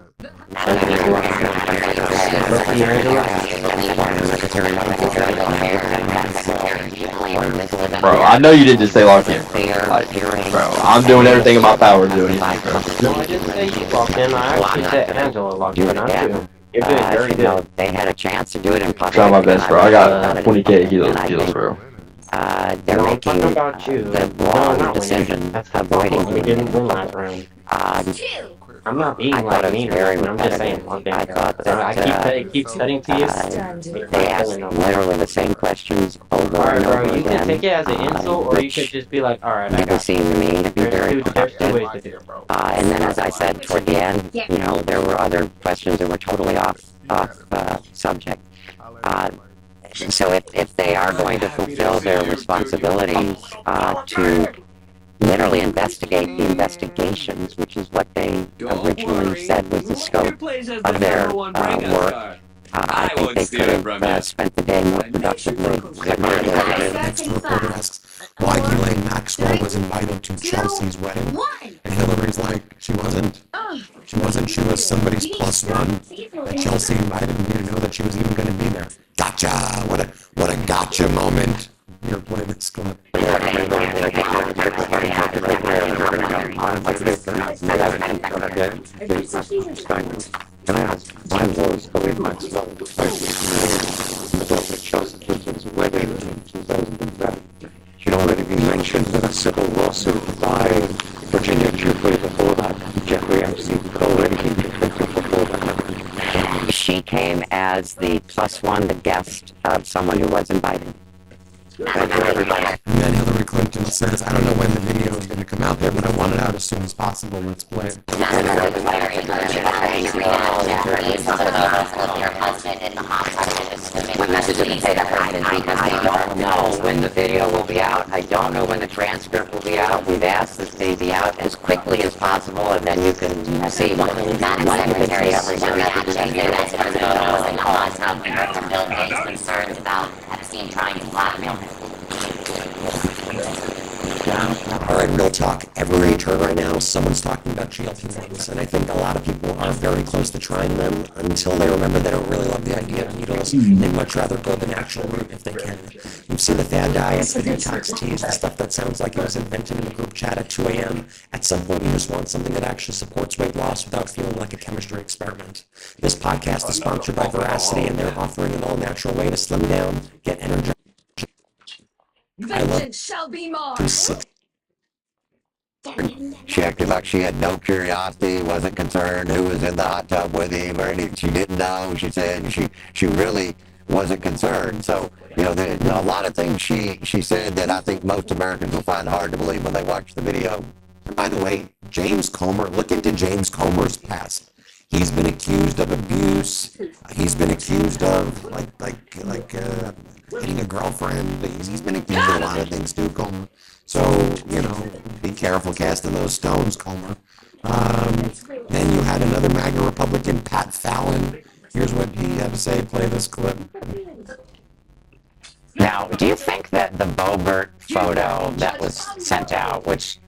[SPEAKER 12] Bro, I know you didn't just say lock in. Like, bro, I'm doing everything in my power to do anything, bro.
[SPEAKER 7] No, I didn't say you locked in. I actually said Angela locked in. Not you. You're doing very good.
[SPEAKER 6] They had a chance to do it in public.
[SPEAKER 12] Try my best, bro. I got 20K kills, bro.
[SPEAKER 6] They're making the wrong decision avoiding
[SPEAKER 7] we didn't win last round. I'm not being like mean, I'm just saying one thing. I keep studying to you.
[SPEAKER 6] They ask literally the same questions over and over again.
[SPEAKER 7] You can take it as an insult, or you could just be like, alright, I
[SPEAKER 6] never seemed to me to be very productive.
[SPEAKER 7] There's 2 ways to do it, bro.
[SPEAKER 6] And then, as I said toward the end, you know, there were other questions that were totally off subject. So if they are going to fulfill their responsibilities to literally investigate the investigations, which is what they originally said was the scope of their work, I think they could have spent the day more productively.
[SPEAKER 5] Next reporter asks why Ghislaine Maxwell was invited to Chelsea's wedding, and Hillary's like, she wasn't. She wasn't. She was somebody's plus one. That Chelsea invited me to know that she was even going to be there. Gotcha! What a gotcha moment. You're playing this clip. Can I ask, why was Hillary Maxwell the Chelsea Clinton's wedding in 2007? She'd already been mentioned in a civil lawsuit by Virginia Giuffre before that. Jeffrey Epstein had already been convicted before that.
[SPEAKER 6] She came as the plus one, the guest of someone who was invited.
[SPEAKER 5] And then Hillary Clinton says, I don't know when the video is going to come out there, but I want it out as soon as possible. Let's play it.
[SPEAKER 6] I don't know when the video will be out. I don't know when the transcript will be out. We've asked that they be out as quickly as possible, and then you can see what you can see. Concerns about Epstein trying to blackmail him.
[SPEAKER 5] All right, real talk. Every turn right now, someone's talking about GLP-1s, and I think a lot of people are very close to trying them until they remember they don't really love the idea of needles. They'd much rather go the natural route if they can. You've seen the fad diets, the detox teas, the stuff that sounds like it was invented in a group chat at 2 a.m. At some point, you just want something that actually supports weight loss without feeling like a chemistry experiment. This podcast is sponsored by Veracity, and they're offering an all-natural way to slim down, get energy.
[SPEAKER 9] Vengeance shall be mine.
[SPEAKER 5] She acted like she had no curiosity, wasn't concerned who was in the hot tub with him or anything. She didn't know. She said she really wasn't concerned. So, you know, a lot of things she said that I think most Americans will find hard to believe when they watch the video. And by the way, James Comer, look into James Comer's past. He's been accused of abuse. He's been accused of hitting a girlfriend. He's been accused of a lot of things too, Comer. So, you know, be careful casting those stones, Comer. Then you had another MAGA Republican, Pat Fallon. Here's what he had to say. Play this clip.
[SPEAKER 6] Now, do you think that the Boebert photo that was sent out, which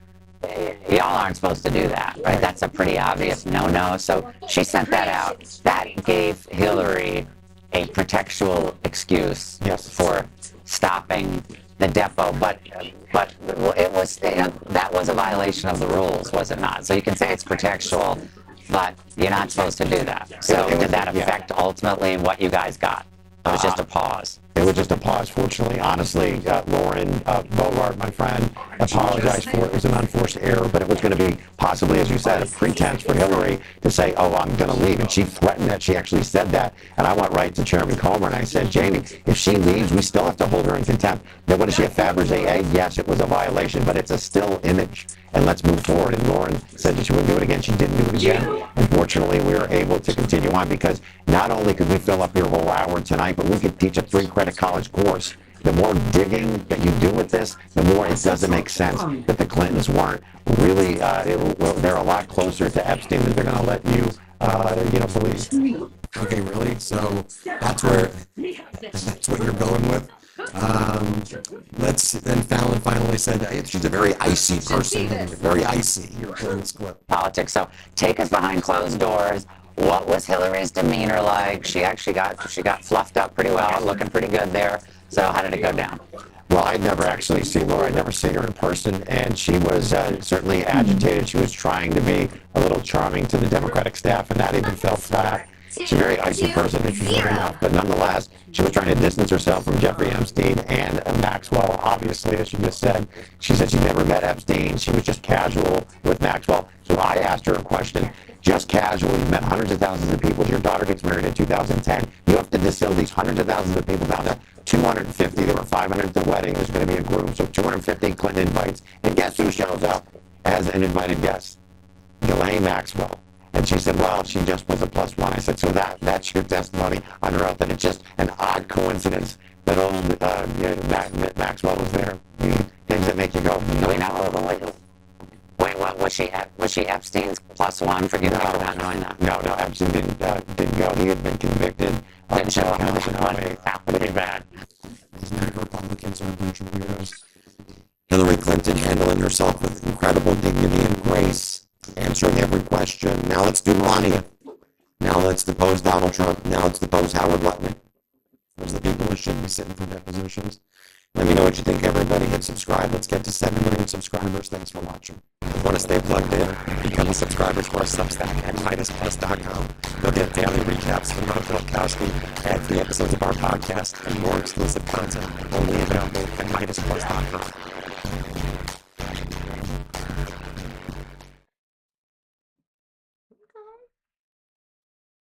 [SPEAKER 6] y'all aren't supposed to do that, right? That's a pretty obvious no-no. So she sent that out. That gave Hillary a pretextual excuse for stopping the depot, but it was that was a violation of the rules, was it not? So you can say it's pretextual, but you're not supposed to do that. So did that affect ultimately what you guys got? It was just a pause.
[SPEAKER 5] It was just a pause, fortunately. Honestly, Lauren Boebert, my friend, apologized for it. It was an unforced error, but it was going to be possibly, as you said, a pretense for Hillary to say, oh, I'm going to leave. And she threatened that. She actually said that. And I went right to Chairman Comer and I said, Jamie, if she leaves, we still have to hold her in contempt. Then what is she, a Fabergé egg? Yes, it was a violation, but it's a still image. And let's move forward. And Lauren said that she wouldn't do it again. She didn't do it again. Unfortunately, we were able to continue on because not only could we fill up your whole hour tonight, but we could teach a 3-credit college course. The more digging that you do with this, the more it doesn't make sense that the Clintons weren't really, they're a lot closer to Epstein than they're going to let you, believe. Okay, really? So that's what you're going with? Then Fallon finally said she's a very icy person, very icy.
[SPEAKER 6] Politics. So take us behind closed doors. What was Hillary's demeanor like? She actually got fluffed up pretty well, looking pretty good there. So how did it go down?
[SPEAKER 5] Well, I'd never actually seen Laura. I'd never seen her in person, and she was certainly agitated. She was trying to be a little charming to the Democratic staff, and that even fell flat. She's a very icy person, but nonetheless, she was trying to distance herself from Jeffrey Epstein and Maxwell, obviously, as she just said. She said she never met Epstein. She was just casual with Maxwell. So I asked her a question. Just casual. You've met hundreds of thousands of people. Your daughter gets married in 2010. You have to distill these hundreds of thousands of people down to 250. There were 500 at the wedding. There's going to be a groom. So 250 Clinton invites. And guess who shows up as an invited guest? Ghislaine Maxwell. And she said, well, she just was a plus one. I said, so that's your testimony under oath, that it's just an odd coincidence that old Maxwell was there. Things that make you go,
[SPEAKER 6] Wait, what was she Epstein's plus one? Forgive me for not knowing that.
[SPEAKER 5] No, Epstein didn't go. He had been convicted.
[SPEAKER 6] Didn't show up. Pretty bad.
[SPEAKER 5] These MAGA Republicans are a bunch of weirdos. Hillary Clinton handling herself with incredible dignity and grace. Howard Lutnick. Those are the people who should be sitting for depositions. Let me know what you think, everybody. Hit subscribe. Let's get to 7 million subscribers. Thanks for watching. If you want to stay plugged in, become a subscriber to our Substack at MidasPlus.com. You'll get daily recaps from Ron Filipkowski, ad-free episodes of our podcast, and more exclusive content only available